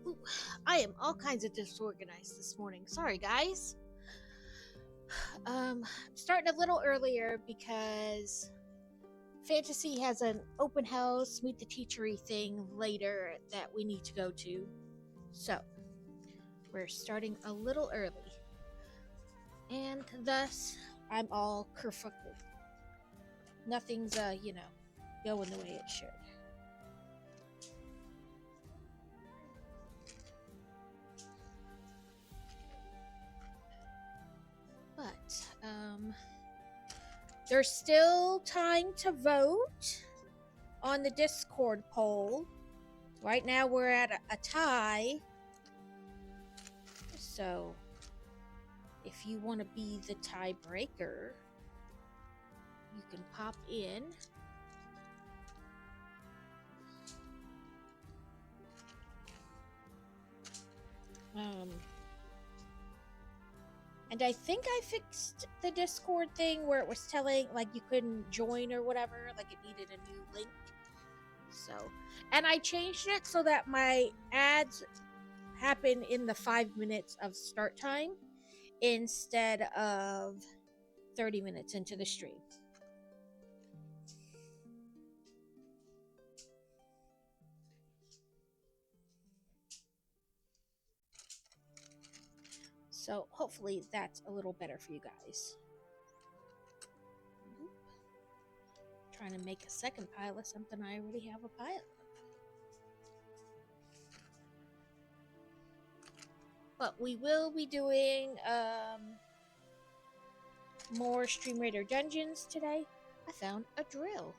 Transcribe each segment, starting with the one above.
Ooh, I am all kinds of disorganized this morning. Sorry, guys. I'm starting a little earlier because Fantasy has an open house, meet the teachery thing later that we need to go to. So, we're starting a little early. And thus, I'm all kerfuffled. Nothing's, going the way it should. But, there's still time to vote on the Discord poll. Right now we're at a tie. So, if you want to be the tiebreaker, you can pop in. And I think I fixed the Discord thing where it was telling, like, you couldn't join or whatever, like it needed a new link. So, and I changed it so that my ads happen in the 5 minutes of start time instead of 30 minutes into the stream. So hopefully that's a little better for you guys. Trying to make a second pile of something I already have a pile of. But we will be doing more Stream Raider dungeons today. I found a drill.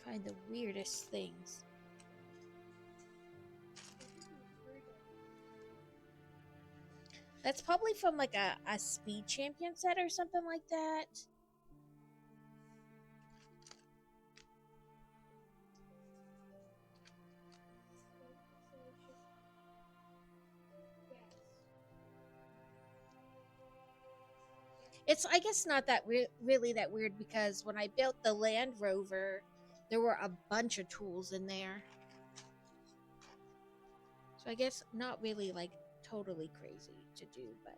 Find the weirdest things. That's probably from like a speed champion set or something like that. It's, I guess, not that really that weird because when I built the Land Rover, there were a bunch of tools in there. So I guess not really like totally crazy to do, but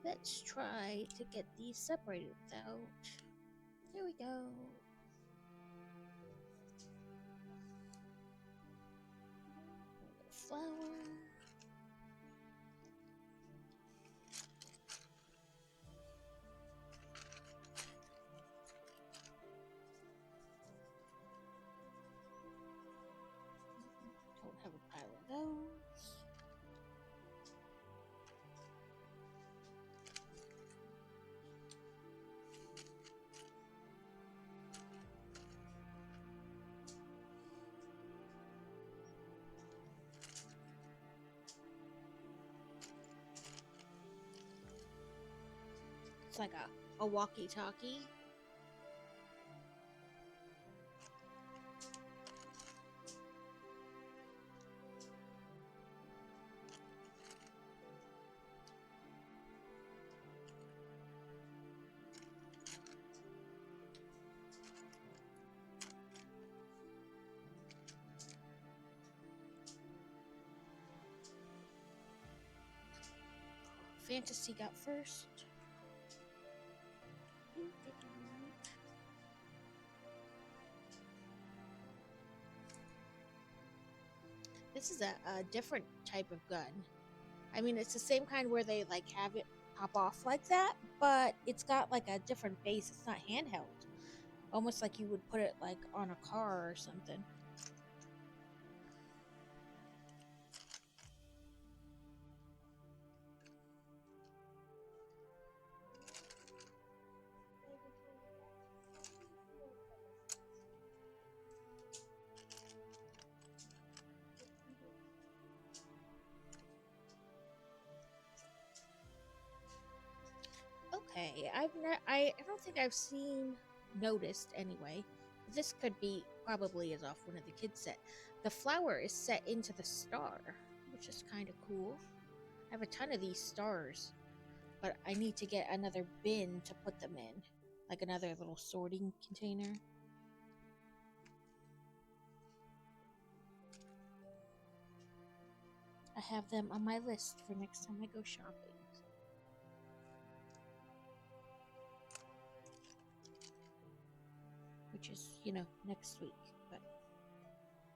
let's try to get these separated without. There we go. Flour. Don't have a pile of those. It's like a walkie-talkie. Fantasy got first. This is a different type of gun. I mean, it's the same kind where they like have it pop off like that, but it's got like a different base. It's not handheld. Almost like you would put it like on a car or something. Okay, I don't think I've noticed anyway. This could be probably is off one of the kids set. The flower is set into the star, which is kind of cool. I have a ton of these stars, but I need to get another bin to put them in, like another little sorting container. I have them on my list for next time I go shopping. Which is, next week, but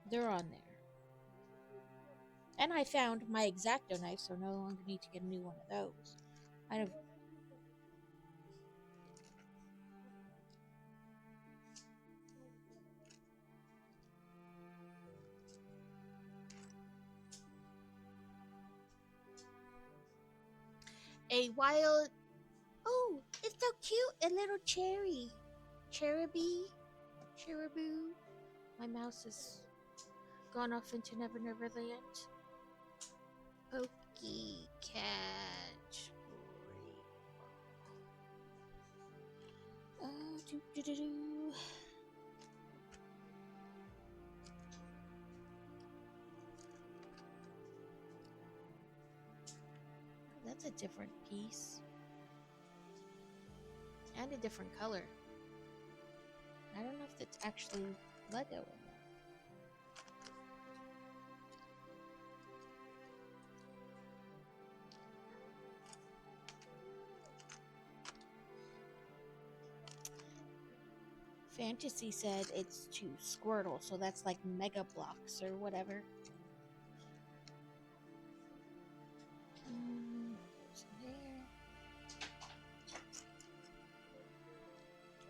they're on there. And I found my X-Acto knife, so no longer need to get a new one of those. I have a wild. Oh, it's so cute! A little cherry. Cherubie. Cheruboo. My mouse has gone off into Never Never Land. Pokey Catch. Do. That's a different piece. And a different color. I don't know if it's actually Lego or not. Fantasy said it's to Squirtle, so that's like Mega Blocks or whatever.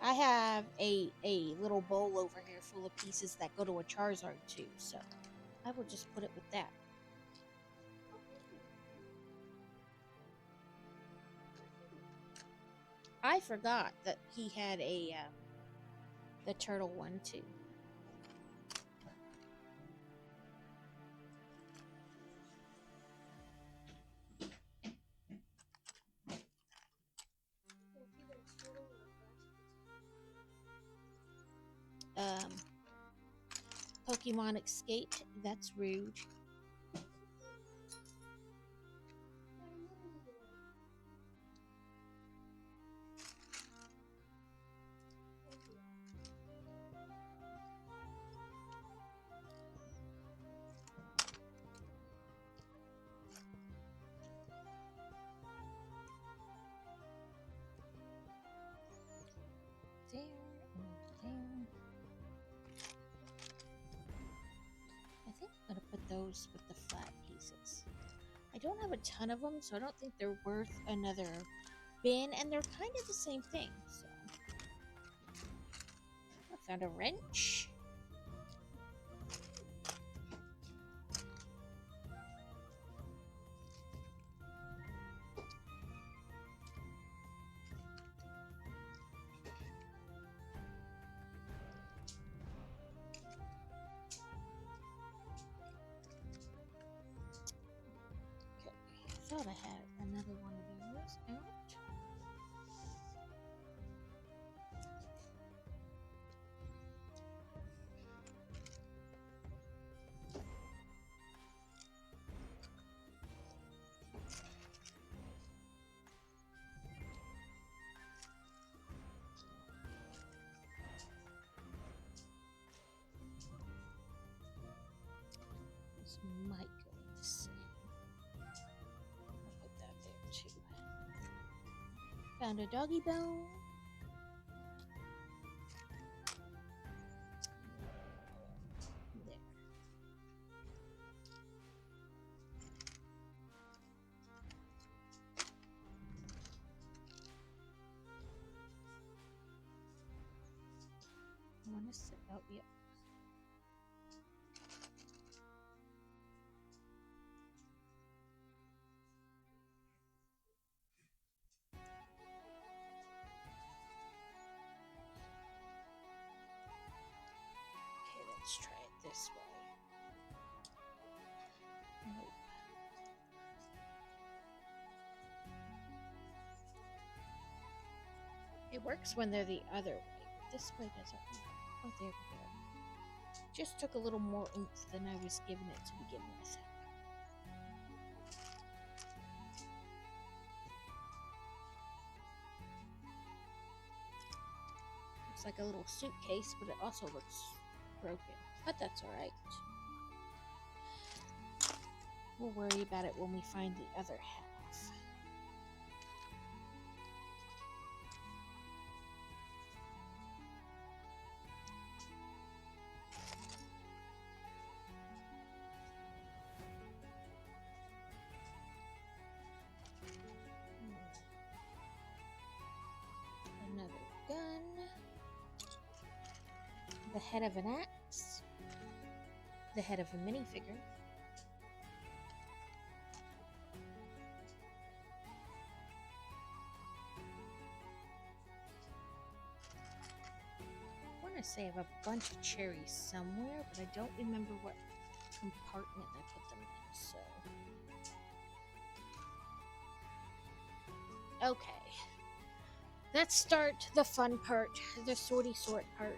I have a little bowl over here full of pieces that go to a Charizard too, so I will just put it with that. I forgot that he had the turtle one too. Pokemon Escape, that's rude. There. I think I'm gonna put those with the flat pieces. I don't have a ton of them, so I don't think they're worth another bin, and they're kind of the same thing. So I found a wrench. I thought I had another one of those out. This might go in the same. I'll put that there too. Found a doggy bone. There. I want to sit out yet. Let's try it this way. Nope. It works when they're the other way, but this way doesn't work. Oh, there we go. Just took a little more oomph than I was giving it to begin with. looks like a little suitcase, but it also looks broken. But that's alright. We'll worry about it when we find the other half. Another gun. The head of an axe. The head of a minifigure. I want to say I have a bunch of cherries somewhere, but I don't remember what compartment I put them in, so... Okay. Let's start the fun part, the sorty sort part.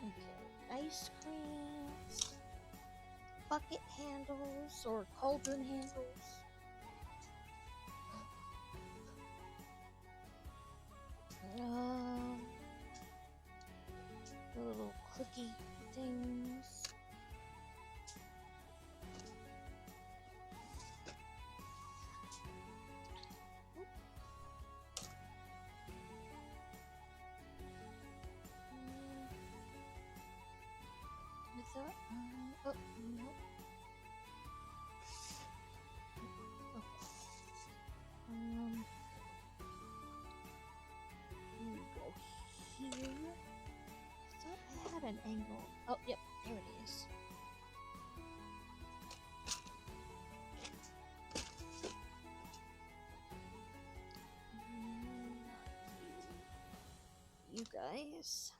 Okay, ice creams, bucket handles or cauldron handles. The little clicky things. Oh, no. You go here. I thought I had an angle. Oh, yep, there it is. You guys.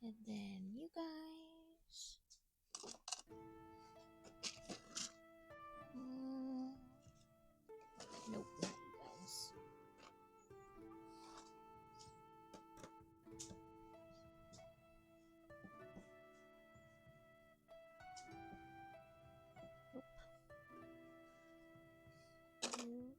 And then you guys. Nope, not you guys. Nope. You.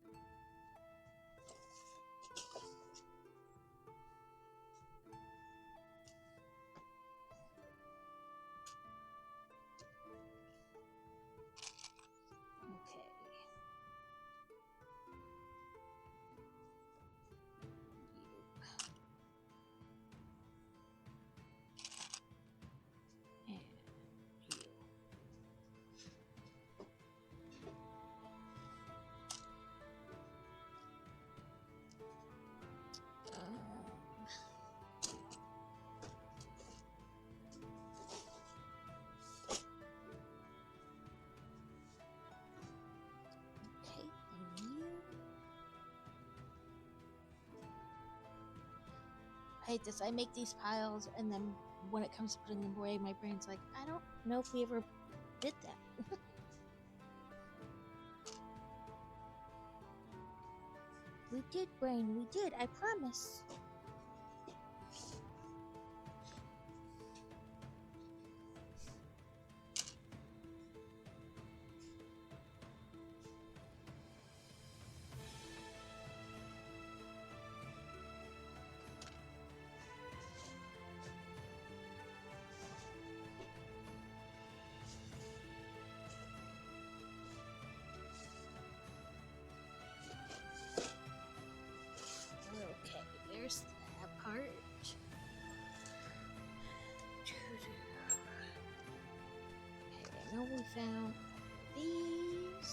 I hate this. I make these piles, and then when it comes to putting them away, my brain's like, I don't know if we ever did that. We did, brain. We did. I promise. There's that part. Okay, I know we found these.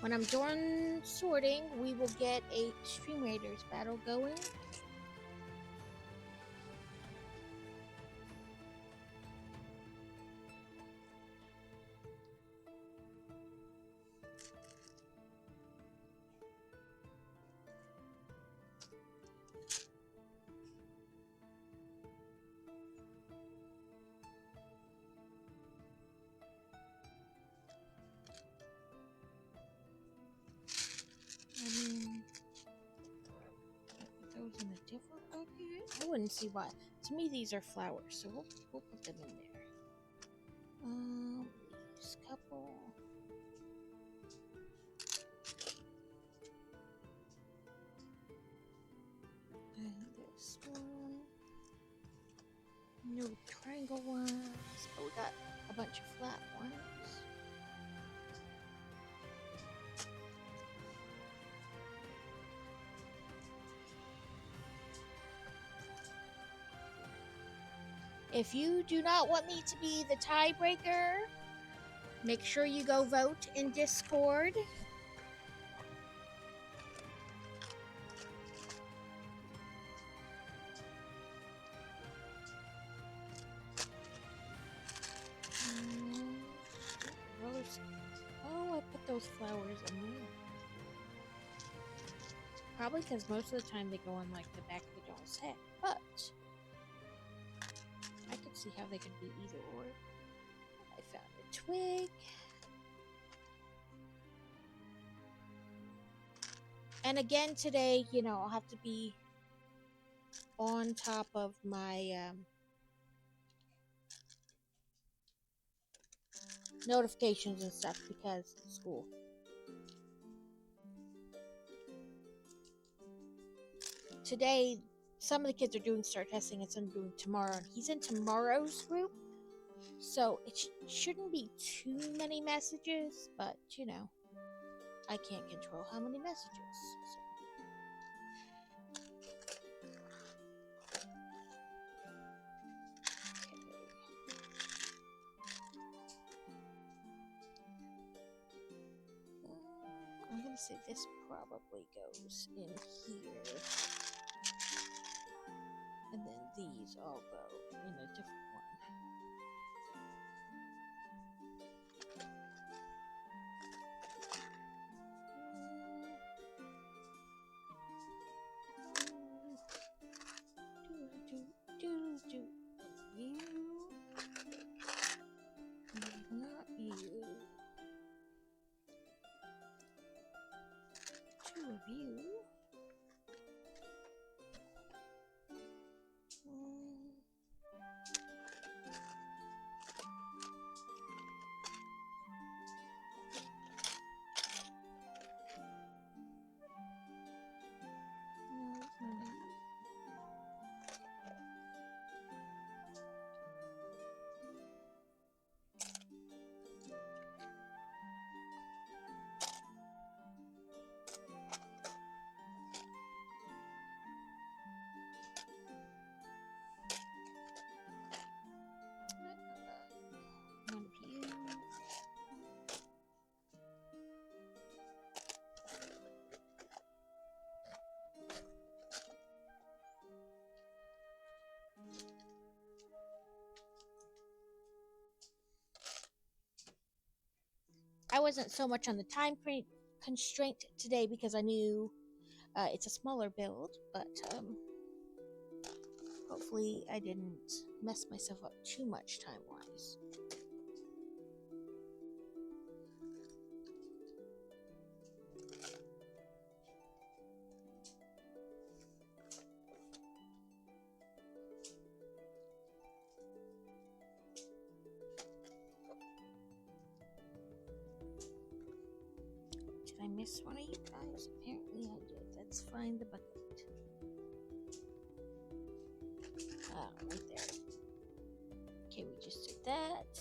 When I'm done sorting, we will get a Stream Raiders battle going. Put those in wouldn't see why. To me, these are flowers, so we'll put them in there. These couple. And this one. No triangle ones, but we got a bunch of flat ones. If you do not want me to be the tiebreaker, make sure you go vote in Discord. Oh, I put those flowers in there. Probably because most of the time they go on like the back of the doll's head, but I could see how they could be either or. I found a twig. And again today, you know, I'll have to be on top of my notifications and stuff because of school. Today, some of the kids are doing STAR testing and some are doing tomorrow. And he's in tomorrow's group, so it shouldn't be too many messages, but you know, I can't control how many messages. So. I'm gonna say this probably goes in here. And then these all go in a different one. Do. You. Not you. Two of you. One of you. I wasn't so much on the time constraint today because I knew it's a smaller build, but hopefully I didn't mess myself up too much time-wise. Did I miss one of you guys? Apparently I did. Let's find the bucket. Right there. Okay, we just did that.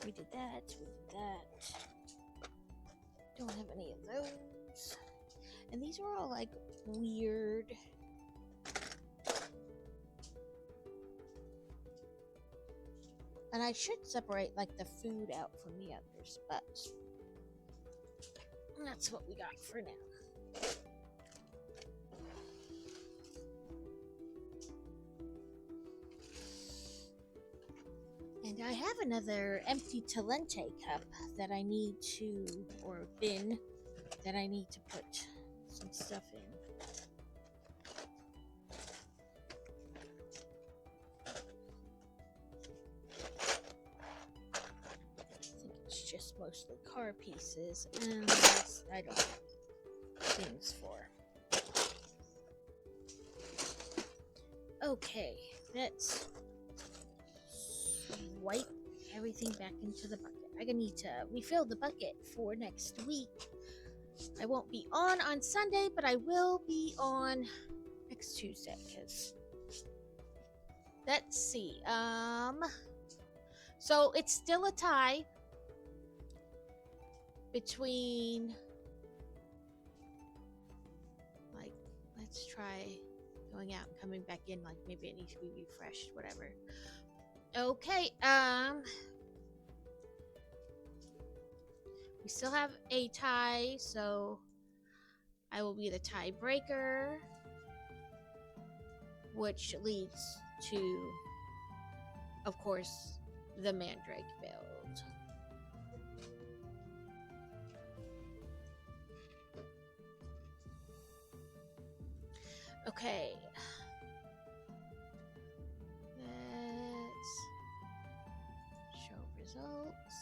We did that. We did that. Don't have any of those. And these are all like weird. And I should separate like the food out from the others, but that's what we got for now. And I have another empty Talente cup that I need to, or bin, that I need to put some stuff in. I think it's just mostly car pieces, and I don't have things for. Okay, let's wipe everything back into the bucket. I'm gonna need to refill the bucket for next week. I won't be on Sunday, but I will be on next Tuesday, because let's see. So it's still a tie between, like, let's try going out and coming back in. Like, maybe it needs to be refreshed, whatever. Okay, we still have a tie, so I will be the tiebreaker, which leads to, of course, the Mandrake build. Okay. Let's show results.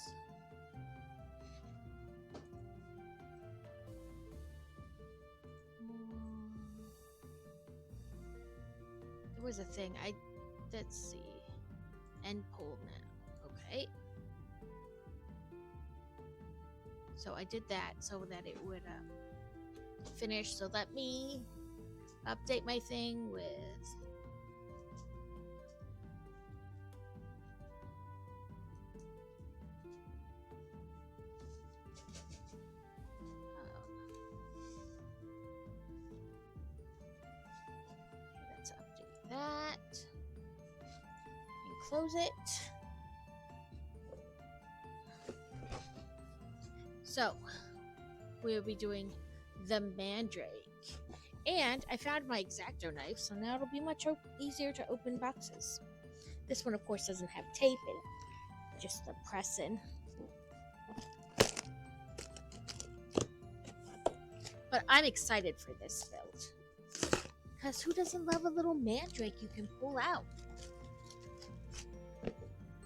There was a thing. Let's see. End poll now. Okay. So I did that so that it would finish. So let me update my thing with let's update that and close it. So we'll be doing the Mandrake. And I found my X-Acto knife, so now it'll be much easier to open boxes. This one, of course, doesn't have tape in it, just the pressing. But I'm excited for this build, because who doesn't love a little Mandrake you can pull out?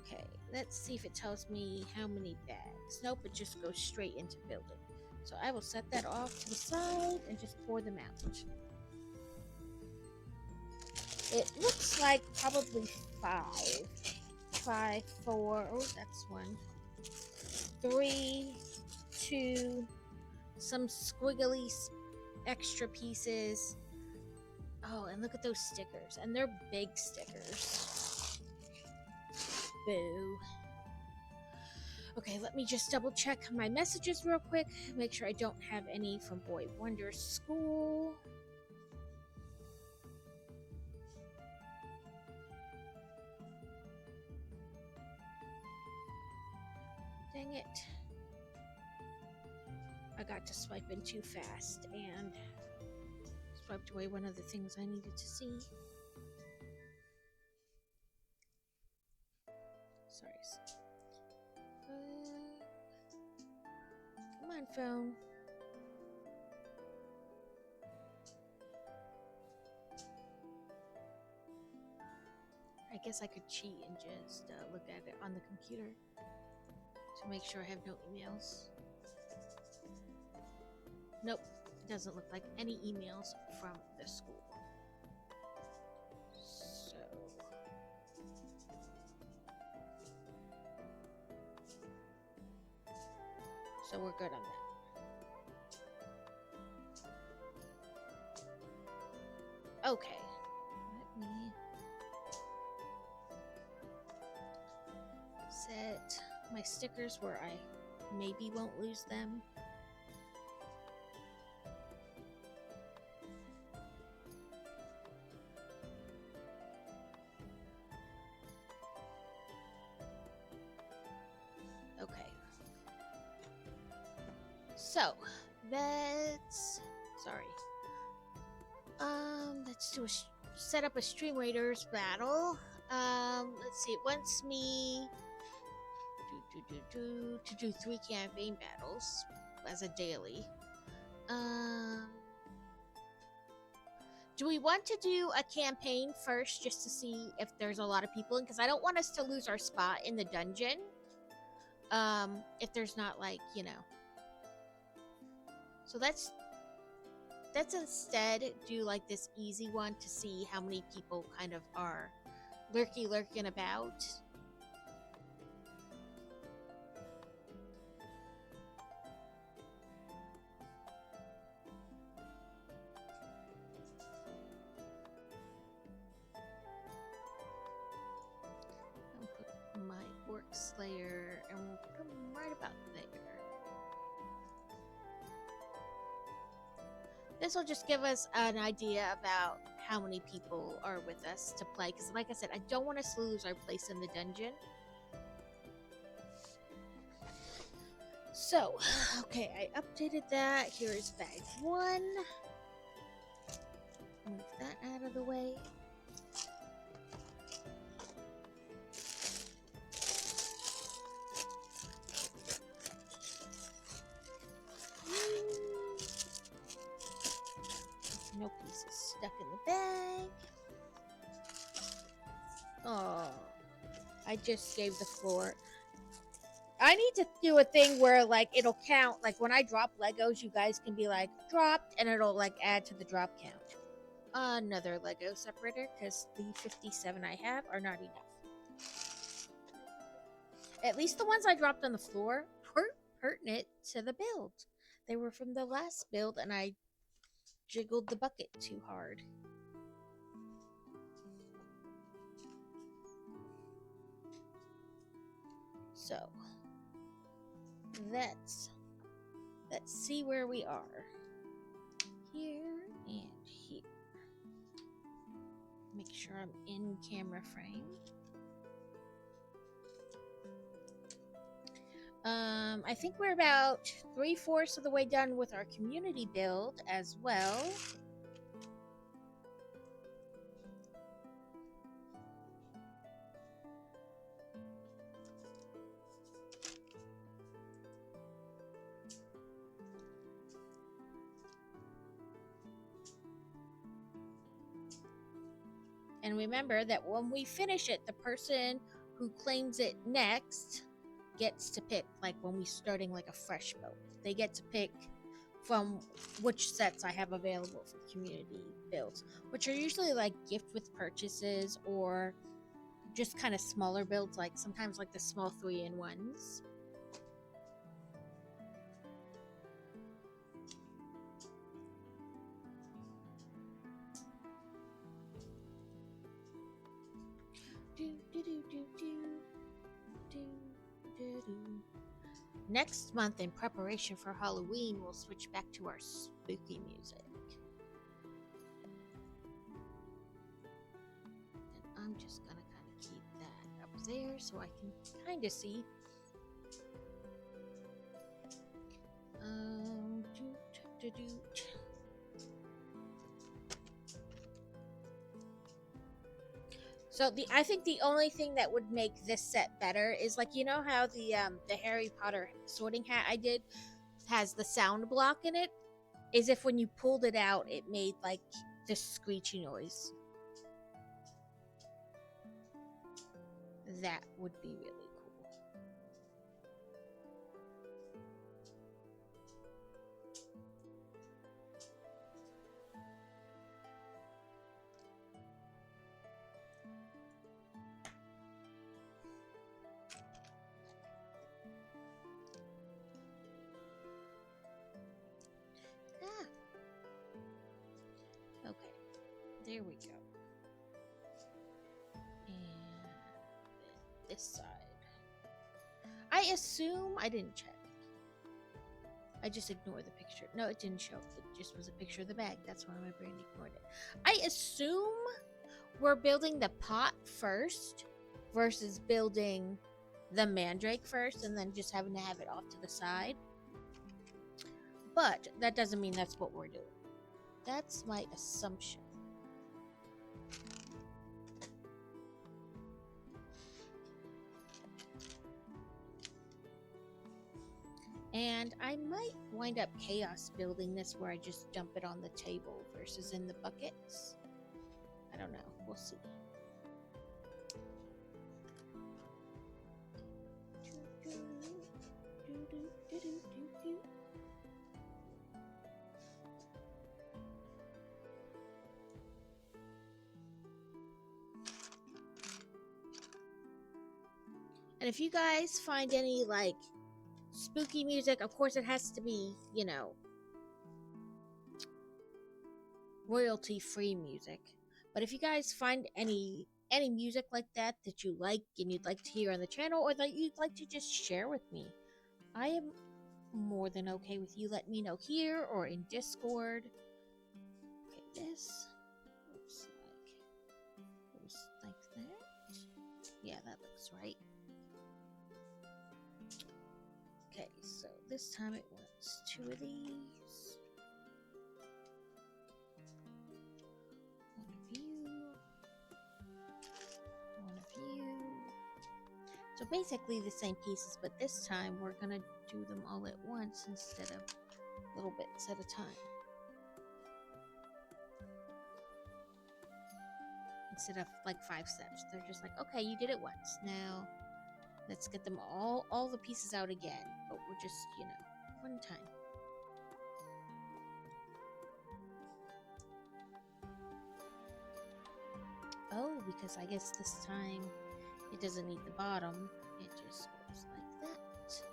Okay, let's see if it tells me how many bags. Nope, it just goes straight into building. So I will set that off to the side and just pour them out. It looks like probably 5, 4, oh, that's 1, 3, 2, some squiggly extra pieces. Oh, and look at those stickers, and they're big stickers. Boo. Okay, let me just double check my messages real quick. Make sure I don't have any from Boy Wonder School. Dang it. I got to swipe in too fast and swiped away one of the things I needed to see. Sorry. Come on, phone. I guess I could cheat and just look at it on the computer to make sure I have no emails. Nope, it doesn't look like any emails from the school. So we're good on that. Okay. Let me set my stickers where I maybe won't lose them. Okay. So, let's set up a Stream Raiders battle. Let's see, it wants me to do 3 campaign battles as a daily. Do we want to do a campaign first just to see if there's a lot of people in? Because I don't want us to lose our spot in the dungeon. If there's not, like, you know. So let's Let's instead do like this easy one to see how many people kind of are lurking about. I'll put my Orc Slayer and we'll put them right about there. This will just give us an idea about how many people are with us to play. Because like I said, I don't want us to lose our place in the dungeon. So, okay, I updated that. Here is bag 1. Move that out of the way. No pieces stuck in the bag. Oh, I just gave the floor. I need to do a thing where like it'll count. Like when I drop Legos, you guys can be like dropped, and it'll like add to the drop count. Another Lego separator because the 57 I have are not enough. At least the ones I dropped on the floor weren't hurting it to the build. They were from the last build, and I jiggled the bucket too hard. So let's see where we are. Here and here. Make sure I'm in camera frame. I think we're about 3/4 of the way done with our community build as well. And remember that when we finish it, the person who claims it next gets to pick, like when we're starting like a fresh build, they get to pick from which sets I have available for community builds, which are usually like gift with purchases or just kind of smaller builds, like sometimes like the small 3-in-1s. Next month, in preparation for Halloween, we'll switch back to our spooky music. And I'm just gonna kind of keep that up there so I can kind of see. So I think the only thing that would make this set better is, like, you know how the Harry Potter sorting hat I did has the sound block in it? Is if when you pulled it out, it made like this screechy noise. That would be really cool. Okay, there we go. And this side. I assume I didn't check. I just ignored the picture. No, it didn't show. It just was a picture of the bag. That's why my brain ignored it. I assume we're building the pot first versus building the Mandrake first and then just having to have it off to the side. But that doesn't mean that's what we're doing. That's my assumption. And I might wind up chaos building this where I just dump it on the table versus in the buckets. I don't know. We'll see. And if you guys find any like spooky music, of course it has to be, you know, royalty free music. But if you guys find any music like that that you like and you'd like to hear on the channel, or that you'd like to just share with me, I am more than okay with you letting me know here or in Discord. Okay, this looks like that. Yeah, that looks right. Okay, so this time it wants 2 of these. One of you. So basically the same pieces, but this time we're gonna do them all at once instead of little bits at a time. Instead of like 5 steps, they're just like, okay, you did it once. Now let's get them all the pieces out again, but we're just, you know, one time. Oh, because I guess this time it doesn't need the bottom, it just goes like that.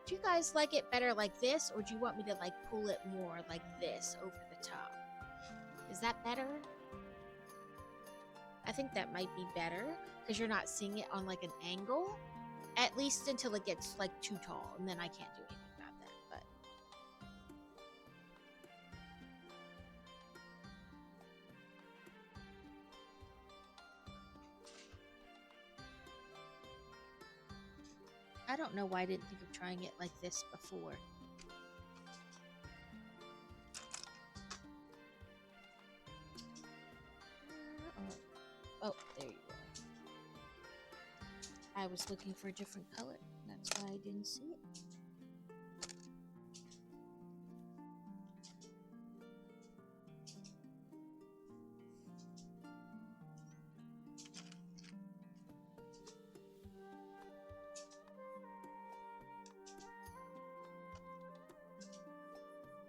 Do you guys like it better like this, or do you want me to like pull it more like this over the top? Is that better? I think that might be better, because you're not seeing it on like an angle, at least until it gets like too tall, and then I can't do anything about that, but I don't know why I didn't think of trying it like this before. Oh, there you are. I was looking for a different color. That's why I didn't see it.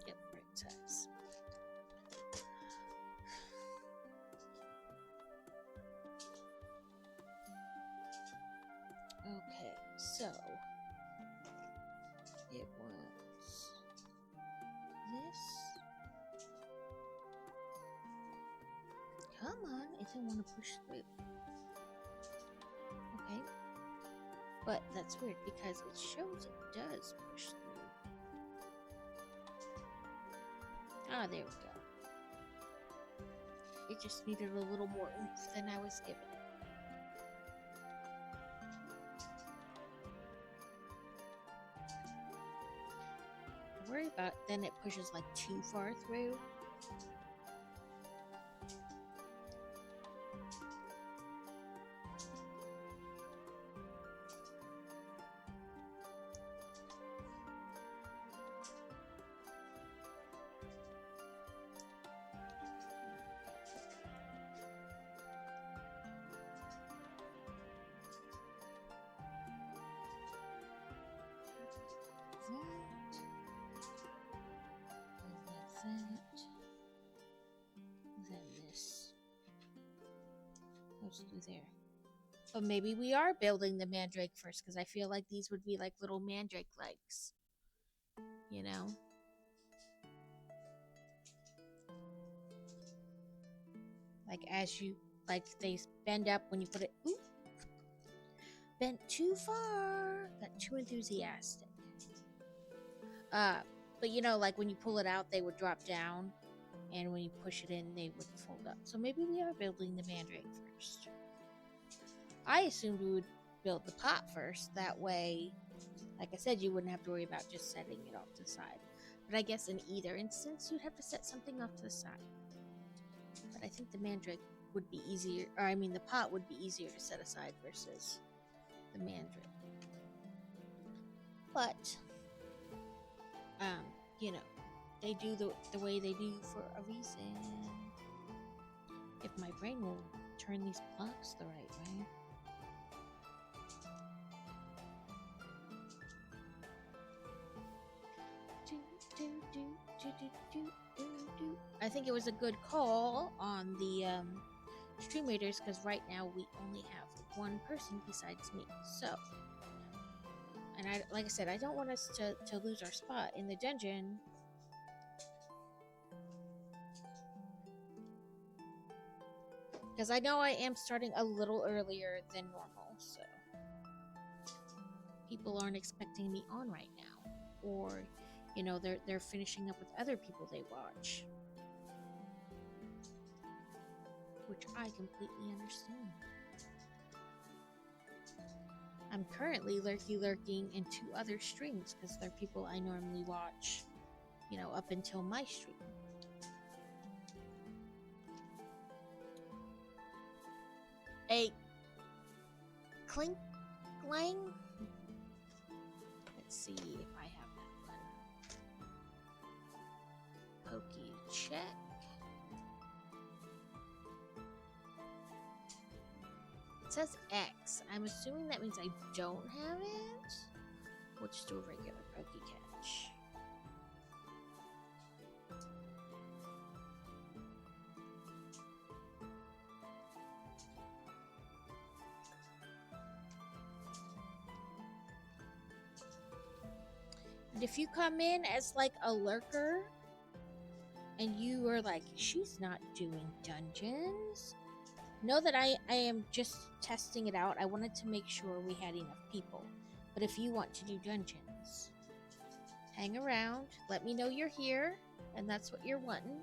Yep, right size. Okay, so it was this. Come on, it didn't want to push through. Okay, but that's weird because it shows it does push through. Ah, there we go. It just needed a little more oomph than I was giving it. Worry about then it pushes like too far through. Through there. But maybe we are building the mandrake first, because I feel like these would be like little mandrake legs, you know. Like as you like they bend up when you put it. Ooh, bent too far, got too enthusiastic. But you know, like when you pull it out they would drop down, and when you push it in they would fold up. So maybe we are building the mandrake first. I assumed we would build the pot first. That way, like I said, you wouldn't have to worry about just setting it off to the side. But I guess in either instance, you'd have to set something off to the side. But I think the mandrake would be easier, or I mean the pot would be easier to set aside versus the mandrake. But, you know, they do the way they do for a reason. If my brain will turn these blocks the right way. I think it was a good call on the stream leaders because right now we only have one person besides me. So, and like I said, I don't want us to lose our spot in the dungeon. Because I know I am starting a little earlier than normal, so people aren't expecting me on right now. Or, you know, they're finishing up with other people they watch. Which I completely understand. I'm currently lurking in 2 other streams because they're people I normally watch, you know, up until my stream. A clink clang. Let's see if I have that one. Pokey check. It says X. I'm assuming that means I don't have it. We'll just do a regular pokey catch. And if you come in as like a lurker and you are like, she's not doing dungeons, know that I am just testing it out. I wanted to make sure we had enough people. But if you want to do dungeons, hang around, let me know you're here, and that's what you're wanting.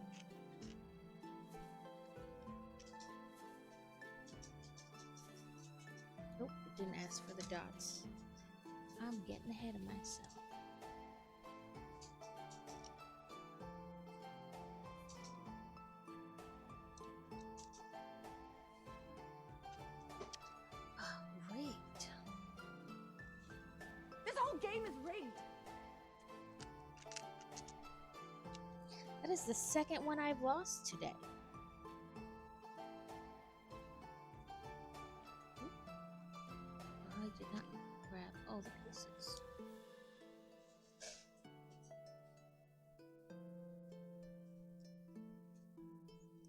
Nope, it didn't ask for the dots. I'm getting ahead of myself. Game is rigged. That is the second one I've lost today. I did not grab all the pieces.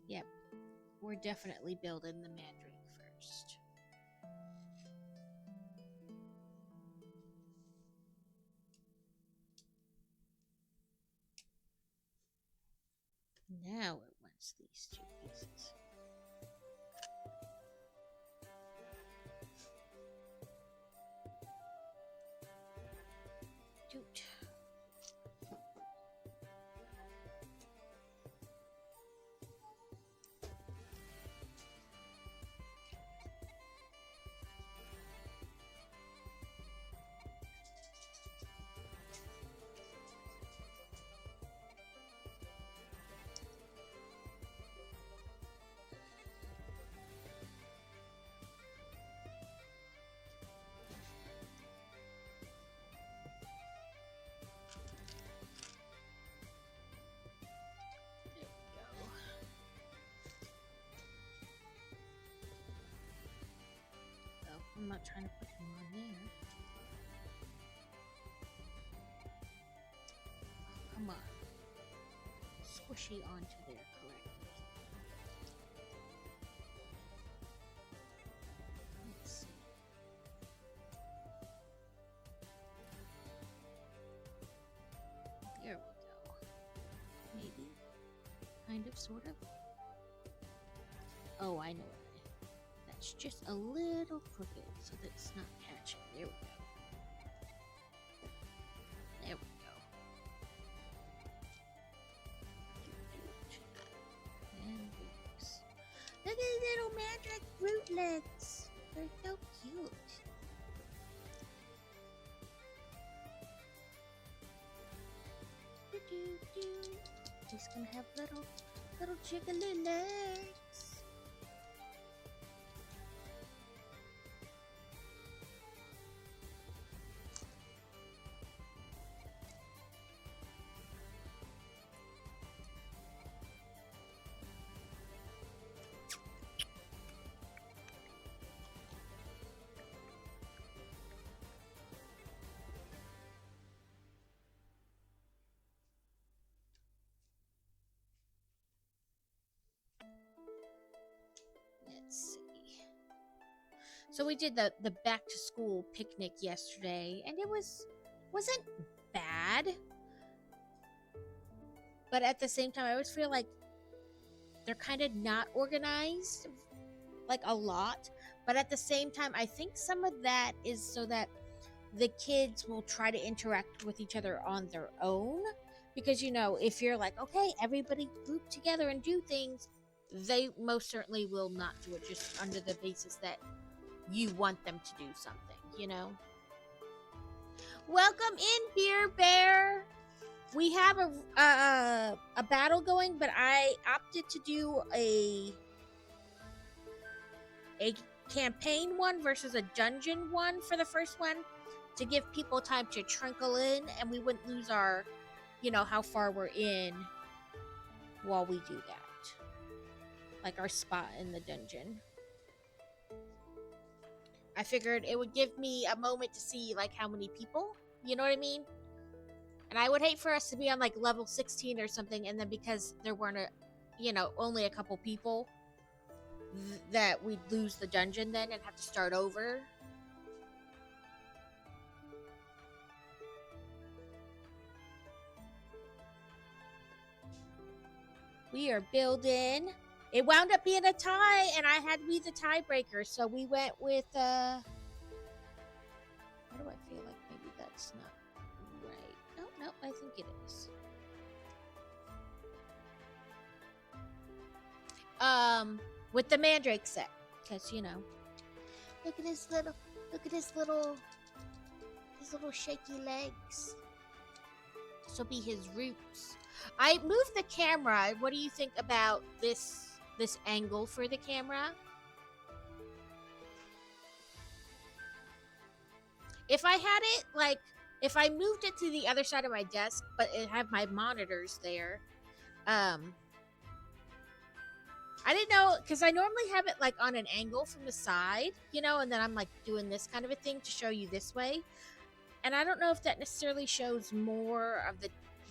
Yep, we're definitely building the Madrake first. Now it wants these 2 pieces. Doot. I'm not trying to put him on there. Oh, come on. Squishy onto there correctly. Let's see. There we go. Maybe. Kind of, sort of. Oh, I know what. That's just a little crooked so that it's not catching. There we go. There we go. And roots. Look at little Madrake rootlets. They're so cute. He's gonna have little jiggly legs. So we did the back to school picnic yesterday, and wasn't bad. But at the same time, I always feel like they're kind of not organized, like a lot. But at the same time, I think some of that is so that the kids will try to interact with each other on their own. Because, if you're like, okay, everybody group together and do things, they most certainly will not do it just under the basis that you want them to do something. Welcome in, Beer Bear. We have a battle going, but I opted to do a campaign one versus a dungeon one for the first one to give people time to trickle in, and we wouldn't lose our, how far we're in while we do that, like our spot in the dungeon. I figured it would give me a moment to see like how many people, you know what I mean? And I would hate for us to be on like level 16 or something, and then because there weren't only a couple people, that we'd lose the dungeon then and have to start over. We are building. It wound up being a tie, and I had to be the tiebreaker, so we went with why do I feel like maybe that's not right? No, I think it is. With the Madrake set, because look at his little shaky legs. This will be his roots. I moved the camera. What do you think about this angle for the camera? If I had it like, if I moved it to the other side of my desk, but it had my monitors there, I didn't know, because I normally have it like on an angle from the side, and then I'm like doing this kind of a thing to show you this way. And I don't know if that necessarily shows more of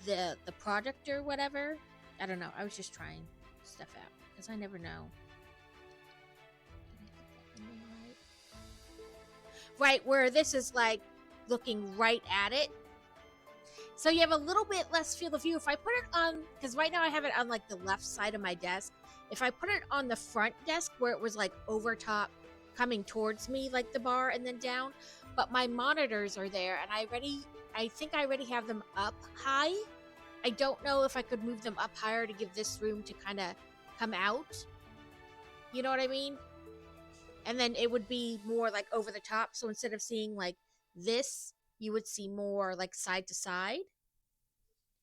the product or whatever. I don't know. I was just trying stuff out because I never know. Right, where this is like looking right at it. So you have a little bit less field of view. If I put it on, because right now I have it on like the left side of my desk. If I put it on the front desk where it was like over top, coming towards me like the bar and then down, but my monitors are there, and I think I already have them up high. I don't know if I could move them up higher to give this room to kind of come out. You know what I mean? And then it would be more like over the top. So instead of seeing like this, you would see more like side to side.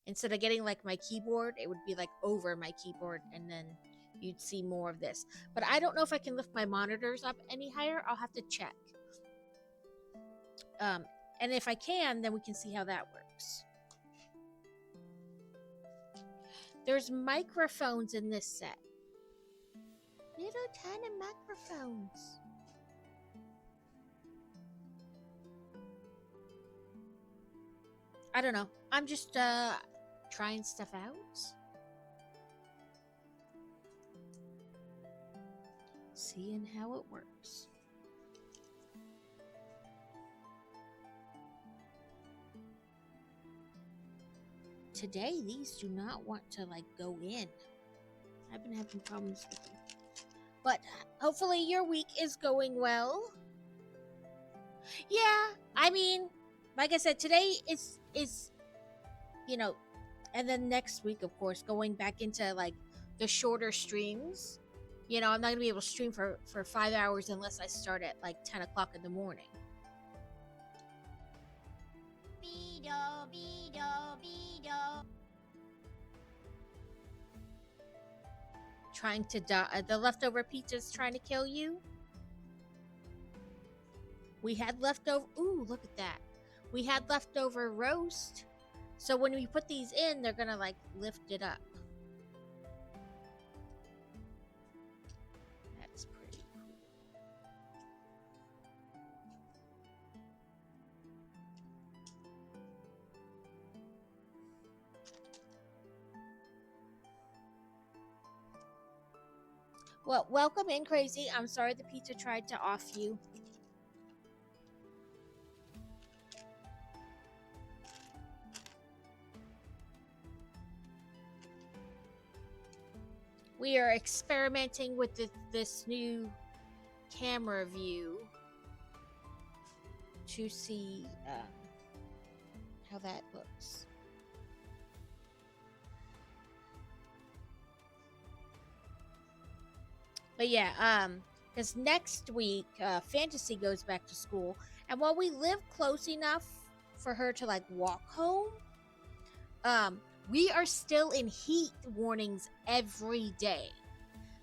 Instead of getting like my keyboard, it would be like over my keyboard, and then you'd see more of this. But I don't know if I can lift my monitors up any higher. I'll have to check. And if I can, then we can see how that works. There's microphones in this set. Little tiny microphones. I don't know. I'm just trying stuff out. Seeing how it works. Today, these do not want to like go in. I've been having problems with them. But hopefully your week is going well. Yeah, I mean, like I said, today is and then next week, of course, going back into like the shorter streams. I'm not gonna be able to stream for 5 hours unless I start at like 10 o'clock in the morning. Trying to the leftover pizza's trying to kill you. We had leftover. Ooh, look at that. We had leftover roast. So when we put these in, they're gonna like lift it up. That's pretty cool. Well, welcome in, Crazy. I'm sorry the pizza tried to off you. we are experimenting with this new camera view to see how that looks. But yeah, because next week, Fantasy goes back to school, and while we live close enough for her to like walk home, we are still in heat warnings every day.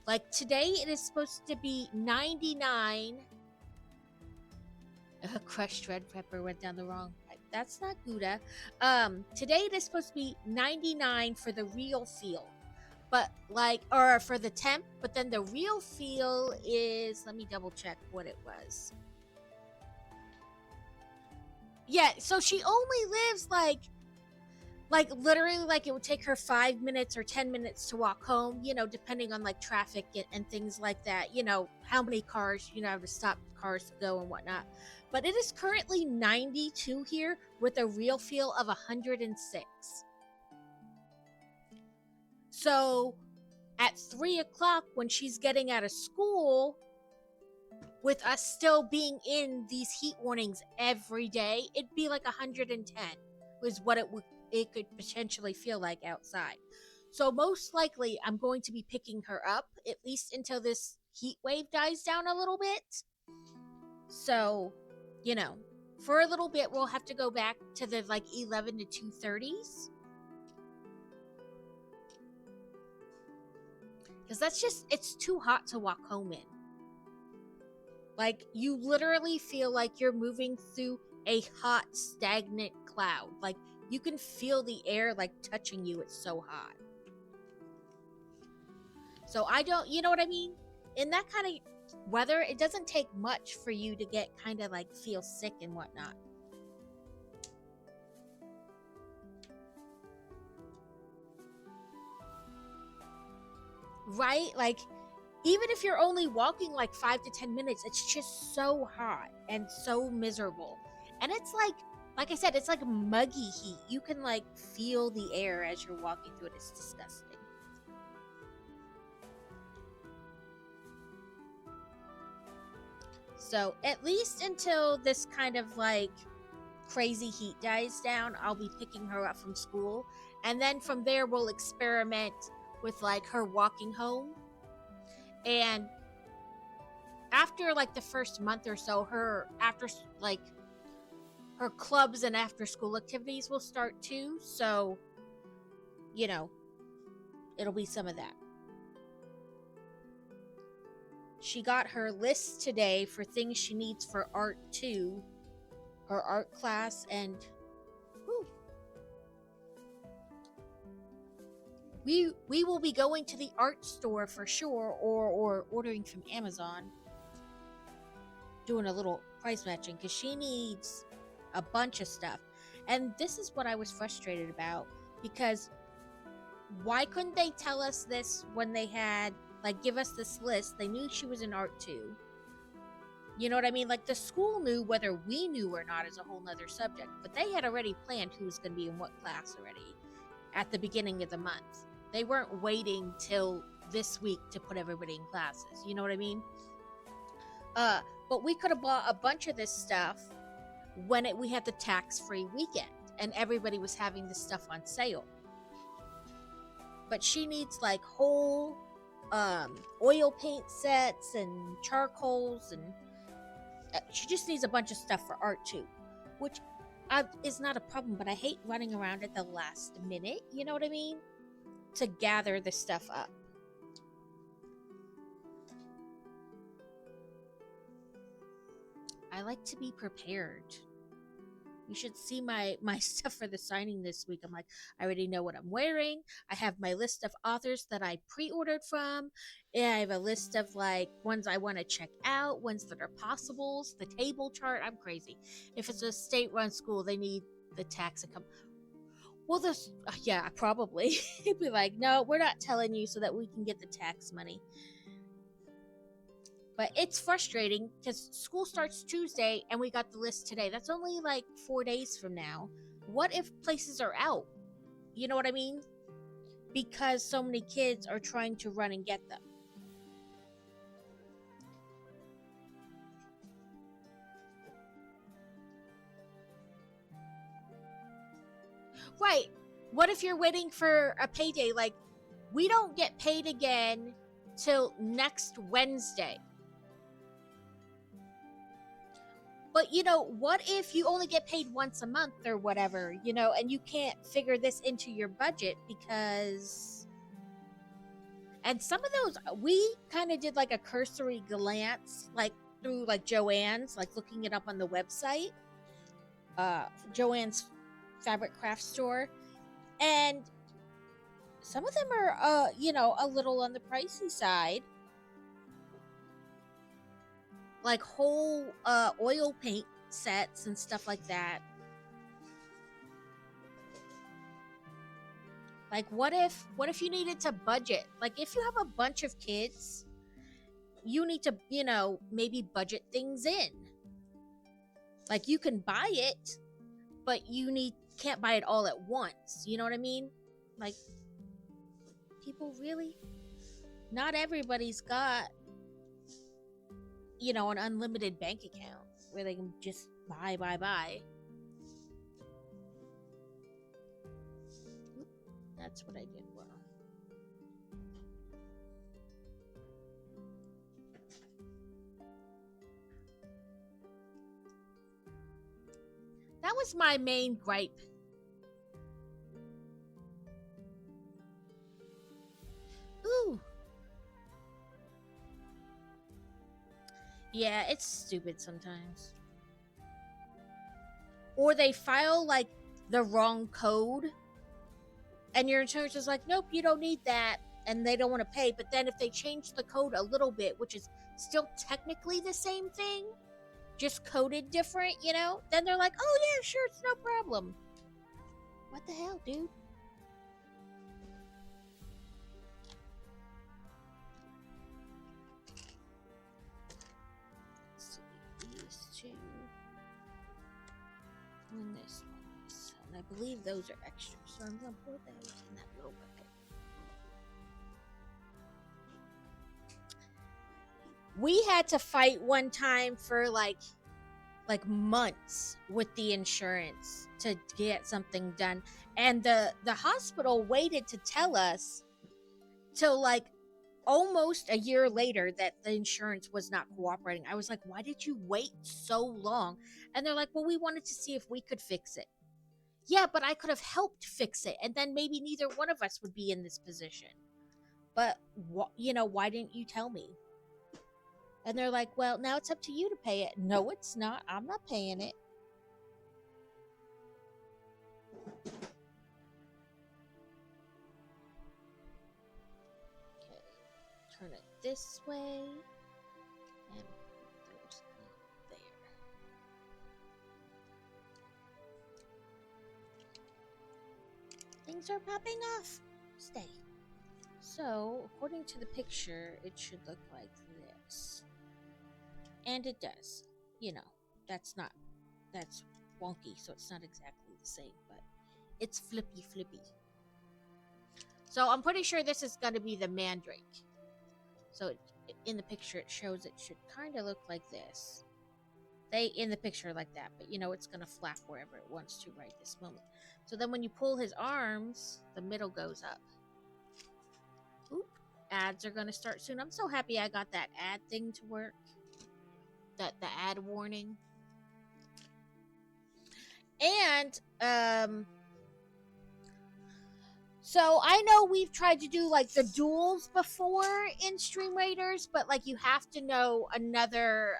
Like today, it is supposed to be 99. Crushed red pepper went down the wrong pipe. That's not Gouda. Today it is supposed to be 99 for the real feel, but like, or for the temp, but then the real feel is, let me double check what it was. Yeah, so she only lives like literally, like it would take her 5 minutes or 10 minutes to walk home, depending on like traffic and things like that, how many cars, have to stop cars to go and whatnot. But it is currently 92 here with a real feel of 106. So at 3 o'clock when she's getting out of school, with us still being in these heat warnings every day, it'd be like 110 was what it could potentially feel like outside. So most likely I'm going to be picking her up at least until this heat wave dies down a little bit. So, for a little bit we'll have to go back to the like 11 to 2:30s. Because that's just, it's too hot to walk home in. Like, you literally feel like you're moving through a hot, stagnant cloud. Like, you can feel the air, like, touching you. It's so hot. So I don't, you know what I mean? In that kind of weather, it doesn't take much for you to get kind of, like, feel sick and whatnot. Right? Like, even if you're only walking like 5 to 10 minutes, it's just so hot and so miserable. And it's like I said, it's like muggy heat. You can like feel the air as you're walking through it. It's disgusting. So at least until this kind of like crazy heat dies down, I'll be picking her up from school. And then from there, we'll experiment with like her walking home. And after like the first month or so, her clubs and after school activities will start too. So, it'll be some of that. She got her list today for things she needs for art 2, her art class, and we will be going to the art store for sure, or ordering from Amazon, doing a little price matching, because she needs a bunch of stuff. And this is what I was frustrated about, because why couldn't they tell us this when they had, like, give us this list? They knew she was in art 2. You know what I mean? Like, the school knew whether we knew or not is a whole nother subject, but they had already planned who was going to be in what class already at the beginning of the month. They weren't waiting till this week to put everybody in classes. You know what I mean? But we could have bought a bunch of this stuff when we had the tax-free weekend and everybody was having this stuff on sale. But she needs like whole oil paint sets and charcoals, and she just needs a bunch of stuff for art too, which is not a problem, but I hate running around at the last minute, you know what I mean, to gather the stuff up. I like to be prepared. You should see my stuff for the signing this week. I'm like, I already know what I'm wearing. I have my list of authors that I pre-ordered from. I have a list of like ones I want to check out, ones that are possibles, the table chart. I'm crazy. If it's a state-run school, they need the tax income. Well, yeah, probably. It'd be like, no, we're not telling you so that we can get the tax money. But it's frustrating because school starts Tuesday and we got the list today. That's only like 4 days from now. What if places are out? You know what I mean? because so many kids are trying to run and get them. Right. What if you're waiting for a payday? Like, we don't get paid again till next Wednesday. But what if you only get paid once a month or whatever, and you can't figure this into your budget because. And some of those, we kind of did like a cursory glance, like through like Joann's, like looking it up on the website, Joann's fabric craft store. And some of them are, a little on the pricey side. Like whole oil paint sets and stuff like that. Like what if you needed to budget? Like if you have a bunch of kids, you need to, maybe budget things in. Like you can buy it, but can't buy it all at once. You know what I mean? Like people really, not everybody's got an unlimited bank account where they can just buy. That's what I did well. That was my main gripe. Ooh. Yeah, it's stupid sometimes. Or they file like the wrong code, and your insurance is like, nope, you don't need that, and they don't want to pay. But then if they change the code a little bit, which is still technically the same thing, just coded different, then they're like, oh yeah, sure, it's no problem. What the hell, dude? Let's see, these two. And this one. And I believe those are extras, so I'm gonna put those in that little bucket. We had to fight one time for like months with the insurance to get something done, and the hospital waited to tell us till like almost a year later that the insurance was not cooperating. I was like, why did you wait so long? And they're like, well, we wanted to see if we could fix it. Yeah, but I could have helped fix it, and then maybe neither one of us would be in this position. But why didn't you tell me? And they're like, well, now it's up to you to pay it. No, it's not. I'm not paying it. Okay, turn it this way. And put those in there. Things are popping off. Stay. So, according to the picture, it should look like this. And it does. That's wonky, so it's not exactly the same, but it's flippy. So I'm pretty sure this is going to be the Mandrake. So in the picture, it shows it should kind of look like this. In the picture like that, but it's going to flap wherever it wants to right this moment. So then when you pull his arms, the middle goes up. Oop. Ads are going to start soon. I'm so happy I got that ad thing to work. The ad warning. And so I know we've tried to do like the duels before in Stream Raiders, but like you have to know another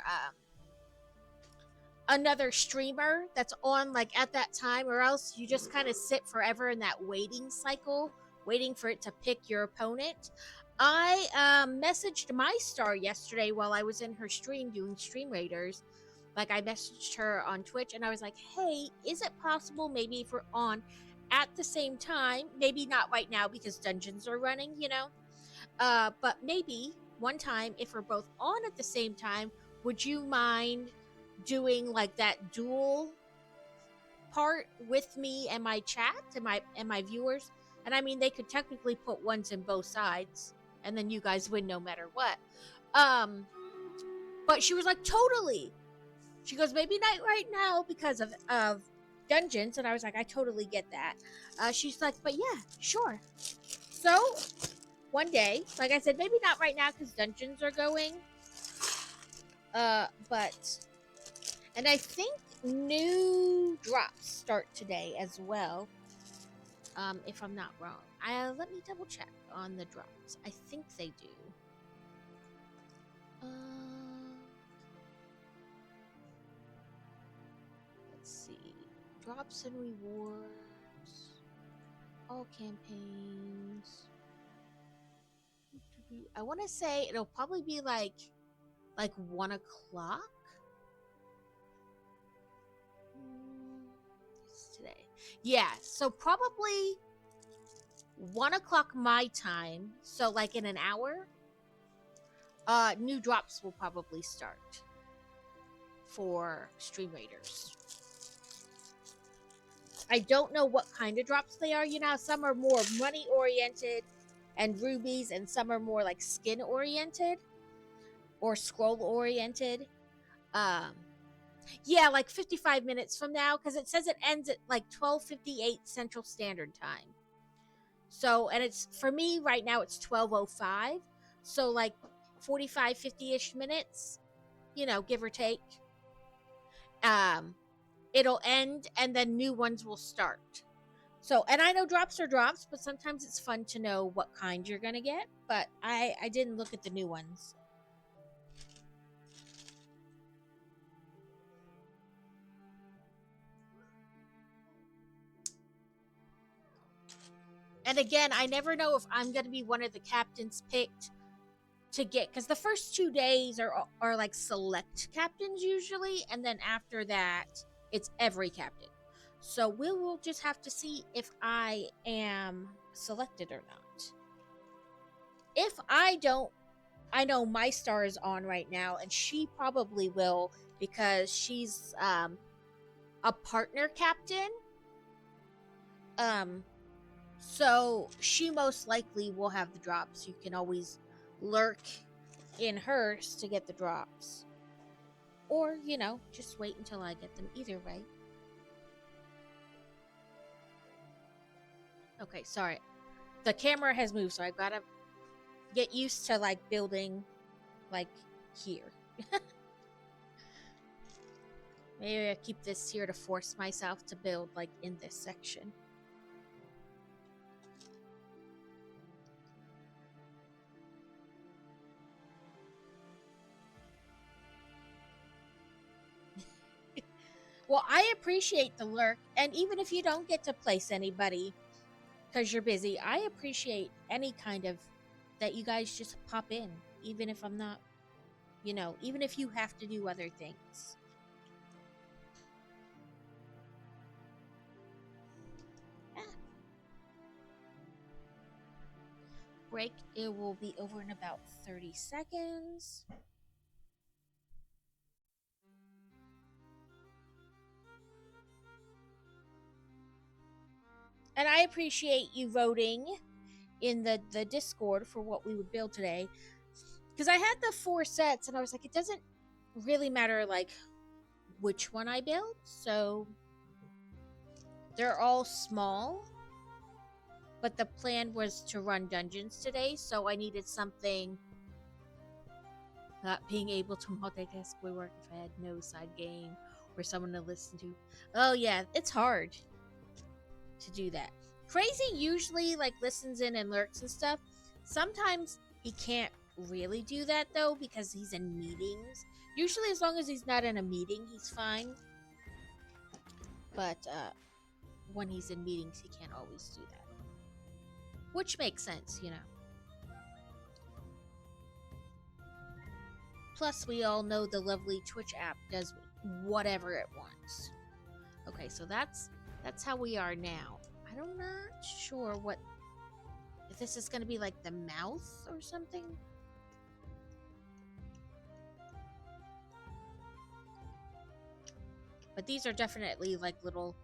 streamer that's on like at that time, or else you just kind of sit forever in that waiting cycle, waiting for it to pick your opponent. I messaged my star yesterday while I was in her stream doing Stream Raiders. Like I messaged her on Twitch and I was like, hey, is it possible maybe if we're on at the same time, maybe not right now because dungeons are running, but maybe one time if we're both on at the same time, would you mind doing like that duel part with me and my chat and my viewers And I mean, they could technically put ones in both sides, and then you guys win no matter what. But she was like, totally. She goes, maybe not right now because of dungeons. And I was like, I totally get that. She's like, but yeah, sure. So one day, like I said, maybe not right now because dungeons are going. But, and I think new drops start today as well. If I'm not wrong. Let me double check on the drops. I think they do. Let's see. Drops and rewards. All campaigns. I want to say it'll probably be like 1 o'clock. Today. Yeah, so probably 1 o'clock my time. So like in an hour. New drops will probably start for Stream Raiders. I don't know what kind of drops they are. You know, some are more money oriented and rubies, and some are more like skin oriented or scroll oriented. Yeah, like 55 minutes from now, because it says it ends at like 12:58 Central Standard Time. So, and it's for me right now it's 12:05. So like 45, 50-ish minutes, you know, give or take. It'll end and then new ones will start. So, and I know drops are drops, but sometimes it's fun to know what kind you're gonna get. But I didn't look at the new ones. And again, I never know if I'm gonna be one of the captains picked to get, because the first 2 days are like select captains usually, and then after that it's every captain. So we will just have to see if I am selected or not. If I don't, I know my star is on right now, and she probably will because she's a partner captain. So she most likely will have the drops. You can always lurk in hers to get the drops. Or, you know, just wait until I get them. Either way. Okay, sorry. The camera has moved, so I gotta get used to, like, building, like, here. Maybe I keep this here to force myself to build, like, in this section. Well, I appreciate the lurk, and even if you don't get to place anybody because you're busy, I appreciate any kind of that you guys just pop in, even if I'm not, you know, even if you have to do other things. Break, it will be over in about 30 seconds. And I appreciate you voting in the Discord for what we would build today. Because I had the 4 sets, and I was like, it doesn't really matter, like, which one I build. So they're all small. But the plan was to run dungeons today, so I needed something. Not being able to multitask my work if I had no side game or someone to listen to. Oh yeah, it's hard to do that. Crazy usually like listens in and lurks and stuff. Sometimes he can't really do that though because he's in meetings. Usually as long as he's not in a meeting, he's fine. But when he's in meetings, he can't always do that. Which makes sense, you know. Plus, we all know the lovely Twitch app does whatever it wants. Okay, so that's how we are now. I'm not sure what if this is going to be like the mouth or something. But these are definitely like little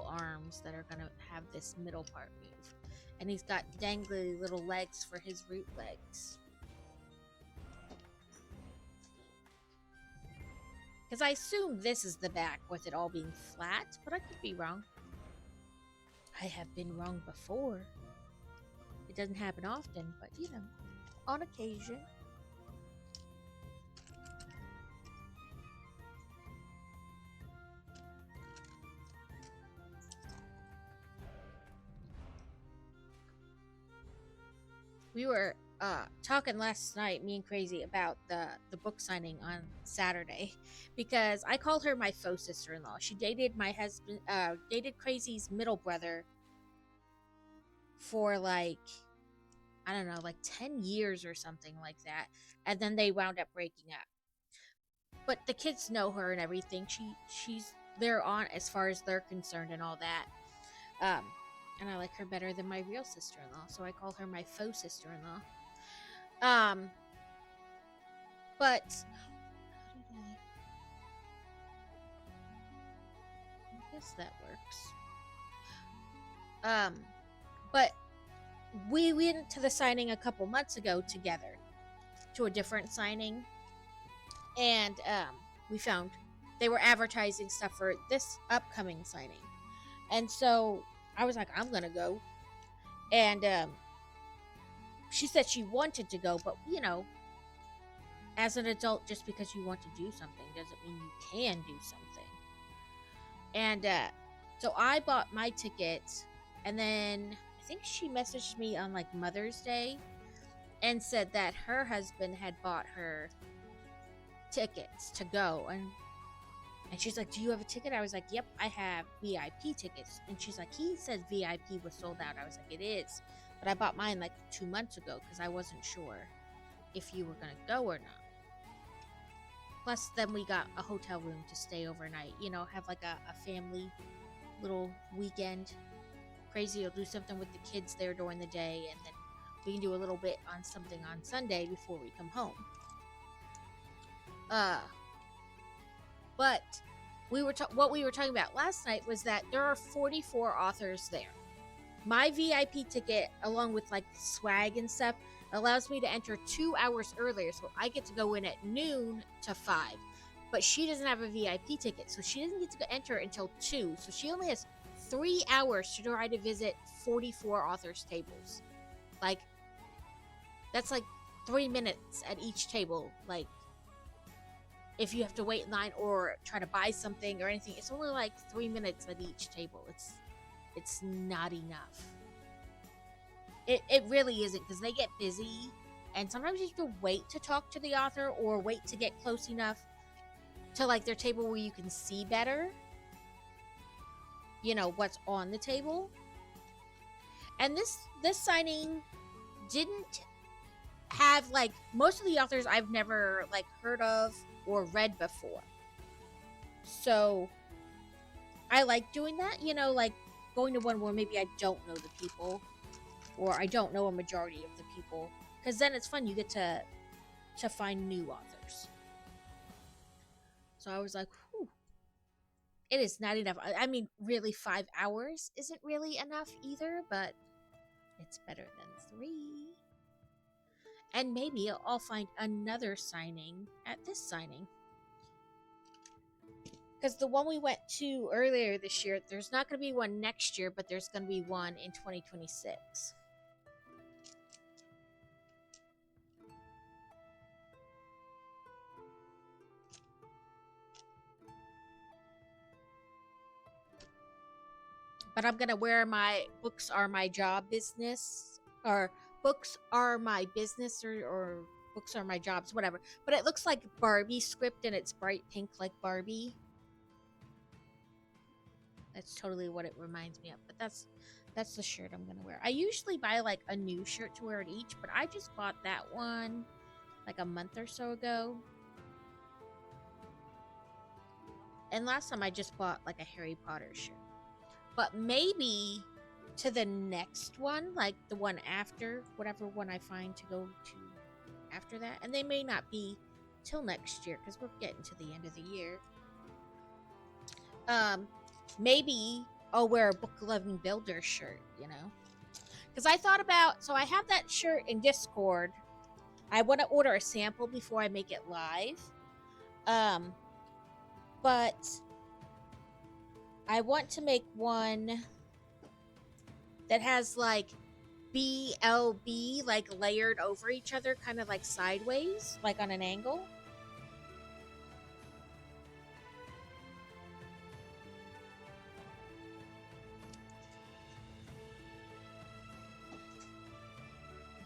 arms that are going to have this middle part move. And he's got dangly little legs for his root legs. Because I assume this is the back with it all being flat, but I could be wrong. I have been wrong before. It doesn't happen often, but you know, on occasion. We were talking last night, me and Crazy, about the book signing on Saturday, because I call her my faux sister-in-law. She dated my husband, dated Crazy's middle brother for like, I don't know, like 10 years or something like that, and then they wound up breaking up. But the kids know her and everything. She's their aunt as far as they're concerned and all that. And I like her better than my real sister-in-law, so I call her my faux sister-in-law. But I guess that works. But we went to the signing a couple months ago together, to a different signing, and we found they were advertising stuff for this upcoming signing, and so I was like, I'm gonna go, and she said she wanted to go, but you know, as an adult, just because you want to do something doesn't mean you can do something. And so I bought my ticket, and then I think she messaged me on like Mother's Day and said that her husband had bought her tickets to go, and she's like, do you have a ticket? I was like, yep, I have VIP tickets. And she's like, he said VIP was sold out. I was like, it is, but I bought mine like 2 months ago because I wasn't sure if you were gonna go or not. Plus, then we got a hotel room to stay overnight. You know, have like a family little weekend. Crazy will do something with the kids there during the day, and then we can do a little bit on something on Sunday before we come home. But what we were talking about last night was that there are 44 authors there. My VIP ticket, along with like swag and stuff, allows me to enter 2 hours earlier, so I get to go in at noon to 5. But she doesn't have a VIP ticket, so she doesn't get to enter until 2. So she only has 3 hours to try to visit 44 authors' tables. Like, that's like 3 minutes at each table. Like, if you have to wait in line or try to buy something or anything, it's only like 3 minutes at each table. It's not enough. It really isn't, because they get busy, and sometimes you have to wait to talk to the author or wait to get close enough to like their table where you can see better, you know, what's on the table. And this signing didn't have, like, most of the authors I've never like heard of or read before, so I like doing that, you know, like going to one where maybe I don't know the people, or I don't know a majority of the people, because then it's fun. You get to find new authors. So I was like, whew, it is not enough. I mean, really, 5 hours isn't really enough either, but it's better than 3. And maybe I'll find another signing at this signing. Because the one we went to earlier this year, there's not going to be one next year, but there's going to be one in 2026. But I'm going to wear my books are my job business, or books are my business, or books are my jobs, whatever. But it looks like Barbie script, and it's bright pink like Barbie. That's totally what it reminds me of. But that's the shirt I'm gonna wear. I usually buy like a new shirt to wear at each, but I just bought that one like a month or so ago. And last time I just bought like a Harry Potter shirt. But maybe to the next one, like the one after, whatever one I find to go to after that. And they may not be till next year, because we're getting to the end of the year. Maybe I'll wear a book loving builder shirt, you know, Because I thought about, so I have that shirt in Discord. I want to order a sample before I make it live. But I want to make one that has like BLB like layered over each other, kind of like sideways, like on an angle.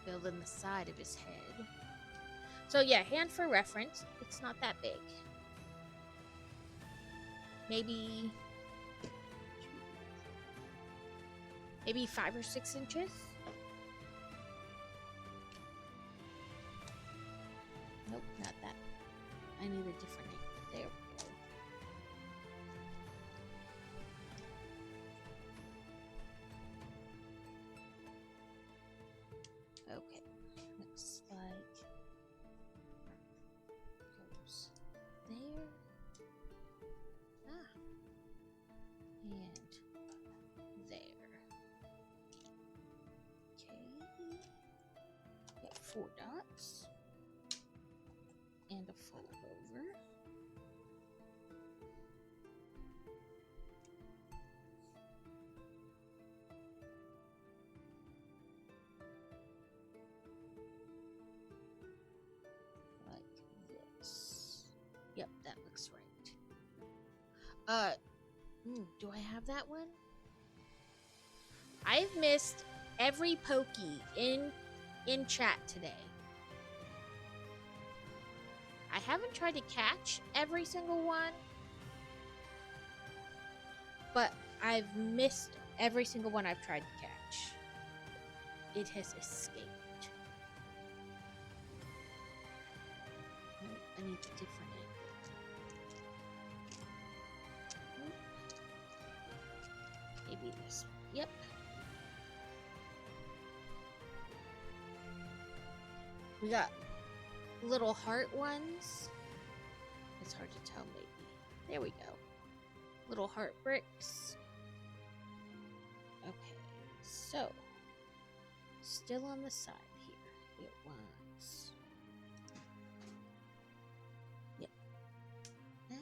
Building the side of his head. So yeah, hand for reference. It's not that big. Maybe 5 or 6 inches. Nope, not that. I need a different angle. There we go. Okay, looks like goes there. And there. Okay. Got 4 dots. And a fold over. Like this. Yep, that looks right. Do I have that one? I've missed every pokey in chat today. I haven't tried to catch every single one, but I've missed every single one I've tried to catch. It has escaped. Nope, I need a different angle. Nope. Maybe this one. Yep. We got little heart ones. It's hard to tell, maybe. There we go. Little heart bricks. Okay, so still on the side here. It was. Yep. That.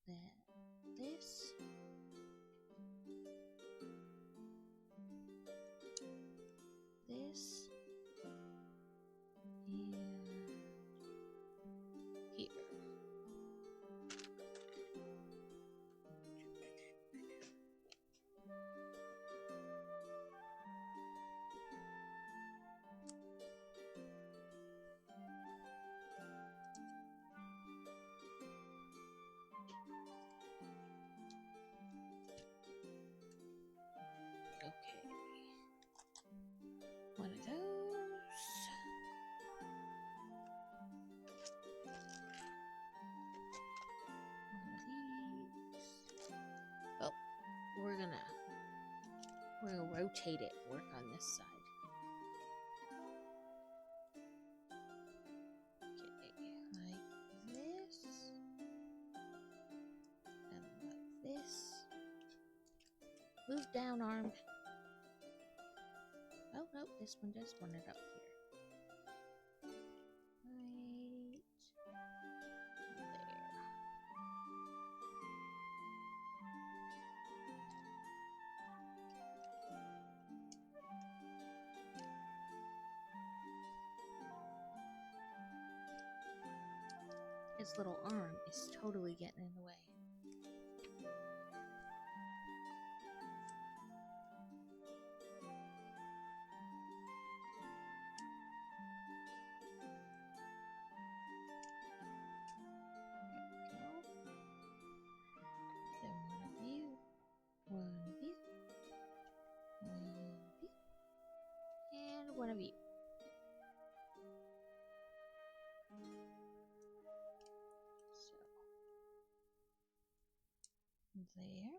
Then this. This. And here. Okay. One of those. One of these. Oh, we're gonna rotate it, work on this side. Okay, like this. And like this. Move down, arm. Oh, no, this one just wanted up here. Right there. His little arm is totally getting in the way. One of you. So there.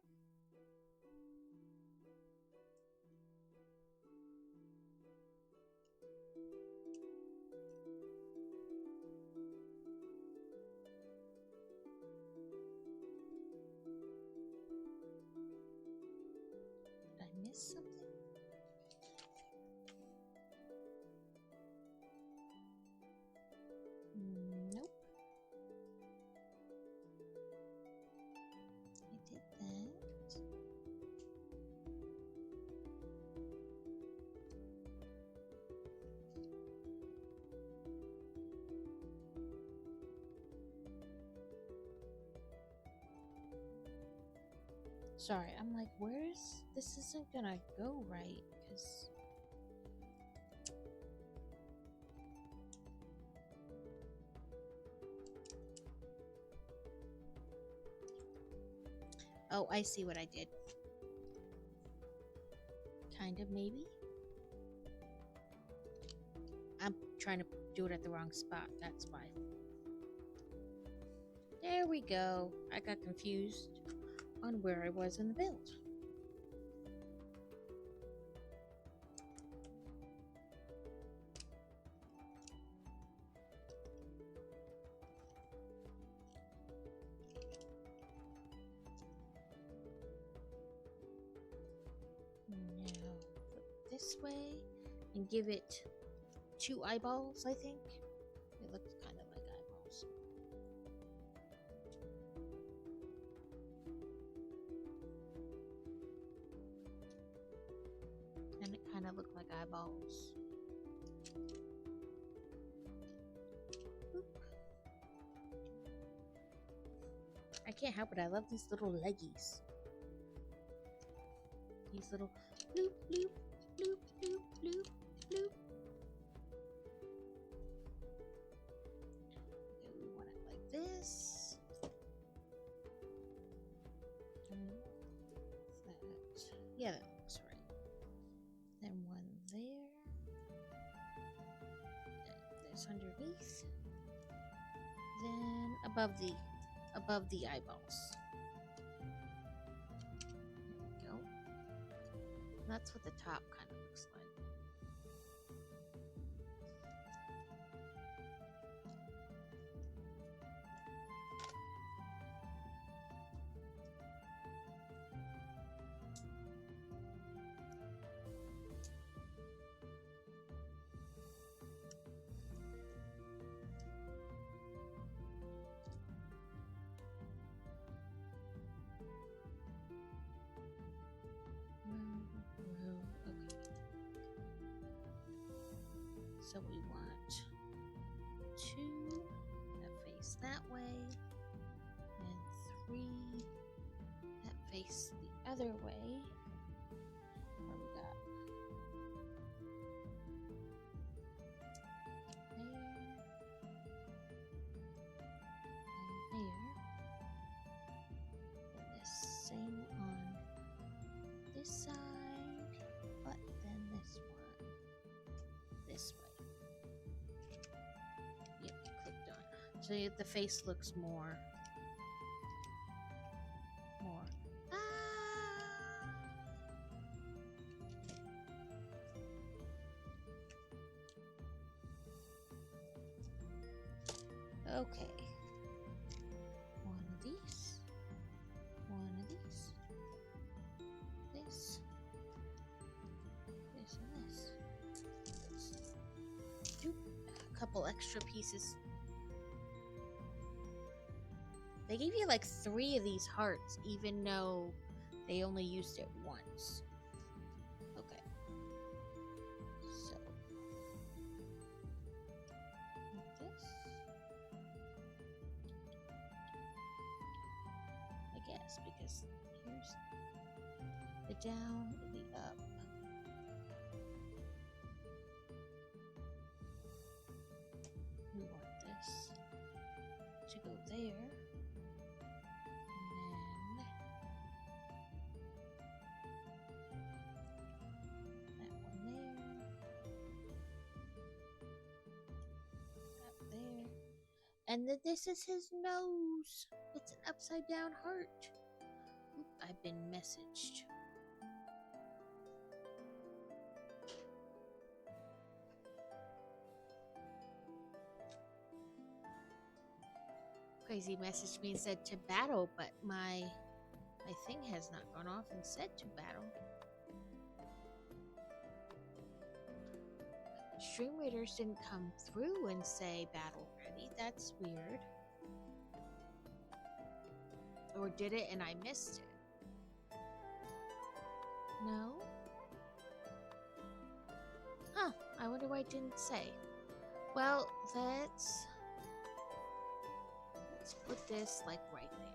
Sorry, I'm like, where's... This isn't gonna go right, because... Oh, I see what I did. Kind of, maybe? I'm trying to do it at the wrong spot, that's why. There we go. I got confused on where I was in the build. Now, flip this way and give it 2 eyeballs, I think. It looks kind of like eyeballs. And it kind of looked like eyeballs. Boop. I can't help it. I love these little leggies. These little bloop, bloop, bloop, bloop, bloop, bloop. Okay, we want it like this. Yeah, that looks right. Then one there. There's underneath. Then above the eyeballs. There we go. That's what the top kind of looks like. So we want 2 that face that way, and 3 that face the other way. Where we got there and there, and the same on this side, but then this one this way. Yep, clicked on. So the face looks more. Okay. One of these. One of these. This. This and this. A couple extra pieces. They gave you like 3 of these hearts, even though they only used it once. Okay. So. Like this. I guess, because here's the down and the up. We want this to go there. And then this is his nose. It's an upside down heart. Oop, I've been messaged. Crazy messaged me and said to battle, but my thing has not gone off and said to battle. Stream Raiders didn't come through and say battle ready. That's weird. Or did it and I missed it? No? Huh, I wonder why it didn't say. Well, let's put this like right there.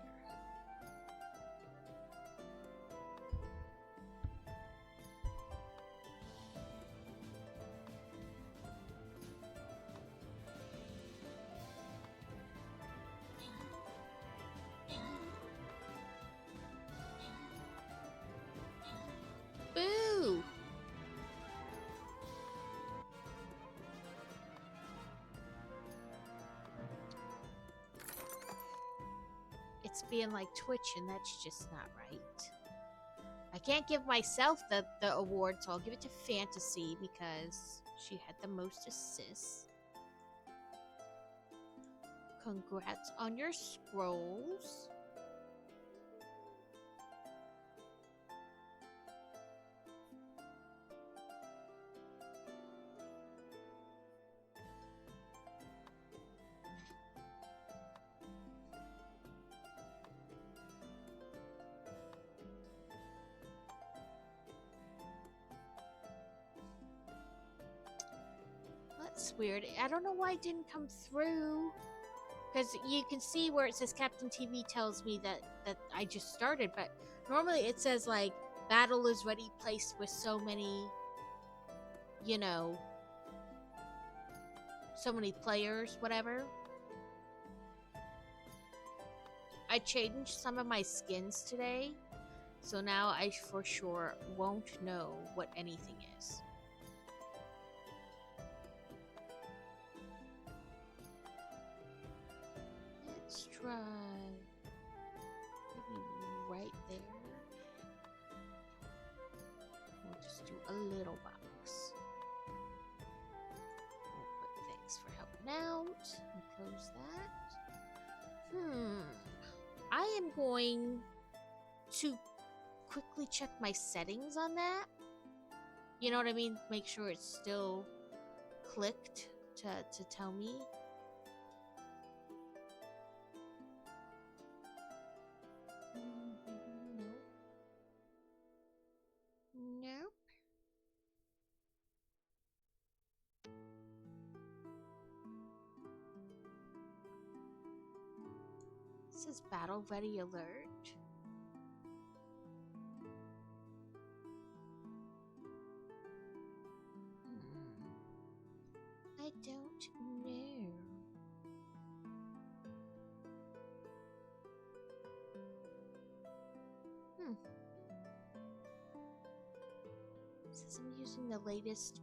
being like Twitch, and that's just not right. I can't give myself the award, so I'll give it to Fantasy because she had the most assists. Congrats on your scrolls. That's weird. I don't know why it didn't come through. Because you can see where it says Captain TV tells me that I just started, but normally it says like battle is ready placed with so many, you know, so many players, whatever. I changed some of my skins today, so now I for sure won't know what anything is. Let's try maybe right there. We'll just do a little box. We'll put thanks for helping out and close that. I am going to quickly check my settings on that. You know what I mean? Make sure it's still clicked to tell me. Nope. It says battle ready alert. I don't know. It says I'm using the latest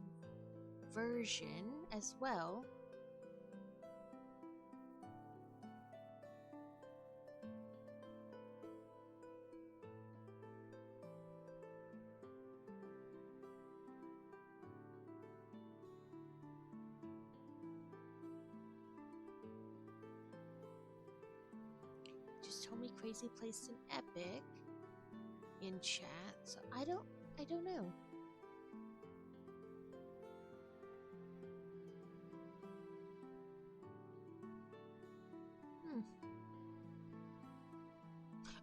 version as well. Just told me Crazy placed an epic in chat, so I don't know.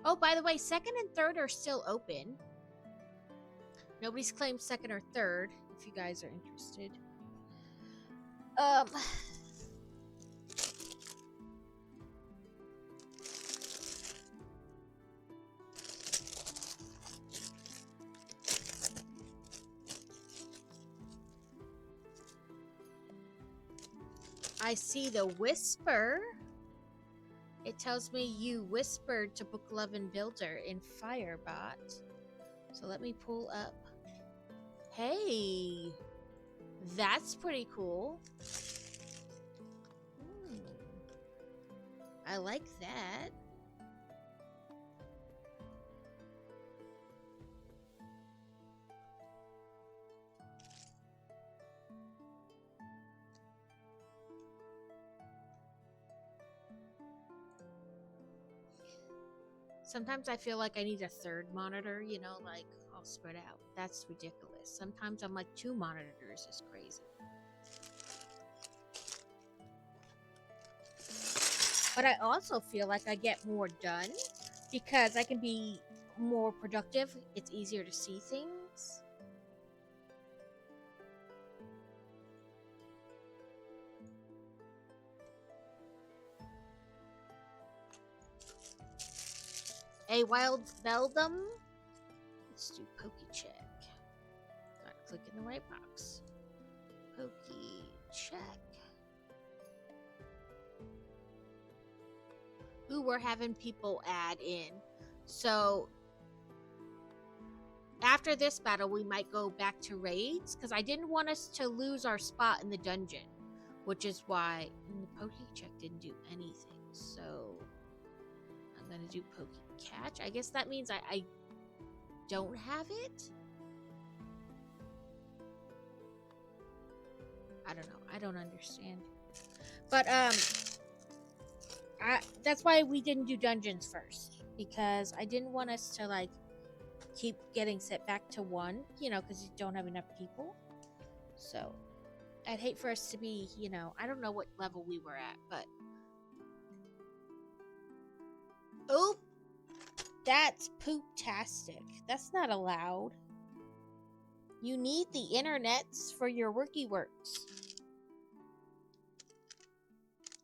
Oh, by the way, second and third are still open. Nobody's claimed second or third, if you guys are interested. I see the whisper. It tells me you whispered to Book 11 Builder in Firebot. So let me pull up. Hey, that's pretty cool. I like that. Sometimes I feel like I need a third monitor, you know, like all spread out. That's ridiculous. Sometimes I'm like 2 monitors is crazy. But I also feel like I get more done because I can be more productive. It's easier to see things. A wild Beldum. Let's do Pokey check. Gotta click in the right box. Pokey check. Ooh, we're having people add in. So after this battle, we might go back to raids because I didn't want us to lose our spot in the dungeon, which is why the Pokey check didn't do anything. So I'm gonna do Pokey Catch. I guess that means I don't have it? I don't know. I don't understand. But, that's why we didn't do dungeons first. Because I didn't want us to, like, keep getting set back to 1, you know, because you don't have enough people. So, I'd hate for us to be, you know, I don't know what level we were at, but... Oop! That's poop-tastic. That's not allowed. You need the internets for your worky works.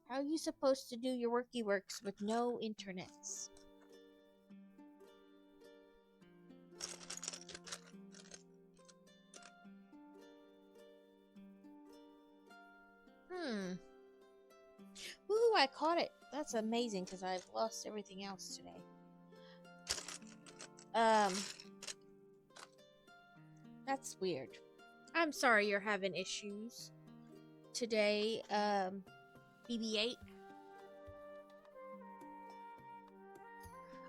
How are you supposed to do your worky works with no internets? Ooh, I caught it. That's amazing because I've lost everything else today. That's weird. I'm sorry you're having issues today, BB-8.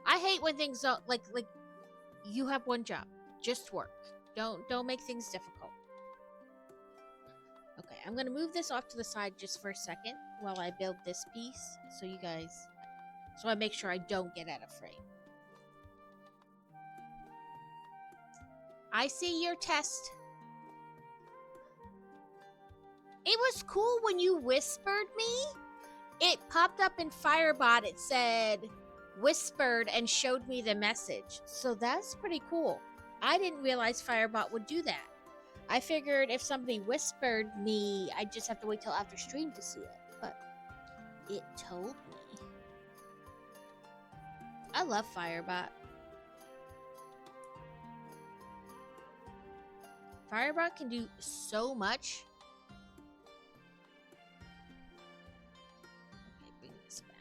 I hate when things don't, like, you have one job. Just work. Don't make things difficult. Okay, I'm gonna move this off to the side just for a second while I build this piece, so I make sure I don't get out of frame. I see your test. It was cool when you whispered me. It popped up in Firebot. It said whispered and showed me the message. So that's pretty cool. I didn't realize Firebot would do that. I figured if somebody whispered me, I'd just have to wait till after stream to see it. But it told me. I love Firebot. Firebot can do so much. Okay, bring this back.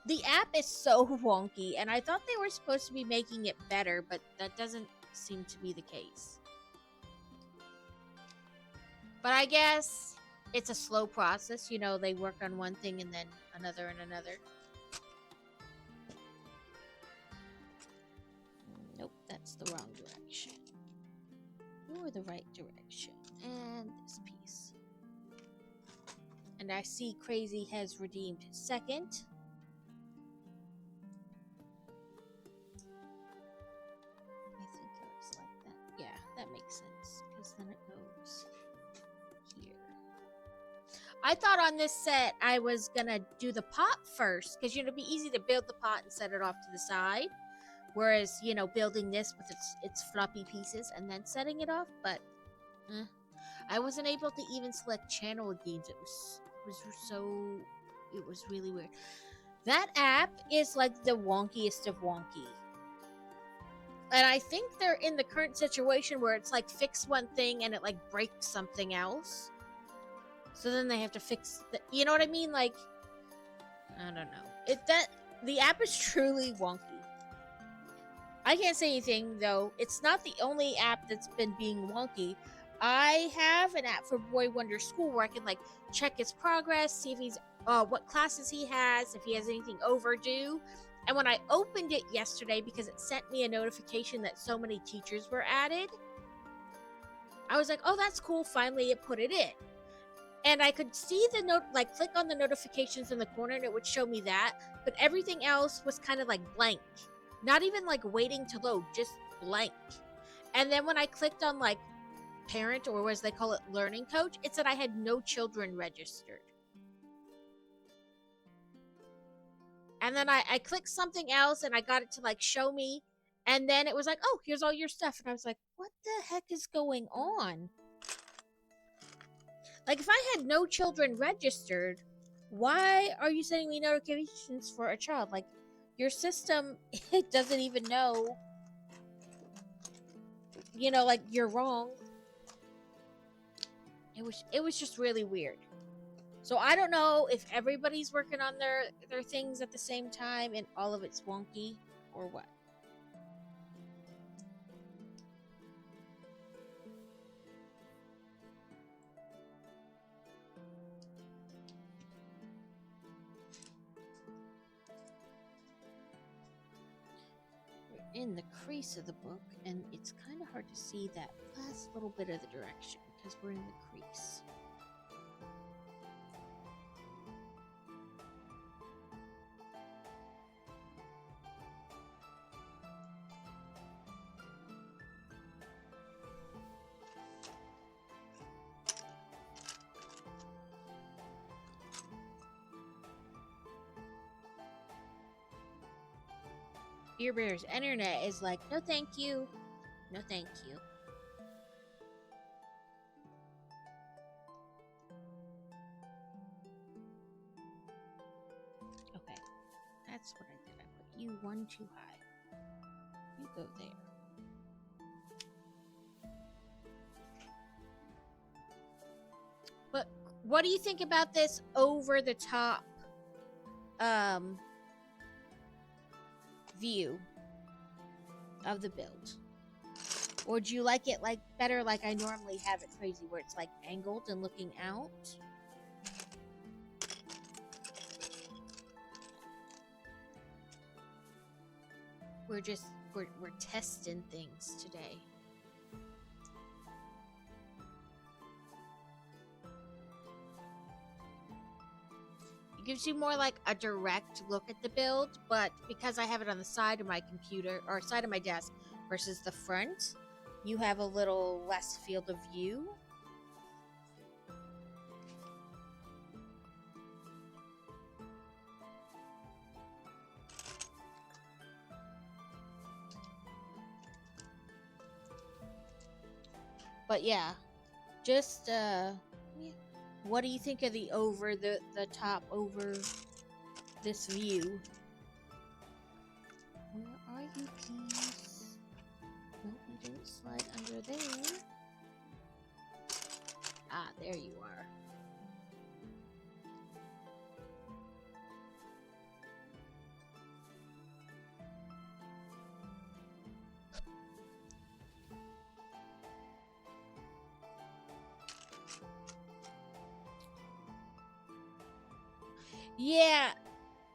The app is so wonky, and I thought they were supposed to be making it better, but that doesn't seem to be the case. But I guess it's a slow process. You know, they work on one thing and then another and another. Nope, that's the wrong direction. Or the right direction. And this piece. And I see Crazy has redeemed his second. I think it looks like that. Yeah, that makes sense. Because then it goes here. I thought on this set I was gonna do the pot first. Because, you know, it'd be easy to build the pot and set it off to the side. Whereas, you know, building this with its floppy pieces and then setting it off, but I wasn't able to even select channel games. It was really weird. That app is like the wonkiest of wonky. And I think they're in the current situation where it's like fix one thing and it like breaks something else. So then they have to fix you know what I mean? Like, I don't know. The app is truly wonky. I can't say anything, though. It's not the only app that's been being wonky. I have an app for Boy Wonder School where I can, like, check his progress, see if he's, what classes he has, if he has anything overdue. And when I opened it yesterday, because it sent me a notification that so many teachers were added, I was like, oh, that's cool. Finally, it put it in. And I could see the note, like, click on the notifications in the corner, and it would show me that. But everything else was kind of, like, blank. Not even, like, waiting to load, just blank. And then when I clicked on, like, parent, or as they call it, learning coach, it said I had no children registered. And then I clicked something else, and I got it to, like, show me. And then it was like, oh, here's all your stuff. And I was like, what the heck is going on? Like, if I had no children registered, why are you sending me notifications for a child? Like, your system, it doesn't even know, you know, like, you're wrong. It was just really weird. So I don't know if everybody's working on their things at the same time and all of it's wonky or what. in the crease of the book, and it's kind of hard to see that last little bit of the direction because we're in the crease. Beer Bear's internet is like, no thank you. No thank you. Okay, that's what I did. I put you one too high. You go there. But what do you think about this over the top view of the build? Or do you like it like better like I normally have it crazy where it's like angled and looking out? We're testing things today. It gives you more like a direct look at the build, but because I have it on the side of my computer or side of my desk versus the front, you have a little less field of view. But yeah, just yeah. What do you think of the over the top over this view? Where are you, please? Nope, you didn't slide under there. Ah, there you are. Yeah,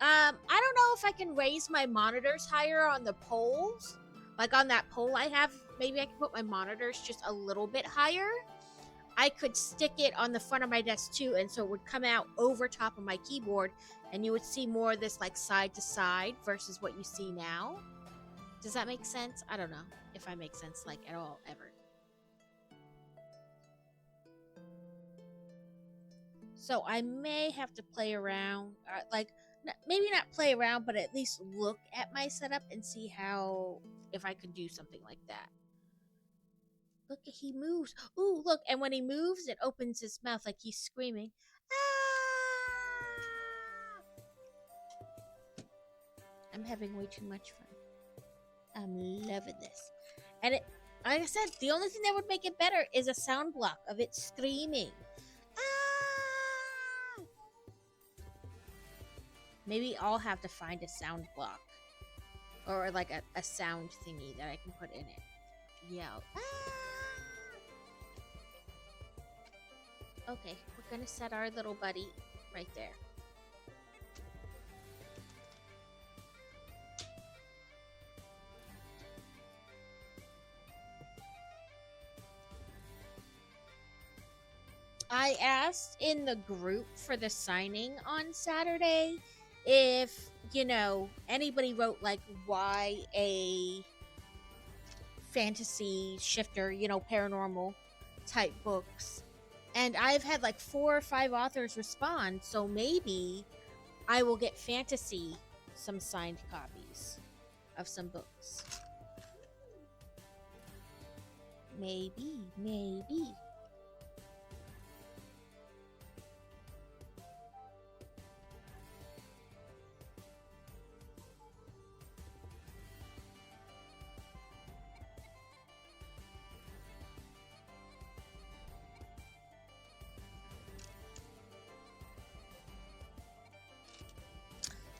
I don't know if I can raise my monitors higher on the poles. Like on that pole I have, maybe I can put my monitors just a little bit higher. I could stick it on the front of my desk too, and so it would come out over top of my keyboard, and you would see more of this like side to side versus what you see now. Does that make sense? I don't know if I make sense like at all ever. So I may have to play around, like maybe not play around, but at least look at my setup and see how if I could do something like that. Look, he moves. Ooh, look, and when he moves, it opens his mouth like he's screaming. Ah! I'm having way too much fun. I'm loving this. And it, like I said, the only thing that would make it better is a sound block of it screaming. Maybe I'll have to find a sound block. Or like a sound thingy that I can put in it. Yell. Okay, we're gonna set our little buddy right there. I asked in the group for the signing on Saturday if, you know, anybody wrote like YA fantasy shifter, you know, paranormal type books. And I've had like 4 or 5 authors respond, so maybe I will get fantasy some signed copies of some books. Maybe.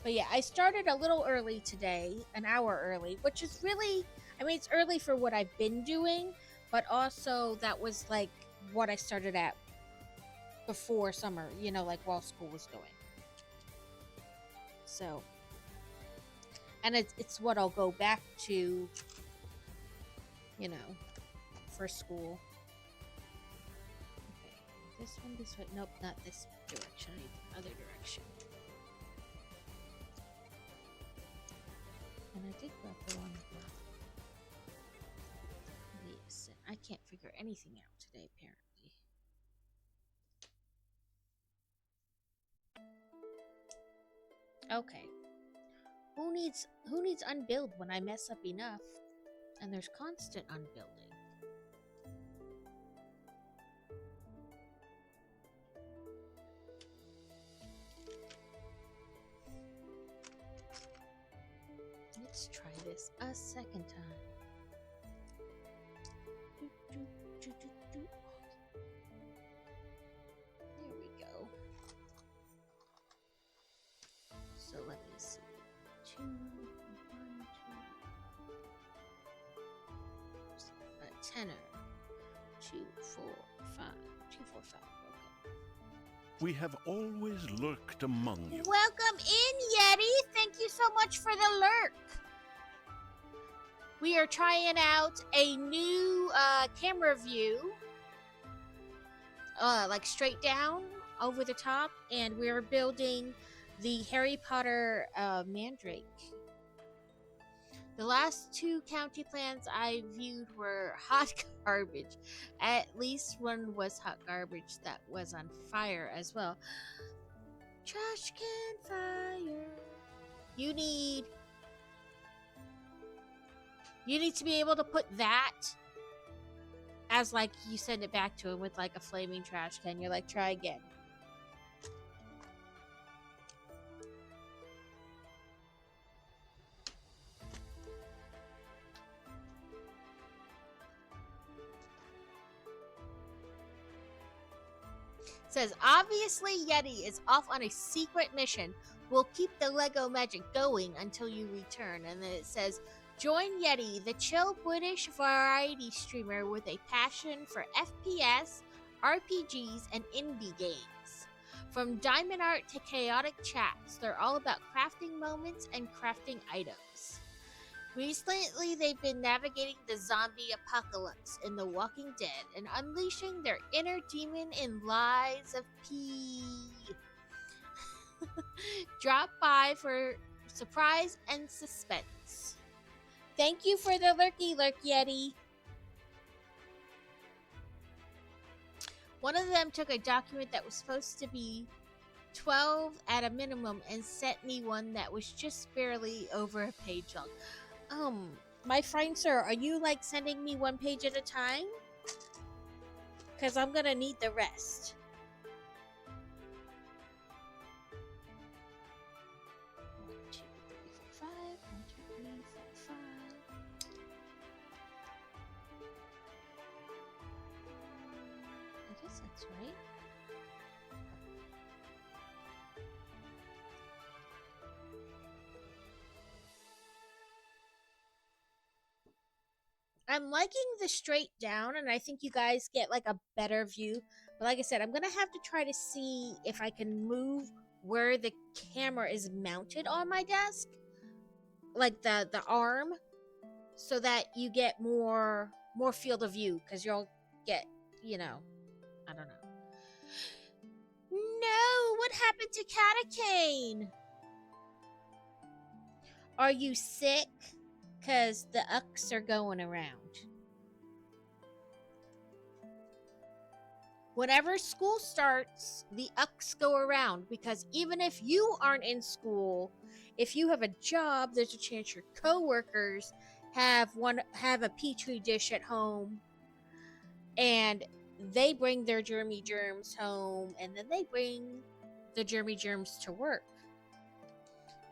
But yeah, I started a little early today, an hour early, which is really, I mean, it's early for what I've been doing, but also that was like what I started at before summer, you know, like while school was going. So, And it's what I'll go back to, you know, for school. Okay, this one, this way. Nope, not this direction. I need the other direction. And I did grab the one. Listen, I can't figure anything out today, apparently. Okay. Who needs unbuild when I mess up enough? And there's constant unbuilding. Let's try this a second time. There we go. So let me see. 2, 1, 2. A tenor. 2, 4, 5. 2, 4, 5. Okay. We have always lurked among you. Welcome in, Yeti. Thank you so much for the lurk. We are trying out a new camera view, like straight down over the top, and we're building the Harry Potter Mandrake. The last 2 county plans I viewed were hot garbage. At least one was hot garbage that was on fire as well. Trash can fire. You need to be able to put that as, like, you send it back to him with like a flaming trash can. You're like, try again. Says, obviously Yeti is off on a secret mission. We'll keep the Lego magic going until you return. And then it says, join Yeti, the chill British variety streamer with a passion for FPS, RPGs, and indie games. From diamond art to chaotic chats, they're all about crafting moments and crafting items. Recently, they've been navigating the zombie apocalypse in The Walking Dead and unleashing their inner demon in Lies of P. Drop by for surprise and suspense. Thank you for the lurky lurk, Yeti. One of them took a document that was supposed to be 12 at a minimum and sent me one that was just barely over a page long. My fine sir, are you like sending me 1 page at a time? Because I'm gonna need the rest. One, two, three, four, five. 1, 2, 3, 4, 5. I guess that's right. I'm liking the straight down, and I think you guys get like a better view. But like I said, I'm gonna have to try to see if I can move where the camera is mounted on my desk, like the arm, so that you get more field of view, because you'll get, you know, I don't know. No, what happened to Catacane? Are you sick? Because the ucks are going around. Whenever school starts, the ucks go around, because even if you aren't in school, if you have a job, there's a chance your coworkers have a petri dish at home, and they bring their germy germs home, and then they bring the germy germs to work.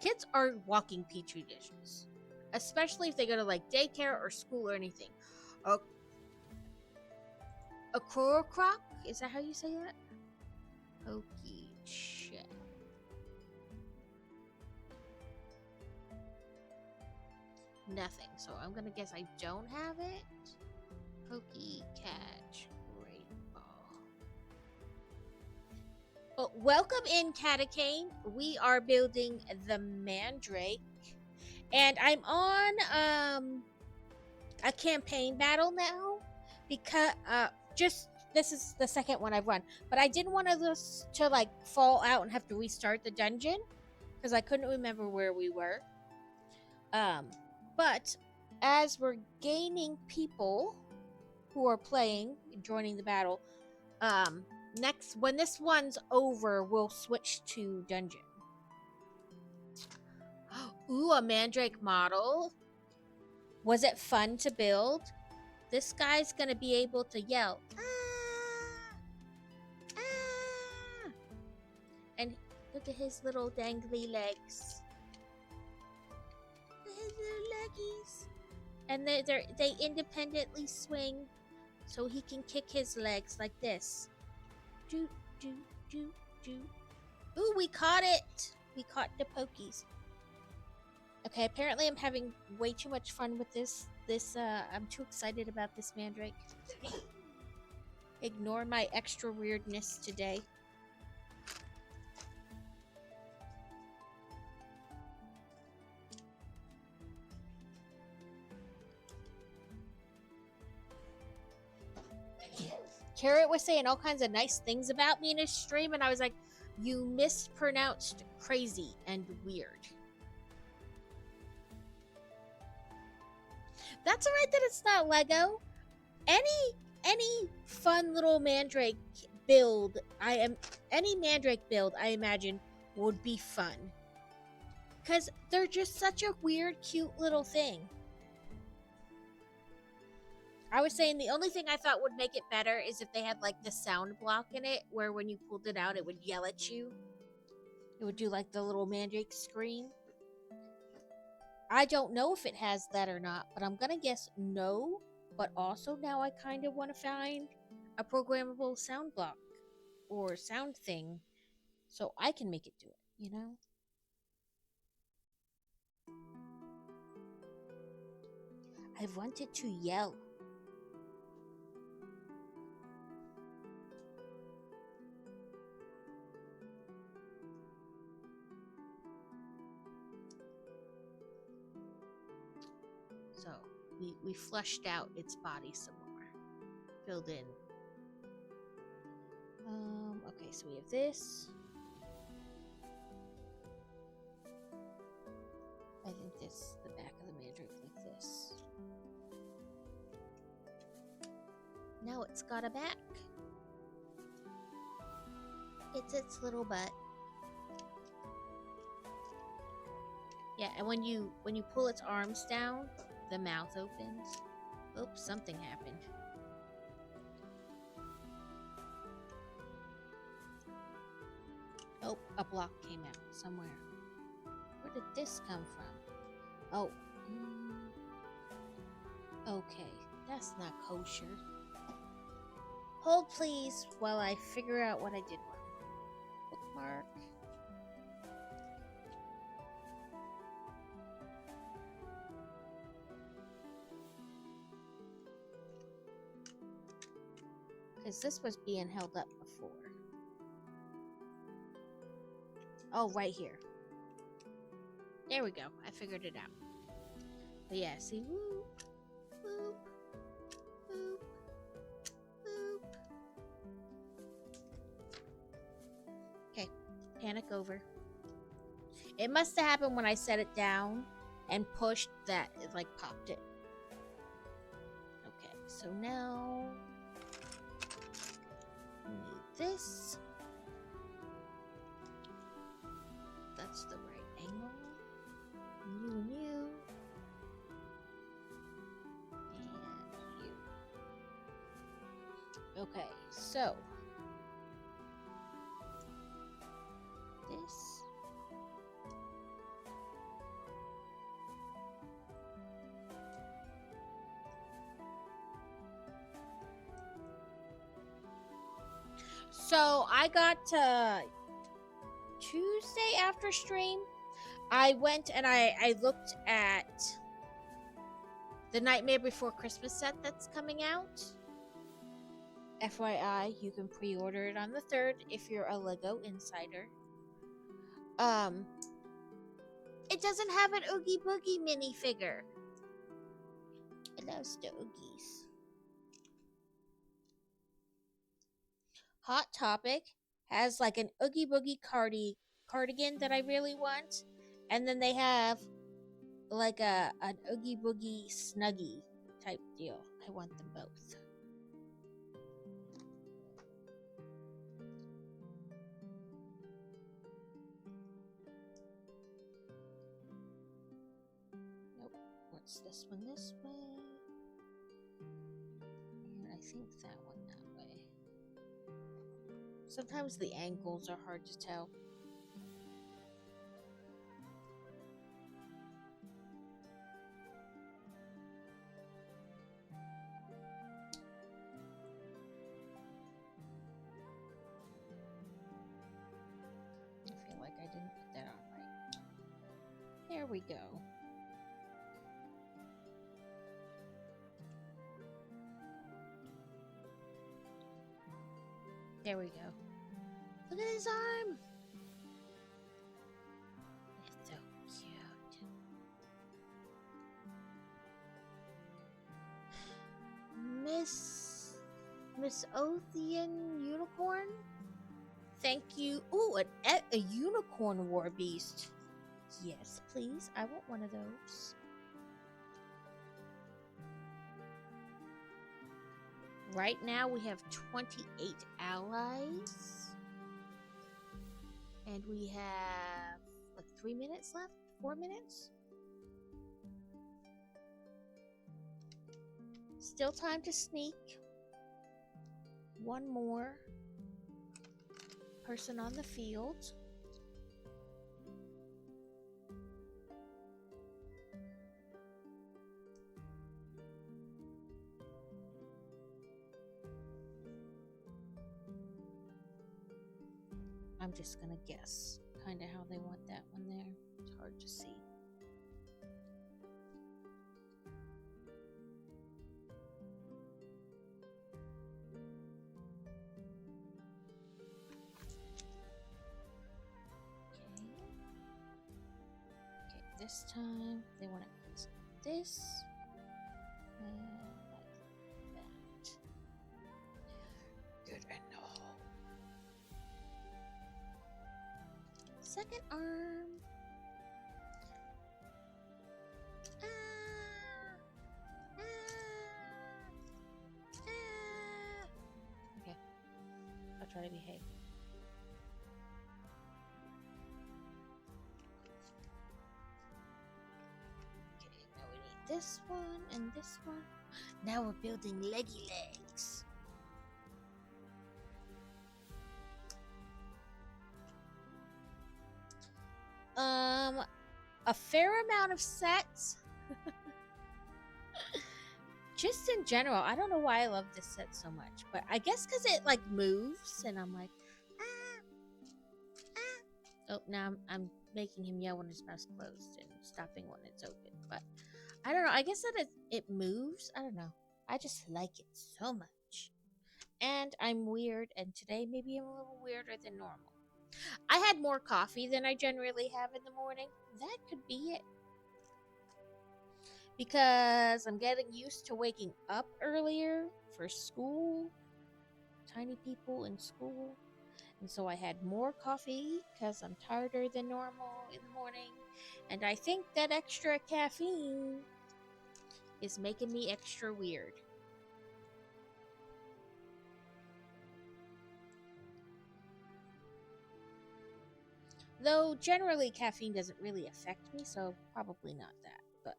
Kids are walking petri dishes, especially if they go to like daycare or school or anything. A crocroc? Is that how you say that? Hokey shit. Nothing. So I'm gonna guess I don't have it. Pokey catch great ball. Well, welcome in, Catacane. We are building the Mandrake. And I'm on a campaign battle now because just this is the second one I've run, but I didn't want to like fall out and have to restart the dungeon because I couldn't remember where we were. But as we're gaining people who are playing and joining the battle, next when this one's over, we'll switch to dungeon. Ooh, a Mandrake model. Was it fun to build? This guy's gonna be able to yell, ah, ah, and look at his little dangly legs. Look at his little leggies. And they independently swing, so he can kick his legs like this. Do do do do. Ooh, we caught it! We caught the pokies. Okay, apparently I'm having way too much fun with this. I'm too excited about this Mandrake. Ignore my extra weirdness today. Carrot was saying all kinds of nice things about me in his stream, and I was like, you mispronounced crazy and weird. That's alright that it's not Lego. Any fun little Mandrake build, any Mandrake build I imagine would be fun. Cause they're just such a weird, cute little thing. I was saying the only thing I thought would make it better is if they had like the sound block in it, where when you pulled it out, it would yell at you. It would do like the little Mandrake scream. I don't know if it has that or not, but I'm gonna guess no. But also now I kind of want to find a programmable sound block or sound thing so I can make it do it, you know? I want it to yell. So we flushed out its body some more. Filled in. Okay, so we have this. I think this, the back of the Mandrake like this. Now it's got a back. It's its little butt. Yeah, and when you pull its arms down, the mouth opens. Oops, something happened. Oh, a block came out somewhere. Where did this come from? Oh. Okay, that's not kosher. Hold please while I figure out what I did wrong. Bookmark. Because this was being held up before. Oh, right here. There we go. I figured it out. But yeah, see, whoop, whoop, whoop, whoop. Okay, panic over. It must have happened when I set it down and pushed that it like popped it. Okay, so now we need this. That's the right angle. You and you. And you. Okay, so this. So I got Tuesday after stream, I went and I looked at the Nightmare Before Christmas set that's coming out. FYI, you can pre-order it on the 3rd if you're a Lego insider. It doesn't have an Oogie Boogie minifigure. It loves the Oogies. Hot Topic has like an Oogie Boogie cardigan that I really want. And then they have like an Oogie Boogie Snuggie type deal. I want them both. Nope. What's this one this way? And I think that one that way. Sometimes the angles are hard to tell. I feel like I didn't put that on right. There we go. There we go. Look at his arm. It's so cute. Miss Othean Unicorn? Thank you. Ooh, a unicorn war beast. Yes, please. I want one of those. Right now we have 28 allies. And we have like 3 minutes left? 4 minutes? Still time to sneak. One more person on the field. I'm just gonna guess kind of how they want that one there. It's hard to see. Okay, this time they want it like this and like that. Good enough. Second arm. Okay, I'll try to behave. Okay, now we need this one and this one. Now we're building leggy legs. A fair amount of sets. Just in general, I don't know why I love this set so much, but I guess because it like moves, and I'm like, Oh, now I'm making him yell when his mouth's closed and stopping when it's open. But I don't know. I guess that it moves. I don't know. I just like it so much. And I'm weird, and today maybe I'm a little weirder than normal. I had more coffee than I generally have in the morning. That could be it. Because I'm getting used to waking up earlier for school. Tiny people in school. And so I had more coffee because I'm tireder than normal in the morning. And I think that extra caffeine is making me extra weird. Though generally caffeine doesn't really affect me, so probably not that. But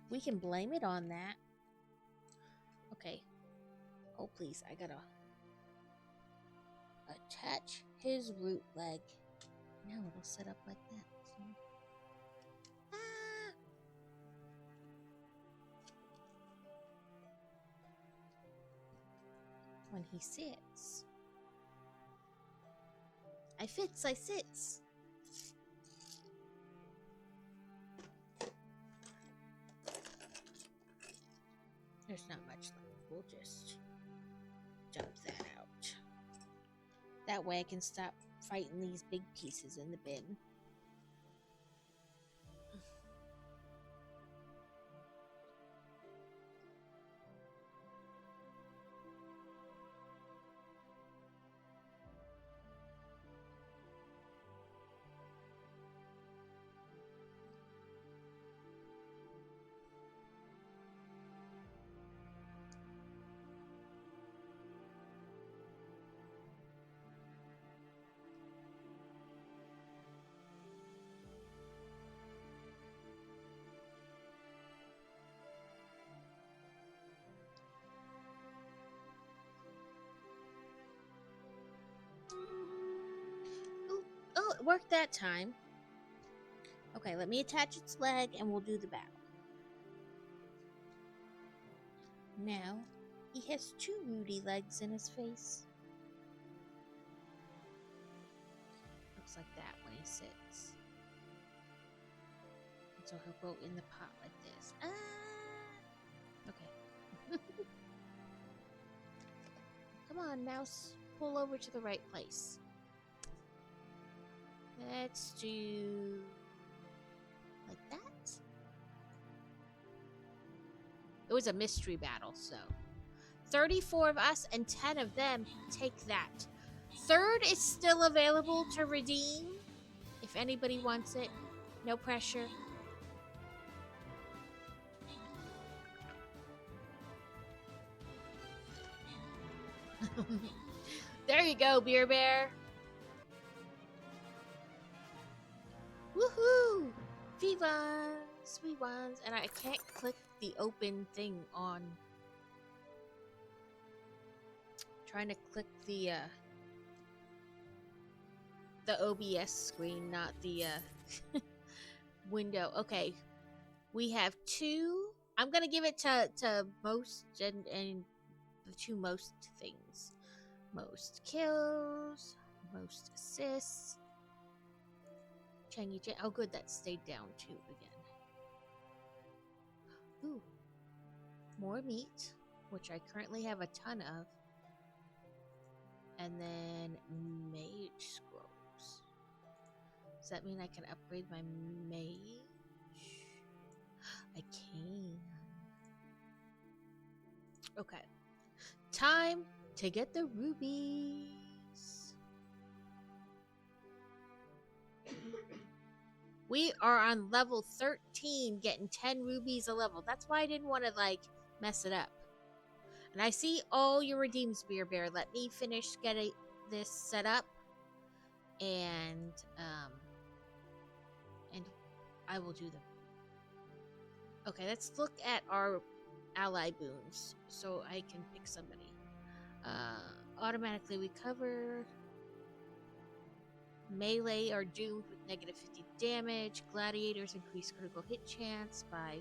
we can blame it on that. Okay. Oh, please, I gotta attach his root leg. Now it'll set up like that. So. When he sits. I fits, I sits. There's not much left. We'll just dump that out. That way I can stop fighting these big pieces in the bin. worked that time. Okay, let me attach its leg and we'll do the battle. Now, he has 2 Rudy legs in his face. Looks like that when he sits. And so he'll go in the pot like this. Okay. Come on, mouse. Pull over to the right place. Let's do... like that. It was a mystery battle, so 34 of us and 10 of them take that. Third is still available to redeem if anybody wants it. No pressure. There you go, Beer Bear. Woohoo! We won. And I can't click the open thing on. Trying to click the OBS screen, not the window. Okay, we have 2. I'm gonna give it to most and the 2 most things. Most kills, most assists. Changy. Oh, good, that stayed down too again. Ooh, more meat, which I currently have a ton of. And then mage scrolls. Does that mean I can upgrade my mage? I can. Okay. Time to get the rubies. We are on level 13, getting 10 rubies a level. That's why I didn't want to, like, mess it up. And I see all your redeems, Beer Bear. Let me finish getting this set up. And I will do them. Okay, let's look at our ally boons so I can pick somebody. Automatically recover. Melee are doomed with negative 50 damage. Gladiators increase critical hit chance by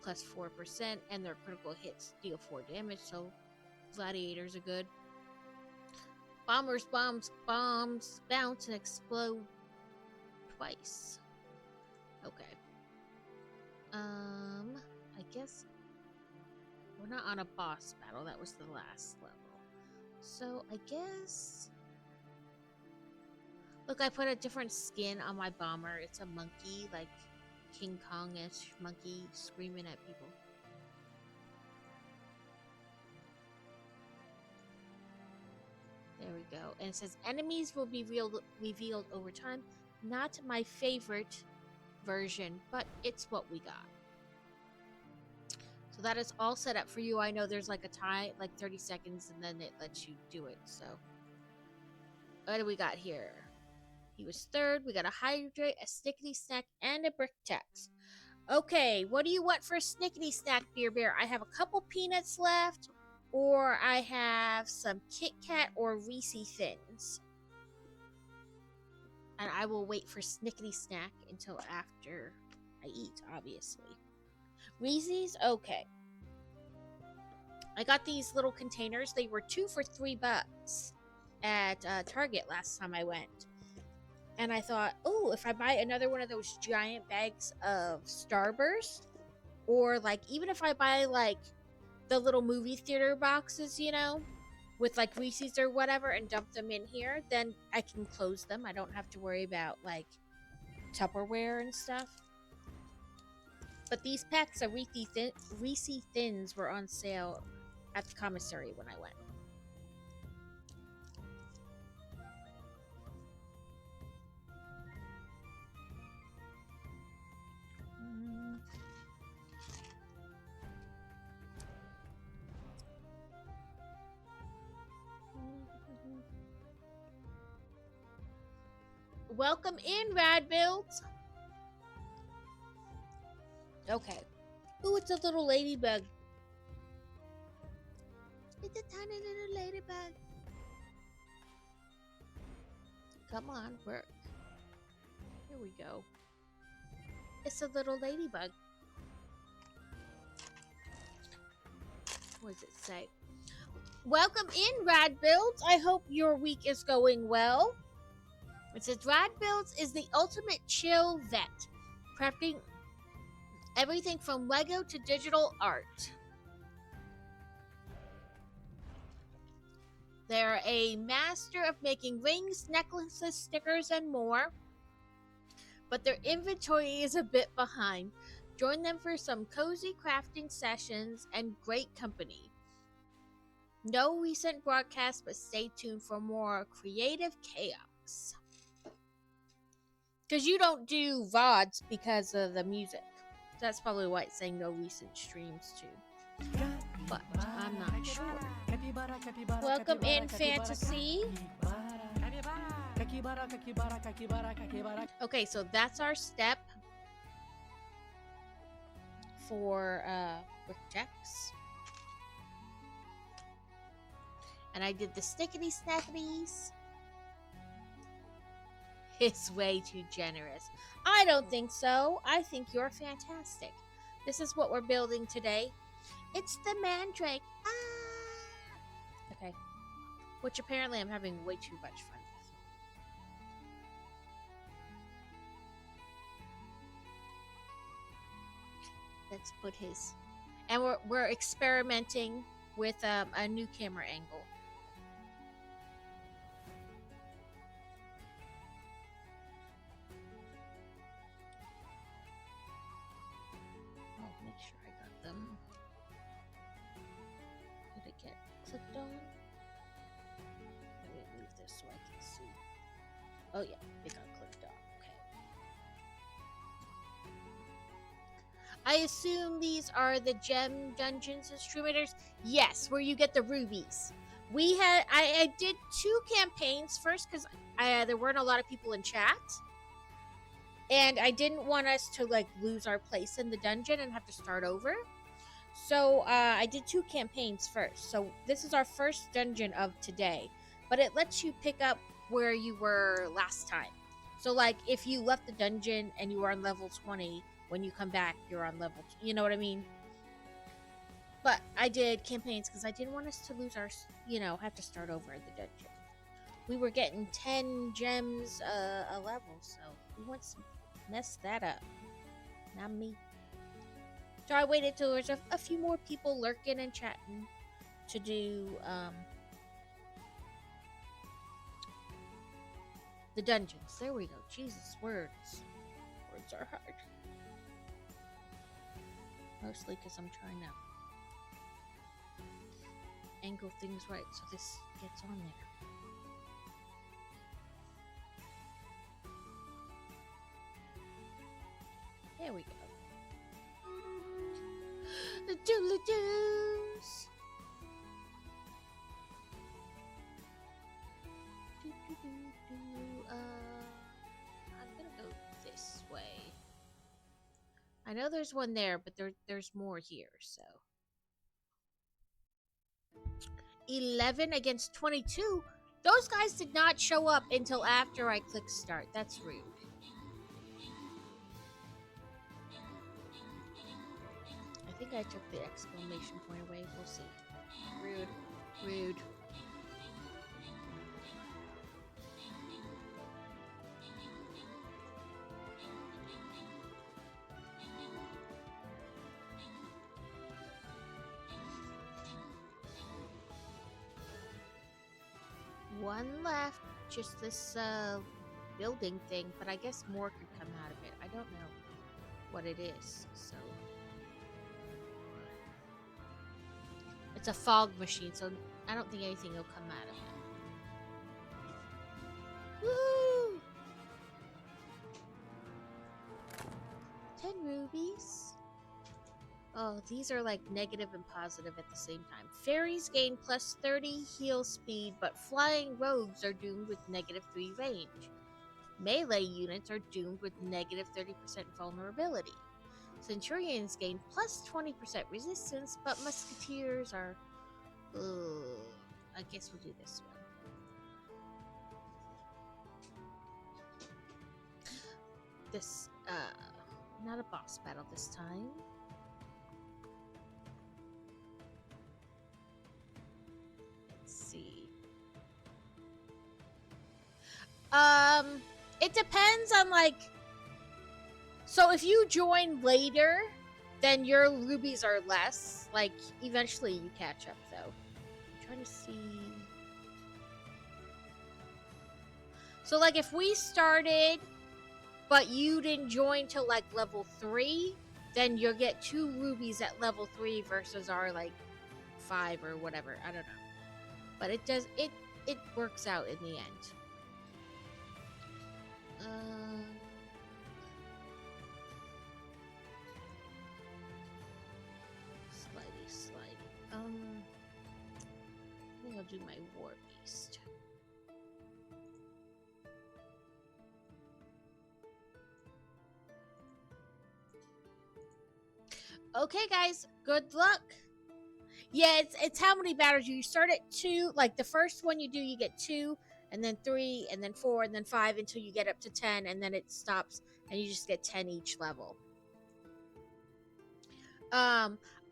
plus 4%, and their critical hits deal 4 damage, so gladiators are good. Bombers, bombs bounce and explode twice. Okay. I guess we're not on a boss battle. That was the last level. So I guess... Look, I put a different skin on my bomber. It's a monkey, like King Kong-ish monkey screaming at people. There we go. And it says enemies will be revealed over time. Not my favorite version, but it's what we got. So that is all set up for you. I know there's like a time, like 30 seconds, and then it lets you do it. So what do we got here? He was third. We got a hydrate, a snickety snack, and a brick text. Okay, what do you want for a snickety snack, Beer Bear? I have a couple peanuts left, or I have some Kit Kat or Reese Thins. And I will wait for snickety snack until after I eat, obviously. Reese's? Okay. I got these little containers. They were 2 for $3 at Target last time I went. And I thought, oh, if I buy another one of those giant bags of Starburst, or like even if I buy like the little movie theater boxes, you know, with like Reese's or whatever, and dump them in here, then I can close them. I don't have to worry about like Tupperware and stuff. But these packs of Reese Thins were on sale at the commissary when I went. Welcome in, Radbuilds. Okay. Ooh, it's a little ladybug. It's a tiny little ladybug. Come on, work. Here we go. It's a little ladybug. What does it say? Welcome in, Rad Builds. I hope your week is going well. It says Rad Builds is the ultimate chill vet, crafting everything from Lego to digital art. They're a master of making rings, necklaces, stickers, and more, but their inventory is a bit behind. Join them for some cozy crafting sessions and great company. No recent broadcast, but stay tuned for more creative chaos. Because you don't do VODs because of the music. That's probably why it's saying no recent streams too. But I'm not sure. Welcome in, Fantasy. Okay, so that's our step for Brickjacks. And I did the stickity snackities. It's way too generous. I don't think so. I think you're fantastic. This is what we're building today. It's the Madrake. Ah! Okay. Which apparently I'm having way too much fun with. Let's put his... And we're experimenting with a new camera angle. I'll make sure I got them. Did it get clicked on? Let me move this so I can see. Oh yeah, it got clicked on. Okay. I assume these are the gem dungeons and streamers. Yes, where you get the rubies. I did 2 campaigns first because there weren't a lot of people in chat, and I didn't want us to like lose our place in the dungeon and have to start over. So I did 2 campaigns first. So this is our first dungeon of today, but it lets you pick up where you were last time. So like if you left the dungeon and you were on level 20, when you come back you're on level, you know what I mean? But I did campaigns because I didn't want us to lose our, have to start over at the dungeon. We were getting 10 gems a level, so we want to mess that up. Not me. So I waited till there's a few more people lurking and chatting to do the dungeons. There we go. Jesus, words. Words are hard. Mostly because I'm trying to angle things right so this gets on there. There we go. The doodly-doos. I'm gonna go this way. I know there's one there, but there's more here, so. 11 against 22? Those guys did not show up until after I clicked start. That's rude. I think I took the exclamation point away. We'll see. Rude. Rude. One left, just this building thing, but I guess more could come out of it. I don't know what it is, so. It's a fog machine, so I don't think anything will come out of it. Woo! 10 rubies. Oh, these are like negative and positive at the same time. Fairies gain plus 30 heal speed, but flying rogues are doomed with negative 3 range. Melee units are doomed with negative 30% vulnerability. Centurions gain plus 20% resistance, but musketeers are... I guess we'll do this one. this, not a boss battle this time. Let's see. It depends on, like, so if you join later, then your rubies are less. Like, eventually you catch up, though. I'm trying to see. So, like, if we started, but you didn't join till, like, level 3, then you'll get 2 rubies at level 3 versus our, like, 5 or whatever. I don't know. But it works out in the end. Slidey. I think I'll do my war beast. Okay, guys, good luck. Yeah, it's how many battles you start at 2. Like the first one you do, you get 2, and then 3, and then 4, and then 5 until you get up to 10, and then it stops, and you just get 10 each level.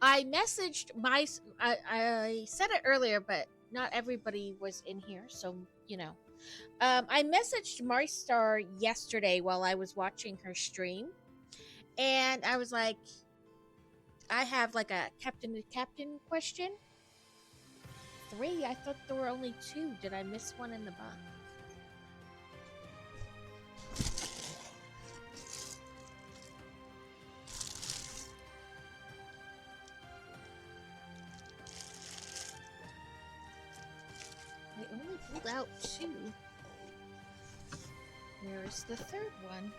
I messaged my. I said it earlier, but not everybody was in here, so you know. I messaged Marstar yesterday while I was watching her stream, and I was like, I have like a captain to captain question. 3? I thought there were only 2. Did I miss one in the box? I only pulled out 2. Where is the third one?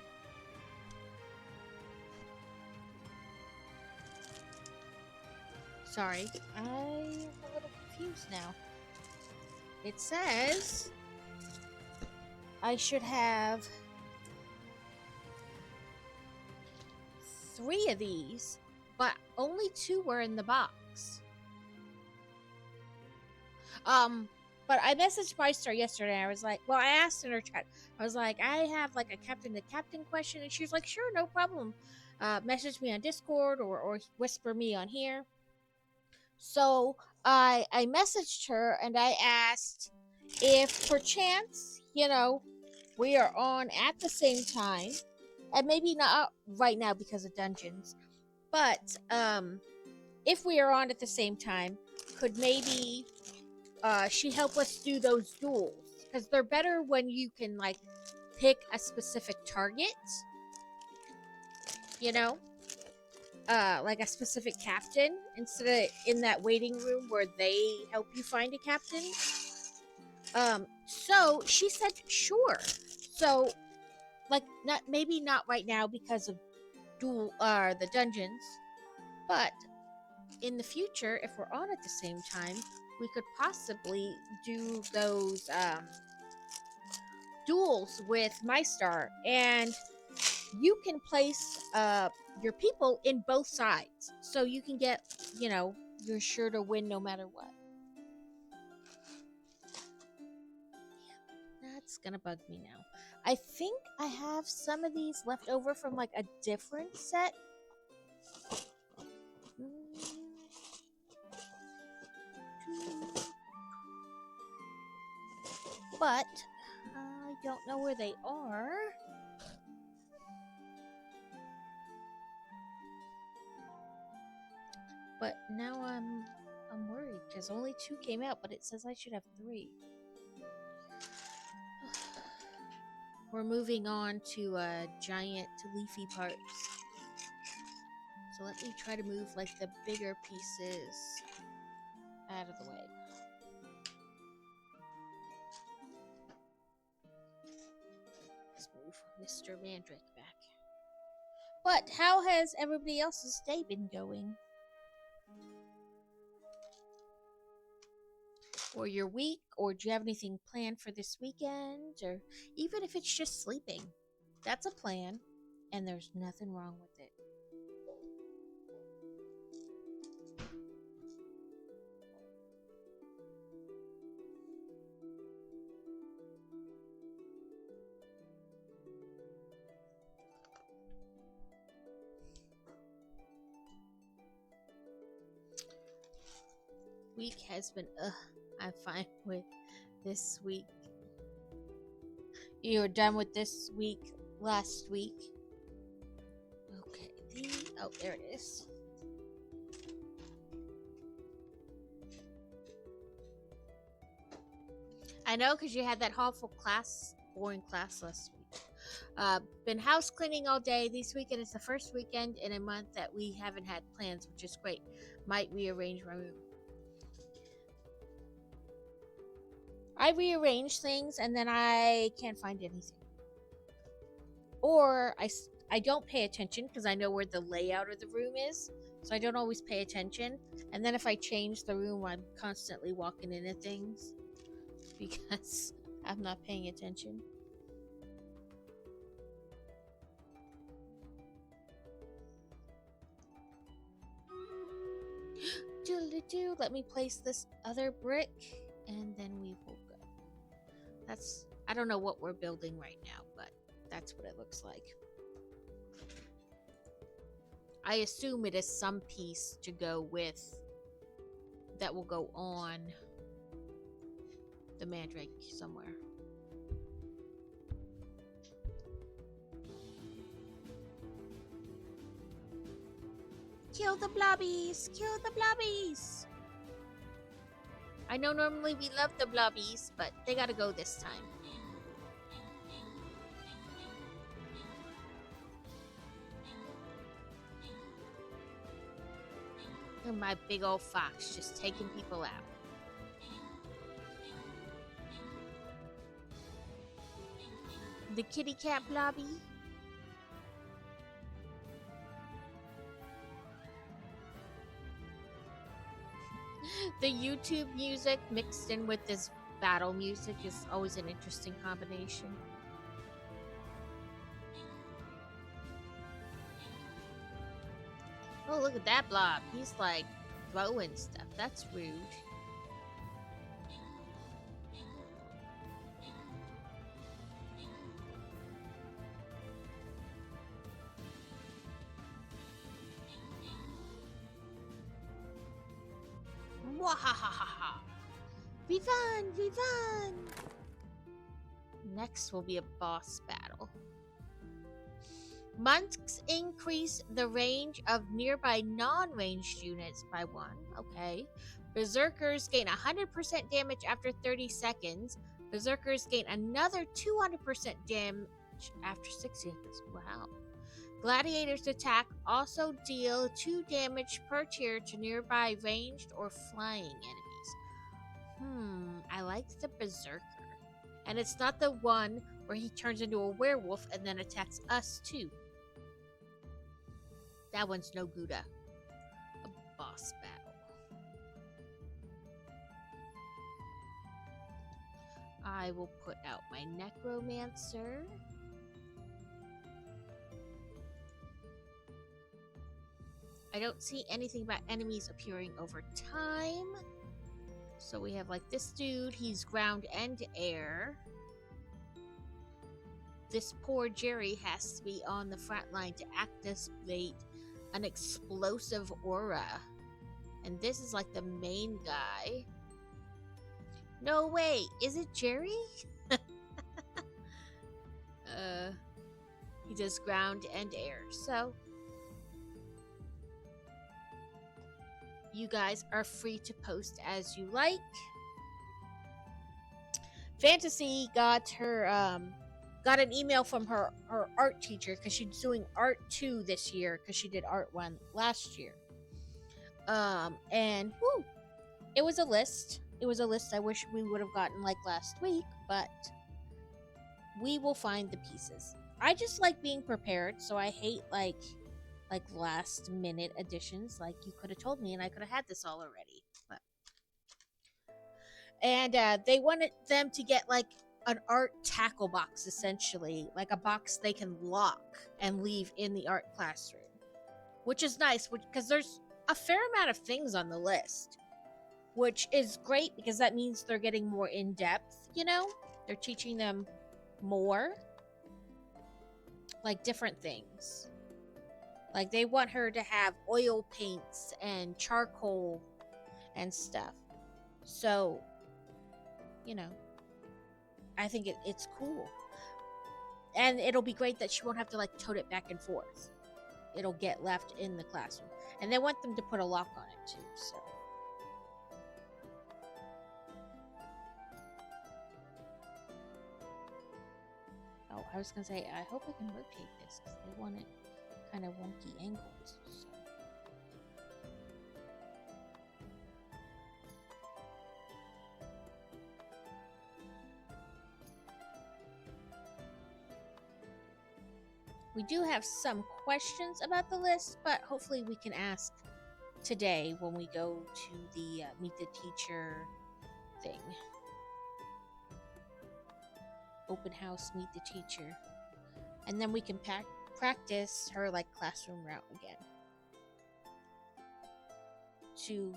Sorry, I'm a little confused now. It says I should have 3 of these, but only 2 were in the box. But I messaged Meister yesterday. I was like, well, I asked in her chat. I was like, I have like a captain to captain question, and she was like, sure, no problem. Message me on Discord or whisper me on here. So I messaged her and I asked if perchance, we are on at the same time, and maybe not right now because of dungeons, but if we are on at the same time, could maybe she help us do those duels? Because they're better when you can like pick a specific target, like a specific captain, instead of in that waiting room where they help you find a captain. So she said sure. So like maybe not right now because of the dungeons, but in the future, if we're on at the same time, we could possibly do those duels with Meister, and you can place your people in both sides, so you can get, you're sure to win no matter what. That's gonna bug me now. I think I have some of these left over from like a different set. But I don't know where they are. But now I'm worried because only 2 came out, but it says I should have 3. We're moving on to giant leafy parts. So let me try to move like the bigger pieces out of the way. Let's move Mr. Madrake back. But how has everybody else's day been going? Or your week? Or do you have anything planned for this weekend? Or even if it's just sleeping, that's a plan, and there's nothing wrong with it. week has been, I'm fine with this week. You were done with this week last week. Okay. Oh, there it is. I know, because you had that awful class, boring class last week. Been house cleaning all day. This weekend is the first weekend in a month that we haven't had plans, which is great. Might rearrange my room. I rearrange things and then I can't find anything. Or I don't pay attention because I know where the layout of the room is. So I don't always pay attention. And then if I change the room, I'm constantly walking into things because I'm not paying attention. Let me place this other brick and then we will go. I don't know what we're building right now, but that's what it looks like. I assume it is some piece to go with that will go on the Madrake somewhere. Kill the blobbies! Kill the blobbies! I know normally we love the blobbies, but they gotta go this time. And my big old fox just taking people out. The kitty cat blobby. The YouTube music mixed in with this battle music is always an interesting combination. Oh, look at that blob. He's like throwing stuff. That's rude. Wahahaha! Vivan! Vivan! Next will be a boss battle. Monks increase the range of nearby non-ranged units by 1. Okay. Berserkers gain 100% damage after 30 seconds. Berserkers gain another 200% damage after 60 seconds. Wow. Gladiators' attack also deal 2 damage per tier to nearby ranged or flying enemies. I like the Berserker. And it's not the one where he turns into a werewolf and then attacks us too. That one's no Gouda. A boss battle. I will put out my Necromancer. I don't see anything about enemies appearing over time. So we have like this dude, he's ground and air. This poor Jerry has to be on the front line to activate an explosive aura. And this is like the main guy. No, wait, is it Jerry? He does ground and air, so you guys are free to post as you like. Fantasy got her got an email from her art teacher because she's doing art 2 this year because she did art 1 last year. And whoo, it was a list. It was a list I wish we would have gotten like last week, but we will find the pieces. I just like being prepared, so I hate like last minute additions. Like, you could have told me and I could have had this all already. But and they wanted them to get like an art tackle box, essentially, like a box they can lock and leave in the art classroom, which is nice because there's a fair amount of things on the list, which is great because that means they're getting more in depth. They're teaching them more, like different things. Like, they want her to have oil paints and charcoal and stuff. So, you know, I think it's cool. And it'll be great that she won't have to like tote it back and forth. It'll get left in the classroom. And they want them to put a lock on it too, so. Oh, I was gonna say, I hope I can rotate this because they want it kind of wonky angles. So. We do have some questions about the list, but hopefully we can ask today when we go to the meet the teacher thing. Open house, meet the teacher. And then we can practice her like classroom route again. To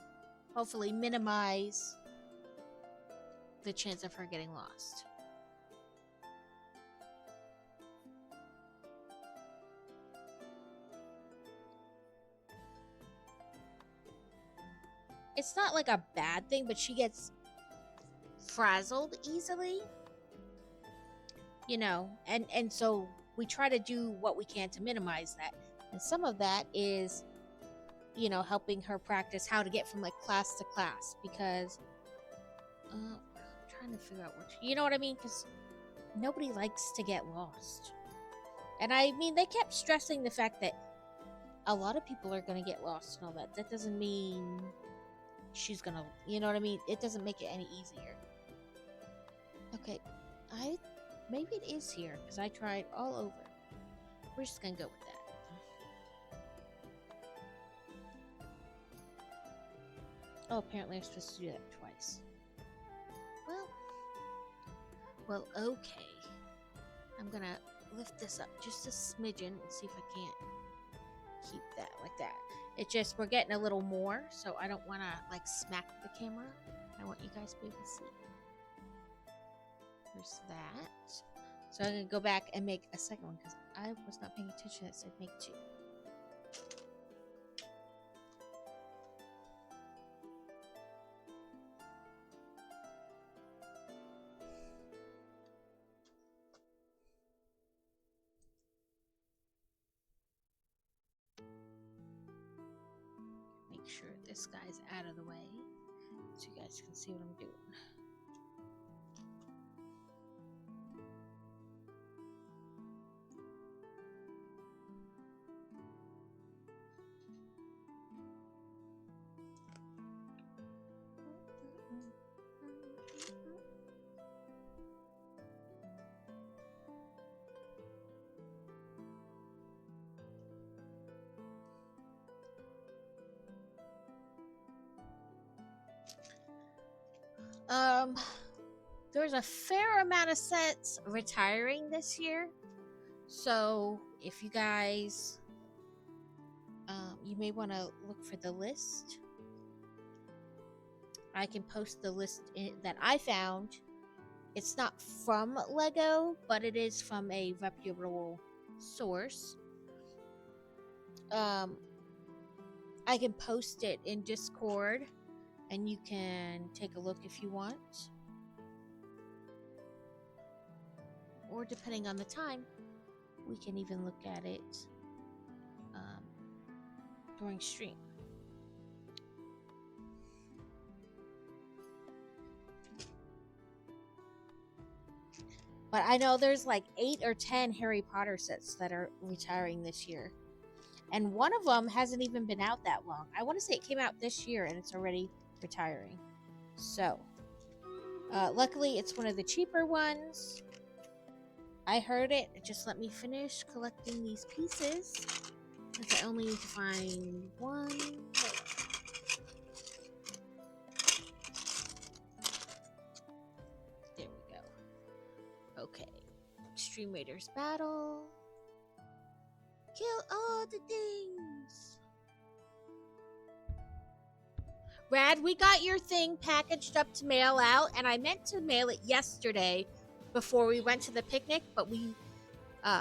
hopefully minimize the chance of her getting lost. It's not like a bad thing, but she gets frazzled easily. You know, and so we try to do what we can to minimize that. And some of that is, you know, helping her practice how to get from like class to class, because I'm trying to figure out which, you know what I mean? Because nobody likes to get lost. And I mean, they kept stressing the fact that a lot of people are going to get lost and all that. That doesn't mean she's going to, you know what I mean? It doesn't make it any easier. Okay, maybe it is here, because I tried all over. We're just going to go with that. Oh, apparently I'm supposed to do that twice. Well, okay. I'm going to lift this up just a smidgen and see if I can't keep that like that. It's just, we're getting a little more, so I don't want to like smack the camera. I want you guys to be able to see. There's that. So I'm going to go back and make a second one because I was not paying attention. It said make 2. Make sure this guy's out of the way so you guys can see what I'm doing. There's a fair amount of sets retiring this year, so if you guys you may want to look for the list. I can post the list that I found. It's not from Lego, but it is from a reputable source. I can post it in Discord, and you can take a look if you want. Or depending on the time, we can even look at it during stream. But I know there's like 8 or 10 Harry Potter sets that are retiring this year. And one of them hasn't even been out that long. I want to say it came out this year and it's already retiring. So, luckily it's one of the cheaper ones. I heard it. Just let me finish collecting these pieces, because I only need to find one. There we go. Okay. Extreme Raiders battle. Kill all the things. Rad, we got your thing packaged up to mail out, and I meant to mail it yesterday before we went to the picnic, but we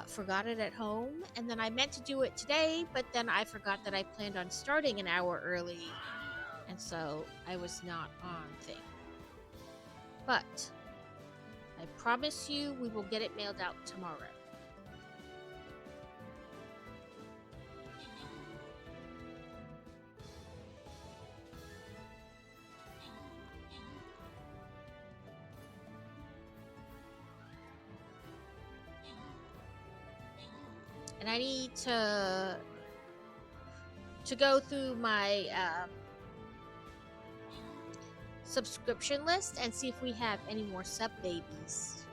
forgot it at home. And then I meant to do it today, but then I forgot that I planned on starting an hour early, and so I was not on thing. But I promise you we will get it mailed out tomorrow. And I need to go through my subscription list and see if we have any more sub babies.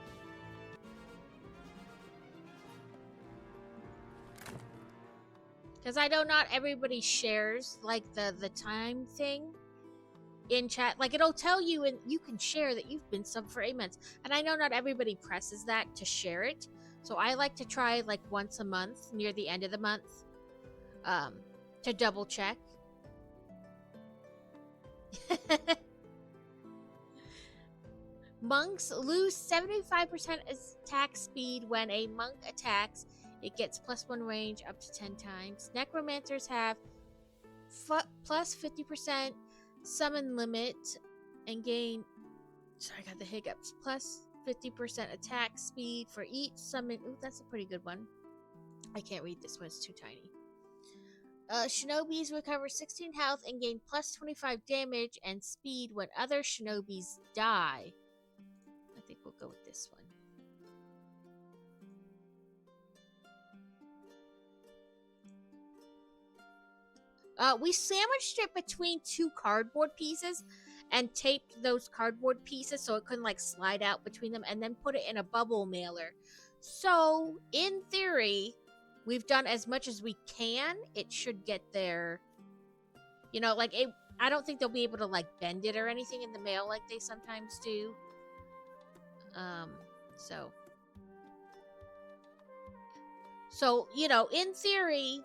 Because I know not everybody shares like the time thing in chat. Like it'll tell you and you can share that you've been sub for 8 months. And I know not everybody presses that to share it. So I like to try like once a month near the end of the month to double check. Monks lose 75% attack speed when a monk attacks. It gets +1 range up to 10 times. Necromancers have plus 50% summon limit and gain. Sorry, I got the hiccups. Plus 50% attack speed for each summon. Ooh, that's a pretty good one. I can't read this one, it's too tiny. Shinobis recover 16 health and gain plus 25 damage and speed when other shinobis die. I think we'll go with this one. We sandwiched it between 2 cardboard pieces and taped those cardboard pieces so it couldn't like slide out between them, and then put it in a bubble mailer. So, in theory, we've done as much as we can. It should get there. You know, like, I don't think they'll be able to, like, bend it or anything in the mail like they sometimes do. So, you know, in theory,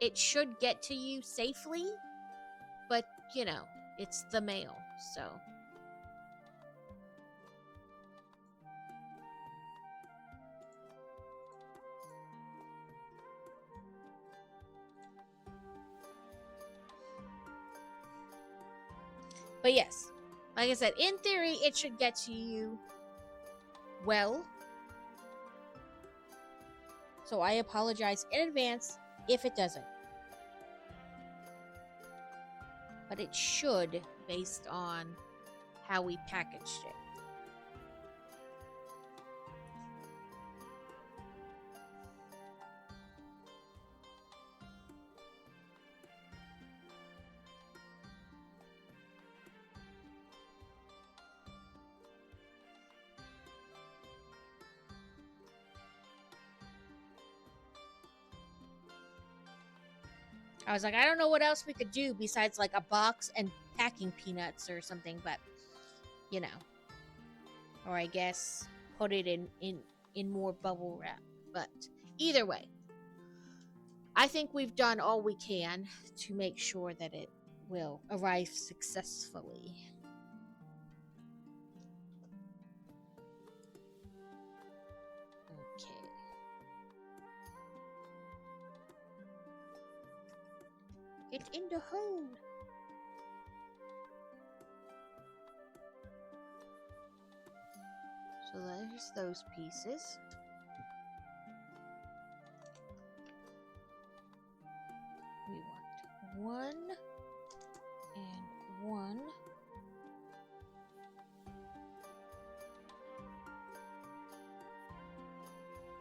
it should get to you safely. But, you know, it's the mail, so... But yes, like I said, in theory, it should get to you well. So I apologize in advance if it doesn't. But it should, based on how we packaged it. I was like, I don't know what else we could do besides like a box and packing peanuts or something, but you know, or I guess put it in more bubble wrap. But either way, I think we've done all we can to make sure that it will arrive successfully. Get in the hole. So there's those pieces. We want 1 and 1.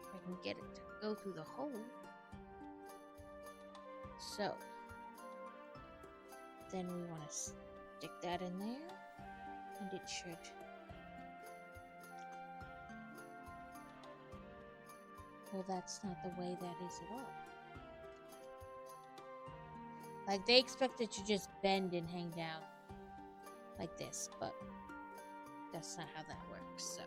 If I can get it to go through the hole. So then we want to stick that in there, and it should. Well, that's not the way that is at all. Like, they expect it to just bend and hang down like this, but that's not how that works, so.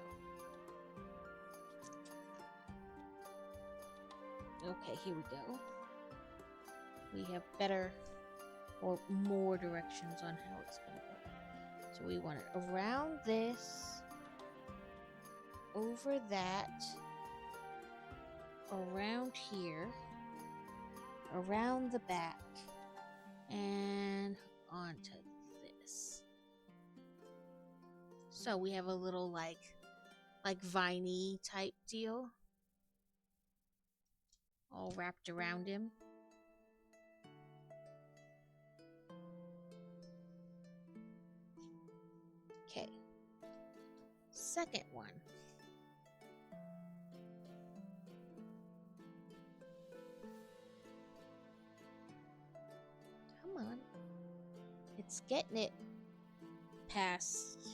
Okay, here we go. We have better or more directions on how it's going to go. So we want it around this, over that, around here, around the back, and onto this. So we have a little like viney type deal all wrapped around him. Okay. Second one. Come on. It's getting it past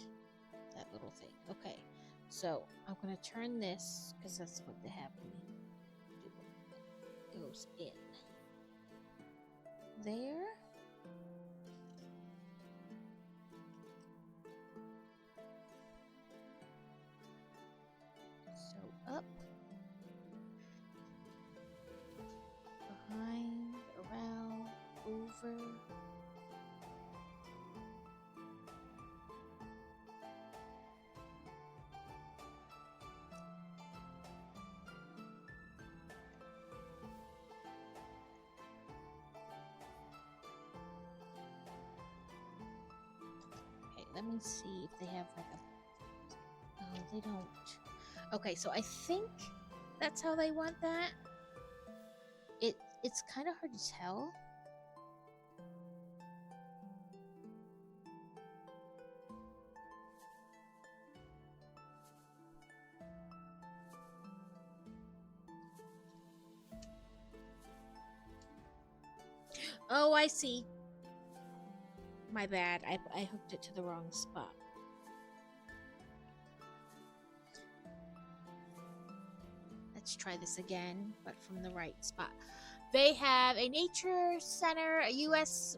that little thing. Okay. So I'm going to turn this because that's what they have me do. It goes in. There. So up. Behind, around, over. Okay, let me see if they have like a... Oh, they don't. Okay, so I think that's how they want that. It's kind of hard to tell. Oh, I see. My bad. I hooked it to the wrong spot. Let's try this again, but from the right spot. They have a nature center, a U.S.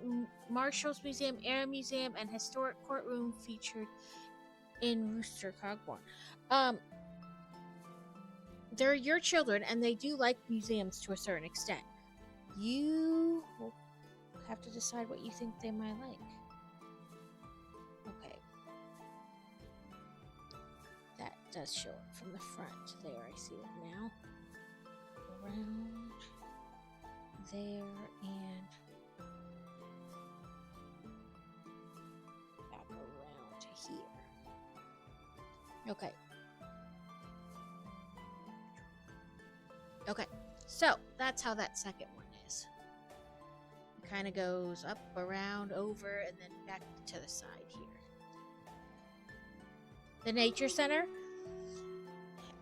Marshals Museum, Air Museum, and historic courtroom featured in Rooster Cogborn. They're your children, and they do like museums to a certain extent. You will have to decide what you think they might like. Okay. That does show it from the front. There, I see it now. Around there and back around to here. Okay. Okay, so that's how that second one is. It kind of goes up, around, over, and then back to the side here. The Nature Center.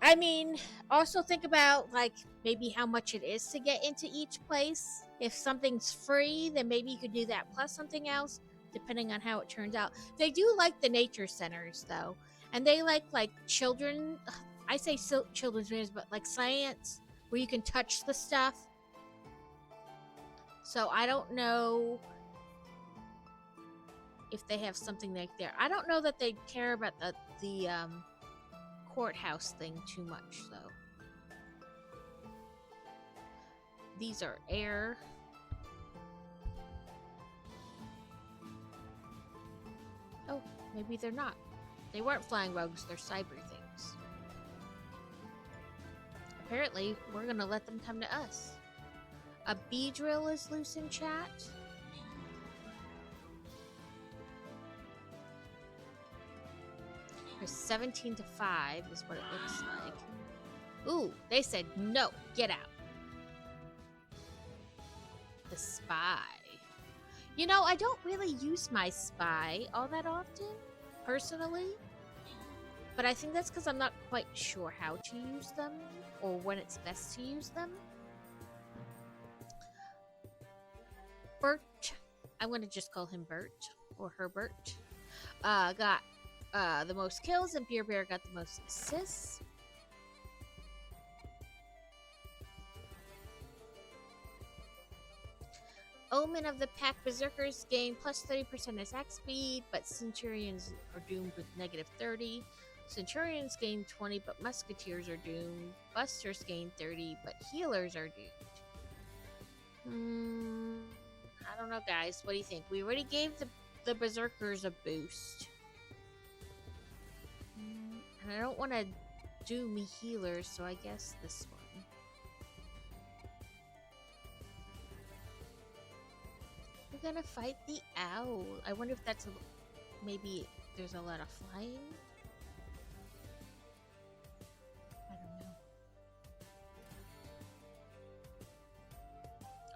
I mean, also think about like maybe how much it is to get into each place. If something's free, then maybe you could do that plus something else, depending on how it turns out. They do like the nature centers though, and they like children. I say children's museums, but like science, where you can touch the stuff. So I don't know if they have something like there. I don't know that they care about the courthouse thing too much though. These are air. Oh, maybe they're not. They weren't flying rogues, they're cyber things. Apparently, we're gonna let them come to us. A bee drill is loose in chat. There's 17 to 5 is what it looks like. Ooh, they said no, get out. The spy. You know, I don't really use my spy all that often, personally. But I think that's because I'm not quite sure how to use them or when it's best to use them. Bert, I'm going to just call him Bert or Herbert, got the most kills, and Beer Bear got the most assists. Omen of the Pack Berserkers gain plus 30% attack speed, but Centurions are doomed with negative 30. Centurions gain 20, but Musketeers are doomed. Busters gain 30, but Healers are doomed. I don't know, guys. What do you think? We already gave the Berserkers a boost. And I don't want to do me Healers, so I guess this one. We're gonna fight the owl. I wonder if that's maybe there's a lot of flying.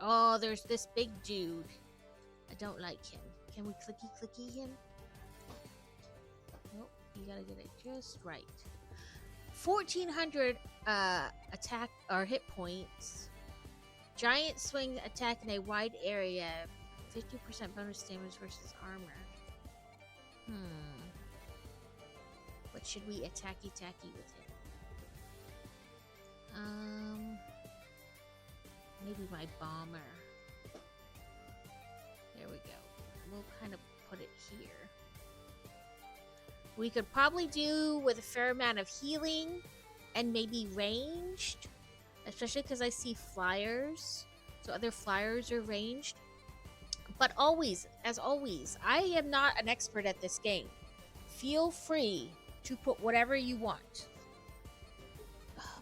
Oh, there's this big dude. I don't like him. Can we clicky him? Nope, you gotta get it just right. 1,400 attack or hit points. Giant swing attack in a wide area. 50% bonus damage versus armor. What should we attacky with him? Maybe my bomber. There we go. We'll kind of put it here. We could probably do with a fair amount of healing and maybe ranged, especially because I see flyers. So other flyers are ranged. But always, as always, I am not an expert at this game. Feel free to put whatever you want.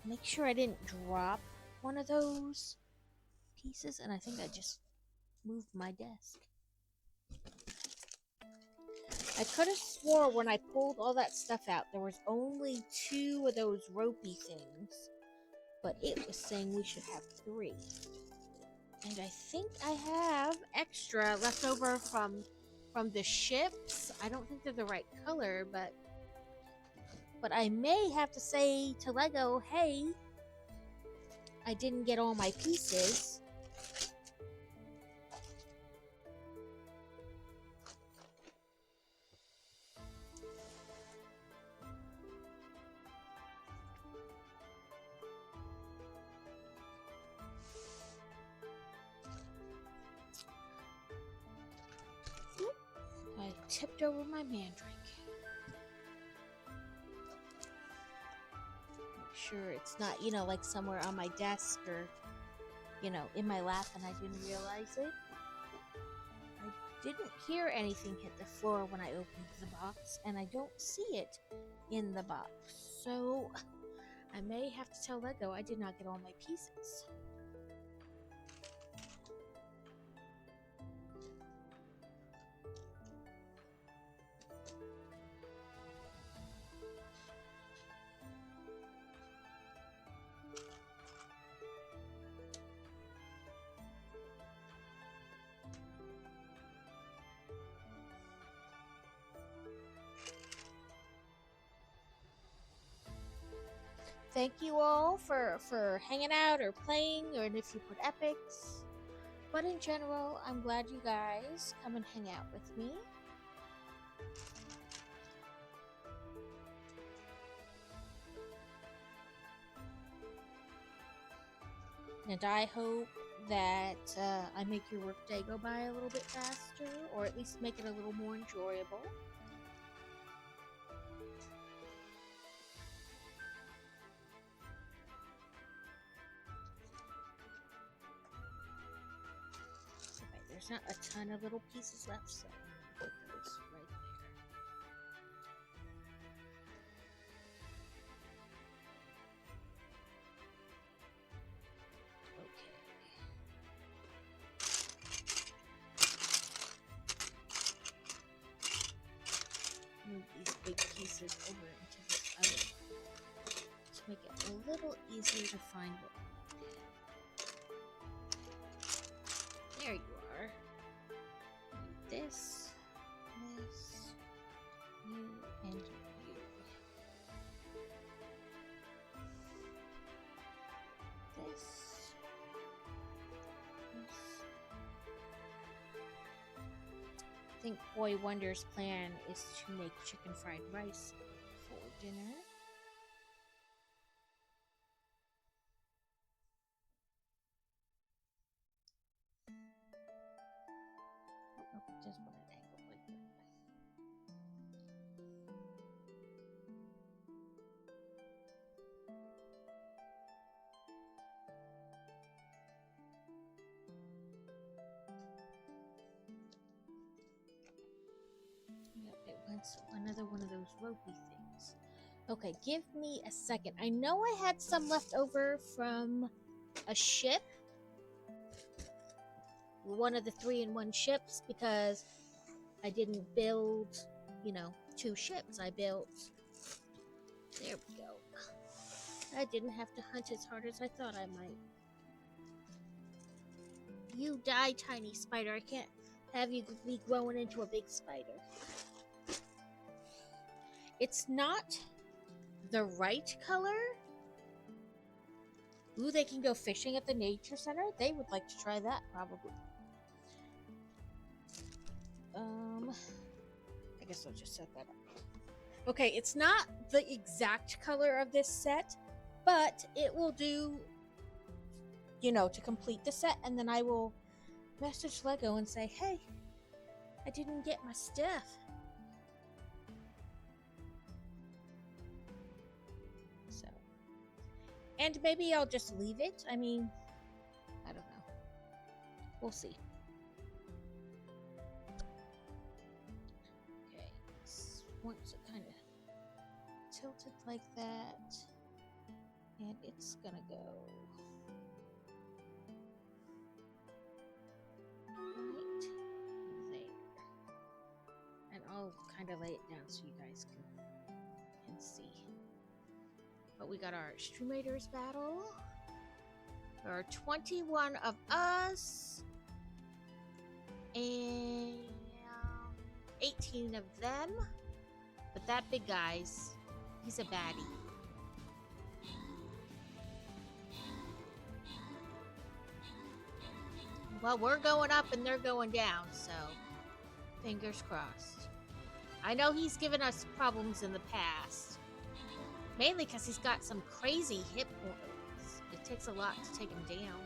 Make sure I didn't drop one of those pieces, and I think I just moved my desk. I could have swore when I pulled all that stuff out, there was only 2 of those ropey things, but it was saying we should have 3. And I think I have extra left over from the ships. I don't think they're the right color, but I may have to say to Lego, hey, I didn't get all my pieces. I tipped over my Madrake. Make sure it's not, like somewhere on my desk or, in my lap and I didn't realize it. I didn't hear anything hit the floor when I opened the box, and I don't see it in the box. So I may have to tell Lego I did not get all my pieces. Thank you all for hanging out or playing, or if you put epics. But in general, I'm glad you guys come and hang out with me. And I hope that I make your workday go by a little bit faster, or at least make it a little more enjoyable. There's not a ton of little pieces left, so I'm going to put those right there. Okay. Move these big pieces over into this other one to make it a little easier to find what we need. There you are. This, you, and you. This. I think Boy Wonder's plan is to make chicken fried rice for dinner. Just want an angle like that. Yep, it wants another one of those ropey things. Okay, give me a second. I know I had some left over from a ship. One of the 3-in-1 ships, because I didn't build, 2 ships. I built... There we go. I didn't have to hunt as hard as I thought I might. You die, tiny spider. I can't have you be growing into a big spider. It's not the right color. Ooh, they can go fishing at the nature center. They would like to try that, probably. I guess I'll just set that up. Okay, it's not the exact color of this set, but it will do, you know, to complete the set, and then I will message Lego and say, hey, I didn't get my stuff. So, and maybe I'll just leave it. I mean, I don't know. We'll see. Okay, once it kind of tilted like that, and it's gonna go right there. And I'll kind of lay it down so you guys can see. But we got our Streamators battle. There are 21 of us and 18 of them. But that big guy's, he's a baddie. Well, we're going up and they're going down, so fingers crossed. I know he's given us problems in the past. Mainly because he's got some crazy hit points. It takes a lot to take him down.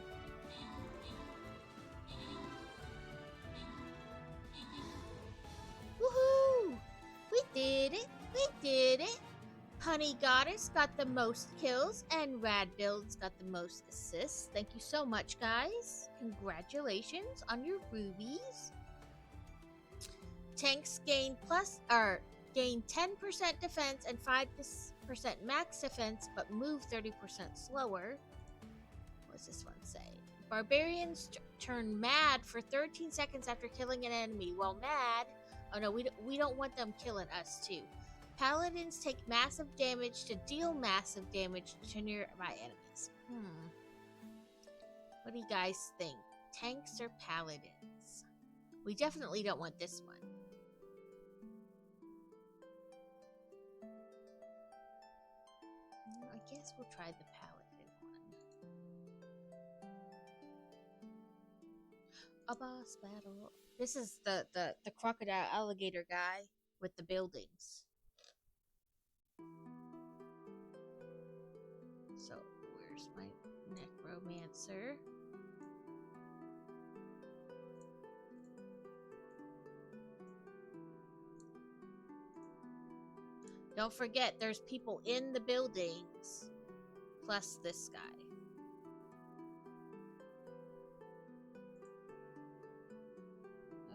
Woohoo! We did it! We did it! Honey Goddess got the most kills, and Rad Builds got the most assists. Thank you so much, guys. Congratulations on your rubies. Tanks gain 10% defense and 5% max defense, but move 30% slower. What does this one say? Barbarians turn mad for 13 seconds after killing an enemy. Well, mad. Oh no, we don't want them killing us too. Paladins take massive damage to deal massive damage to nearby enemies. What do you guys think? Tanks or paladins? We definitely don't want this one. I guess we'll try the paladin one. A boss battle. This is the crocodile alligator guy with the buildings. So, where's my necromancer? Don't forget, there's people in the buildings, plus this guy.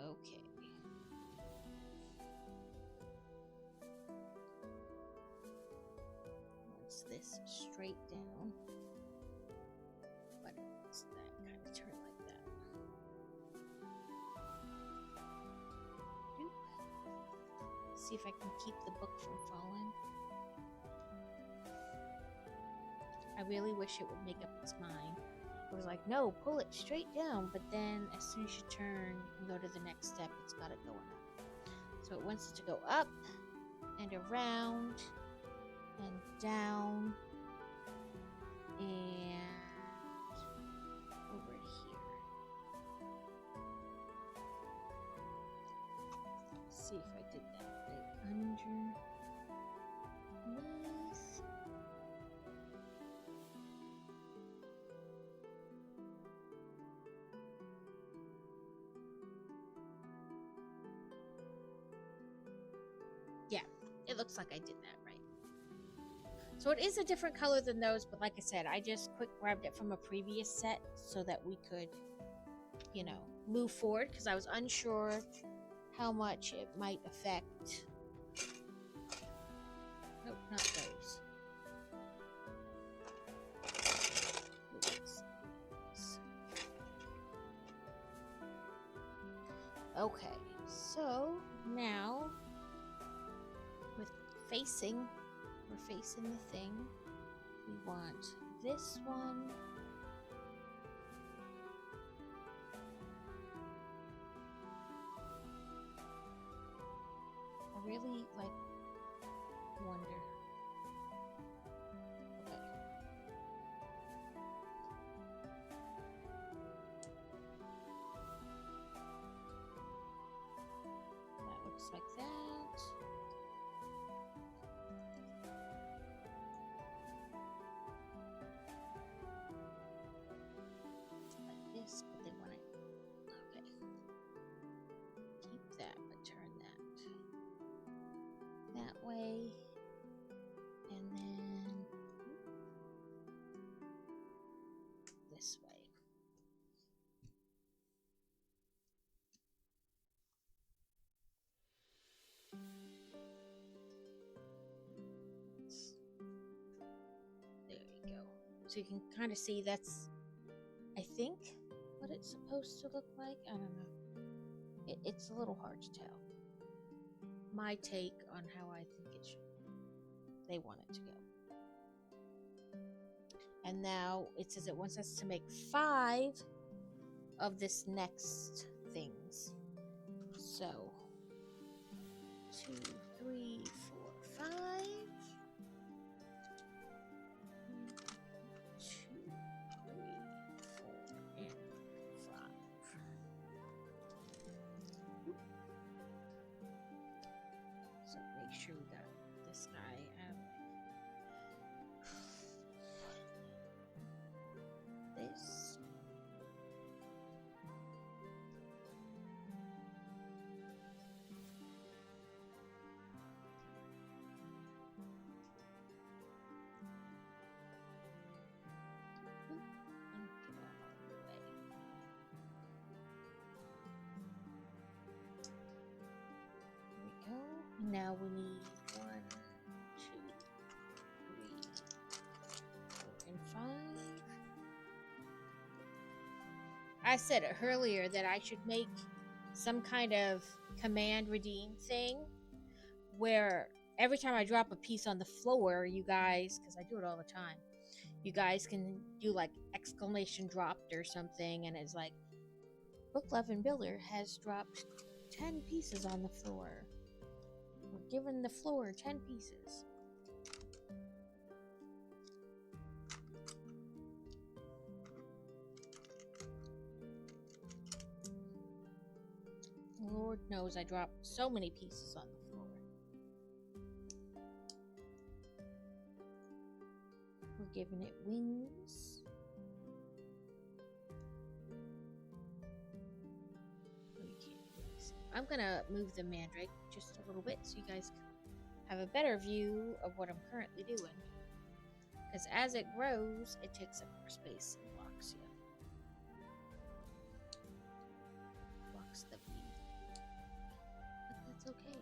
Okay. Once this straight down, but it's that kind of turn like that. Doop. See if I can keep the book from falling. I really wish it would make up its mind. It was like, no, pull it straight down, but then as soon as you turn and go to the next step, it's got it going up. So it wants it to go up and around and down and over here. Let's see if I did that right. Underneath. Yeah, it looks like I did that right. So it is a different color than those, but like I said, I just quick grabbed it from a previous set so that we could, you know, move forward because I was unsure how much it might affect. Nope, not those. Okay, so now we're facing the thing. We want this one really like wonder. Okay. That looks like that. Like this, but they want it. Okay. Keep that, but turn that way. And then this way. There you go. So you can kind of see that's, I think, what it's supposed to look like. I don't know. It's a little hard to tell. My take on how I think it should. They want it to go. And now it says it wants us to make 5 of this next things. So 2, 3, 4, 5. 2, 3, 4, and 5. So make sure we got this guy out. This. Now we need 1, 2, 3, 4, and 5. I said earlier that I should make some kind of command redeem thing where every time I drop a piece on the floor, you guys, because I do it all the time, you guys can do like exclamation dropped or something, and it's like, Book Lovin' Builder has dropped 10 pieces on the floor. We're giving the floor 10 pieces. Lord knows I dropped so many pieces on the floor. We're giving it wings. I'm gonna move the Madrake just a little bit so you guys have a better view of what I'm currently doing. Because as it grows, it takes up more space and blocks you. Blocks the view. But that's okay.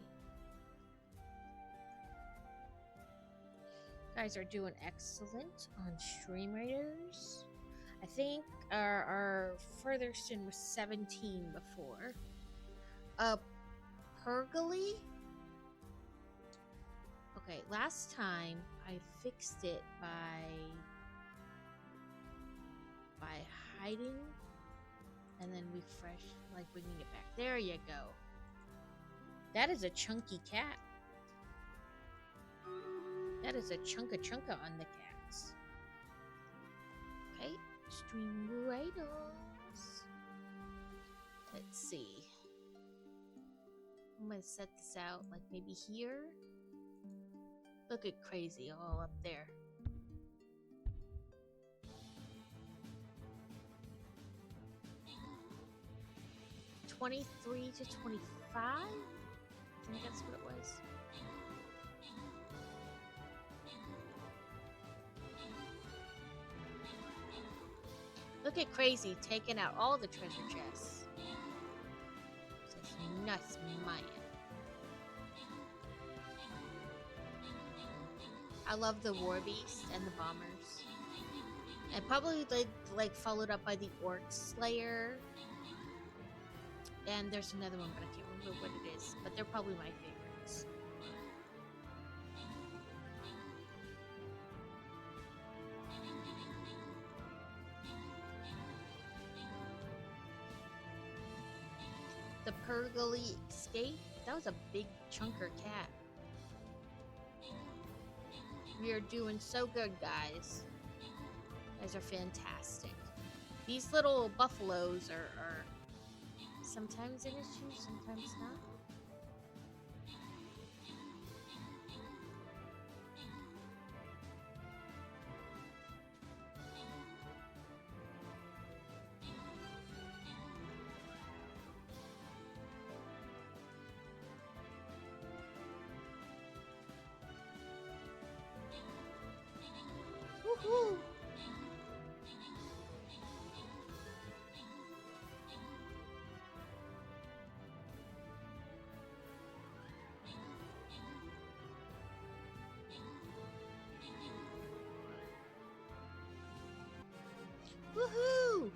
You guys are doing excellent on Stream Raiders. I think our furthest in was 17 before. Pergoly? Okay, last time I fixed it by hiding and then refresh, like bringing it back. There you go. That is a chunky cat. That is a chunka on the cats. Okay, Stream Raiders. Let's see. I'm gonna set this out like maybe here. Look at crazy all up there. $23 to $25? I think that's what it was. Look at crazy taking out all the treasure chests. Nuts, Maya. I love the War Beast and the Bombers. And probably like followed up by the Orc Slayer. And there's another one, but I can't remember what it is. But they're probably my favorites. The Pergoly Escape. That was a big chunker cat. We are doing so good, guys. You guys are fantastic. These little buffaloes are sometimes an issue, sometimes not. Woohoo! Woohoo!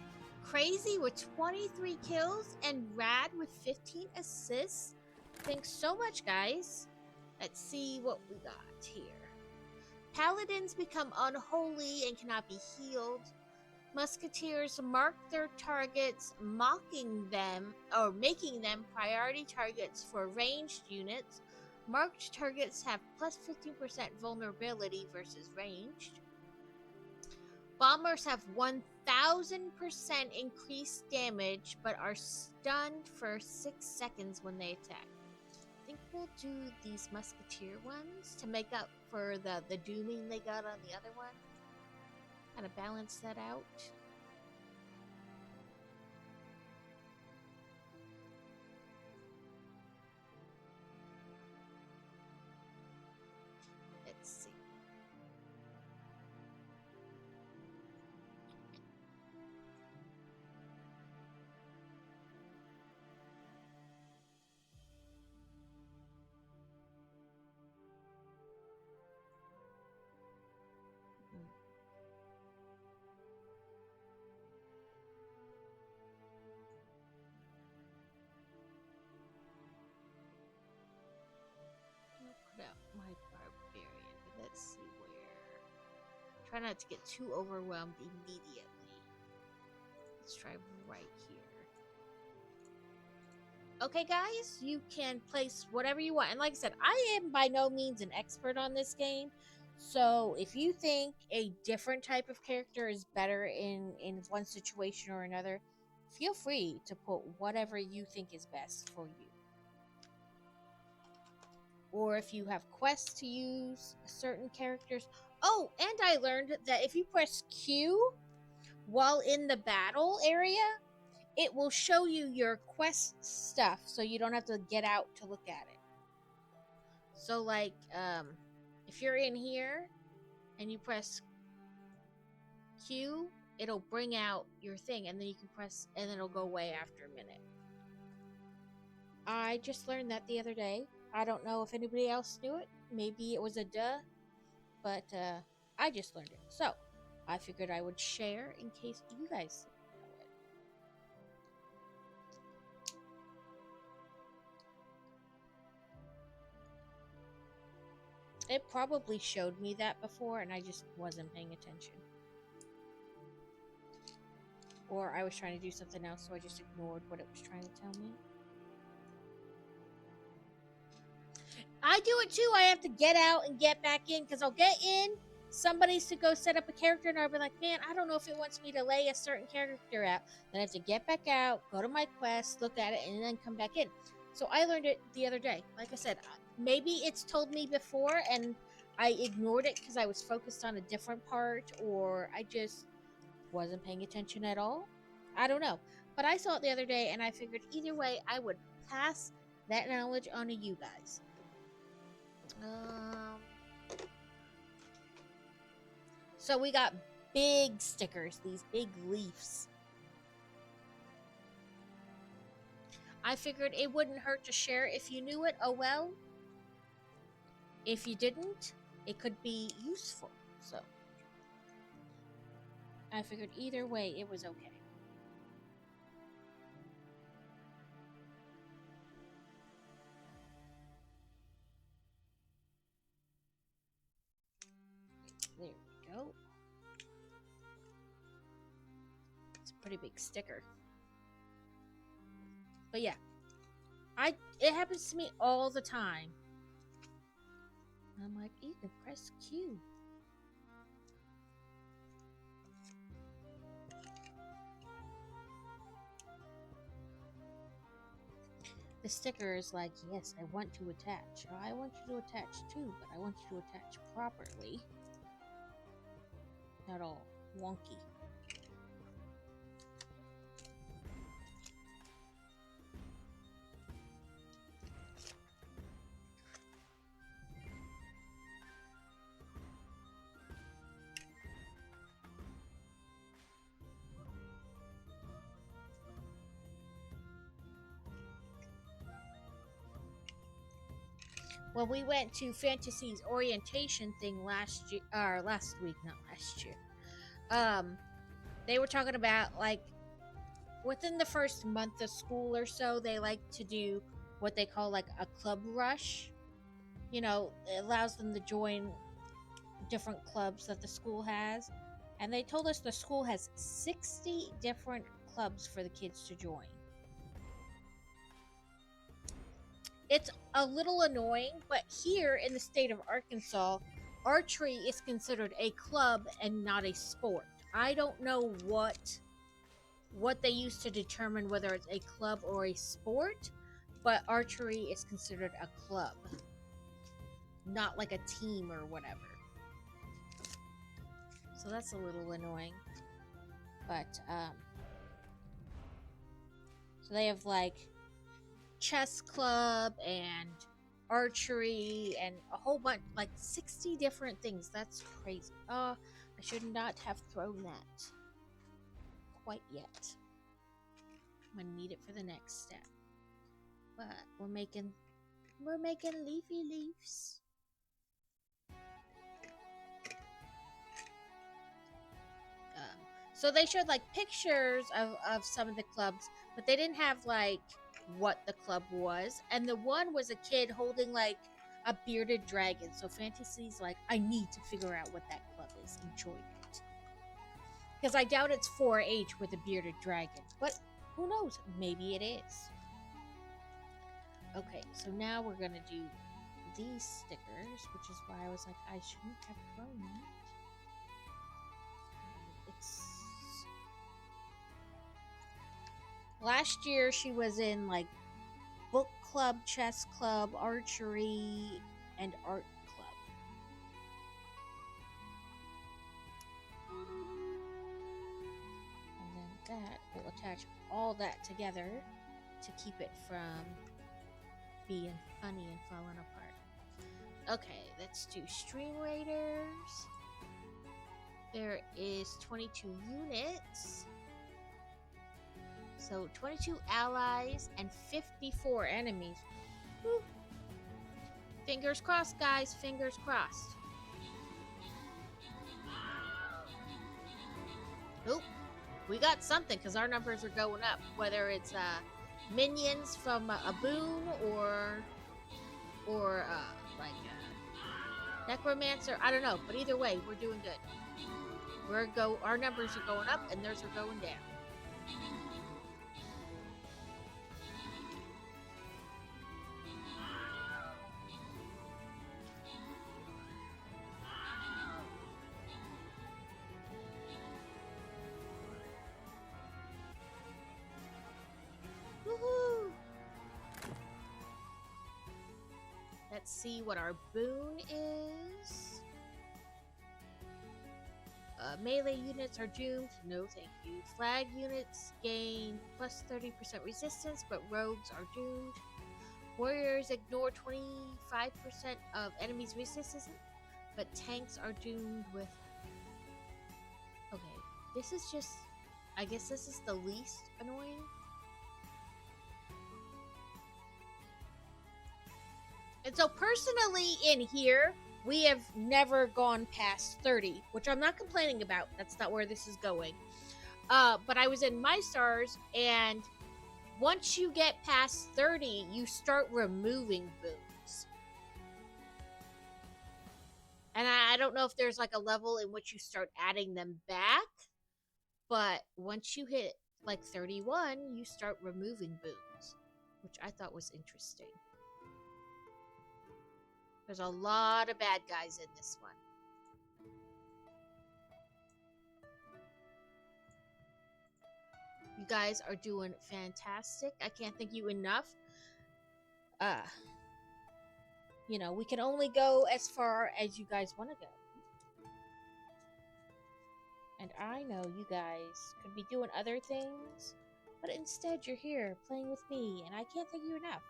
Crazy with 23 kills and Rad with 15 assists. Thanks so much, guys. Let's see what we got here. Paladins become unholy and cannot be healed. Musketeers mark their targets, mocking them or making them priority targets for ranged units. Marked targets have plus 15% vulnerability versus ranged. Bombers have 1000% increased damage, but are stunned for 6 seconds when they attack. I think we'll do these musketeer ones to make up for the dooming they got on the other one. Kind of balance that out. Let's see. Put out my barbarian, but let's see where. Try not to get too overwhelmed immediately. Let's try right here. Okay, guys, you can place whatever you want. And like I said, I am by no means an expert on this game. So if you think a different type of character is better in one situation or another, feel free to put whatever you think is best for you. Or if you have quests to use certain characters. Oh, and I learned that if you press Q while in the battle area, it will show you your quest stuff, so you don't have to get out to look at it. So, like, if you're in here and you press Q, it'll bring out your thing, and then you can press, and then it'll go away after a minute. I just learned that the other day. I don't know if anybody else knew it. Maybe it was a duh, but I just learned it. So, I figured I would share in case you guys know it. It probably showed me that before, and I just wasn't paying attention. Or I was trying to do something else, so I just ignored what it was trying to tell me. I do it too. I have to get out and get back in, because I'll get in, somebody's to go set up a character, and I'll be like, man, I don't know if it wants me to lay a certain character out. Then I have to get back out, go to my quest, look at it, and then come back in. So I learned it the other day. Like I said, maybe it's told me before, and I ignored it because I was focused on a different part, or I just wasn't paying attention at all. I don't know. But I saw it the other day, and I figured either way, I would pass that knowledge on to you guys. So we got big stickers, these big leaves. I figured it wouldn't hurt to share if you knew it. Oh well. If you didn't, it could be useful. So I figured either way it was okay. There we go. It's a pretty big sticker. But yeah. It happens to me all the time. I'm like, you can press Q. The sticker is like, yes, I want to attach. I want you to attach too, but I want you to attach properly. Not all wonky. When we went to Fantasy's orientation thing last week, not last year. They were talking about like within the first month of school or so, they like to do what they call like a club rush. You know, it allows them to join different clubs that the school has. And they told us the school has 60 different clubs for the kids to join. It's a little annoying, but here in the state of Arkansas, archery is considered a club and not a sport. I don't know what they use to determine whether it's a club or a sport, but archery is considered a club, not like a team or whatever. So that's a little annoying. But so they have like chess club and archery and a whole bunch, like 60 different things. That's crazy. I should not have thrown that quite yet. I'm gonna need it for the next step. But we're making leafy leaves. So they showed like pictures of some of the clubs, but they didn't have like what the club was. And the one was a kid holding like a bearded dragon. So Fantasy's like, I need to figure out what that club is and join it. Because I doubt it's 4-H with a bearded dragon. But who knows? Maybe it is. Okay, so now we're going to do these stickers, which is why I was like, I shouldn't have thrown that. Last year she was in like book club, chess club, archery, and art club. And then that will attach all that together to keep it from being funny and falling apart. Okay, let's do Stream Raiders. There is 22 units. So 22 allies and 54 enemies. Woo. Fingers crossed, guys. Fingers crossed. Oh, we got something because our numbers are going up. Whether it's minions from a boon or like a necromancer. I don't know, but either way, we're doing good. Our numbers are going up and theirs are going down. Woohoo! Let's see what our boon is. Melee units are doomed. No, thank you. Flag units gain plus 30% resistance, but rogues are doomed. Warriors ignore 25% of enemies' resistance, but tanks are doomed with... Okay, this is just... I guess this is the least annoying. And so personally in here, we have never gone past 30, which I'm not complaining about. That's not where this is going. But I was in My Stars, and once you get past 30, you start removing boons. And I don't know if there's like a level in which you start adding them back, but once you hit like 31, you start removing boons, which I thought was interesting. There's a lot of bad guys in this one. You guys are doing fantastic. I can't thank you enough. You know, we can only go as far as you guys want to go. And I know you guys could be doing other things, but instead you're here playing with me, and I can't thank you enough.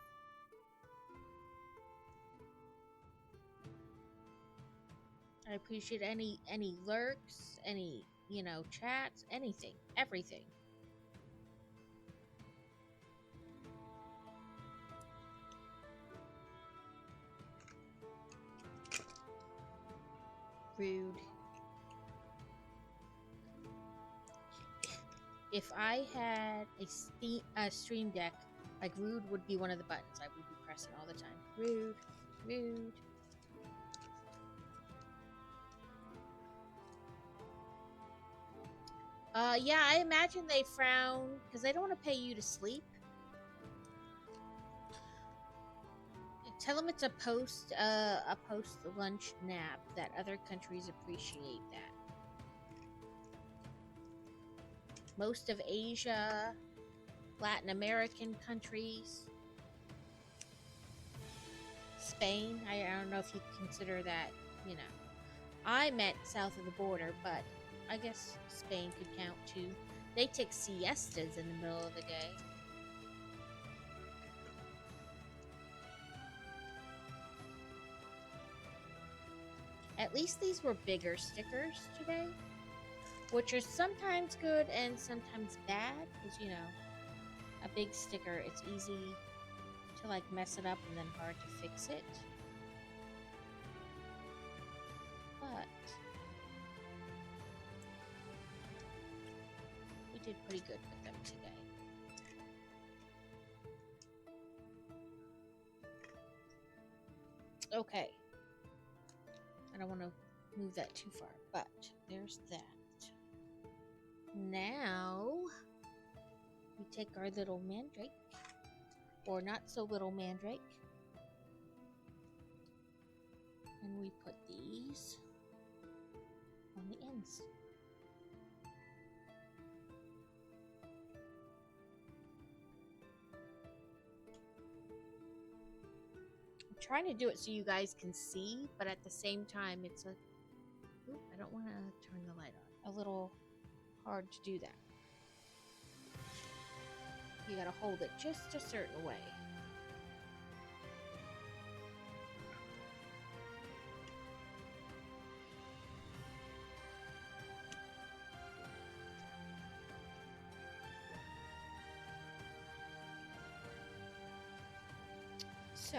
I appreciate any lurks, any, you know, chats, anything, everything. Rude. If I had a stream deck, like rude would be one of the buttons I would be pressing all the time. Rude, rude. Yeah, I imagine they frown because they don't want to pay you to sleep. Tell them it's a post lunch nap. That other countries appreciate that. Most of Asia, Latin American countries, Spain. I don't know if you consider that, you know. I meant south of the border, but I guess Spain could count too. They take siestas in the middle of the day. At least these were bigger stickers today, which are sometimes good and sometimes bad, because, you know, a big sticker, it's easy to, like, mess it up and then hard to fix it. But we did pretty good with them today. Okay. I don't want to move that too far, but there's that. Now, we take our little mandrake, or not so little mandrake, and we put these on the ends. I'm trying to do it so you guys can see, but at the same time, it's a... Ooh, I don't want to turn the light on. A little hard to do that. You gotta hold it just a certain way. So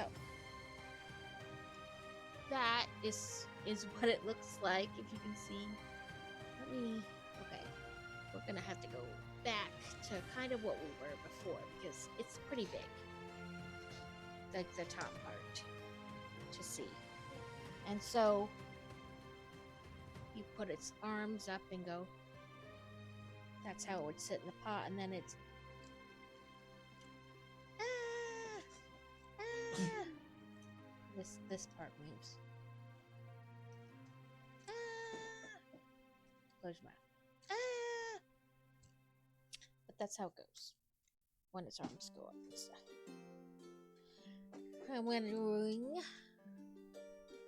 that is what it looks like, if you can see. Let me... Okay. We're gonna have to go back to kind of what we were before, because it's pretty big. Like the top part to see. And so you put its arms up and go. That's how it would sit in the pot, and then it's this part moves. Close your mouth. But that's how it goes when its arms go up and stuff. I'm going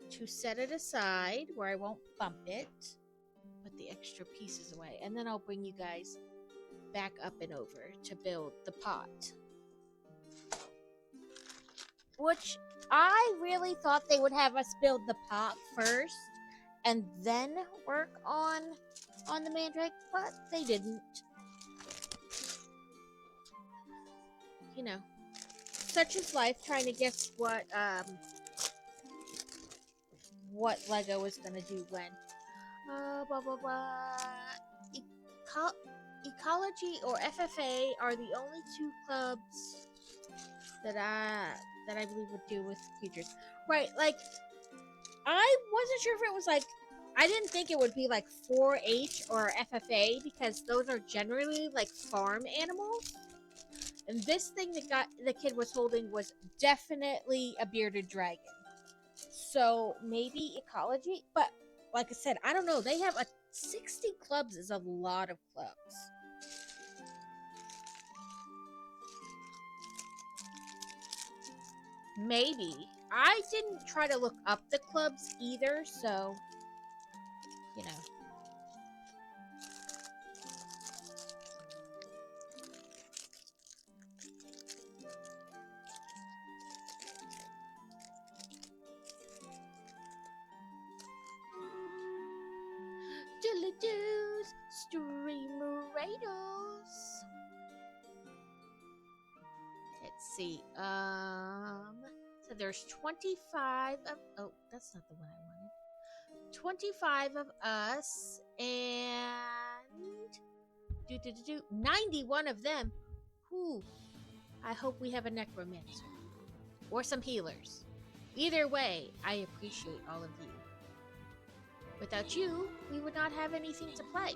to set it aside where I won't bump it. Put the extra pieces away, and then I'll bring you guys back up and over to build the pot. Which I really thought they would have us build the pot first and then work on the mandrake, but they didn't. You know, such is life, trying to guess what Lego was gonna do when. Blah blah blah. Ecology or FFA are the only two clubs that I believe would deal with creatures. Right, like, I wasn't sure if it was like, I didn't think it would be like 4-H or FFA, because those are generally like farm animals. And this thing that the kid was holding was definitely a bearded dragon. So maybe ecology, but like I said, I don't know. They have 60 clubs is a lot of clubs. Maybe. I didn't try to look up the clubs either, so you know. Doodle-doos, streamerados. Let's see. So there's 25 of. Oh, that's not the one I wanted. 25 of us and 91 of them. Whew. I hope we have a necromancer or some healers. Either way, I appreciate all of you. Without you, we would not have anything to play.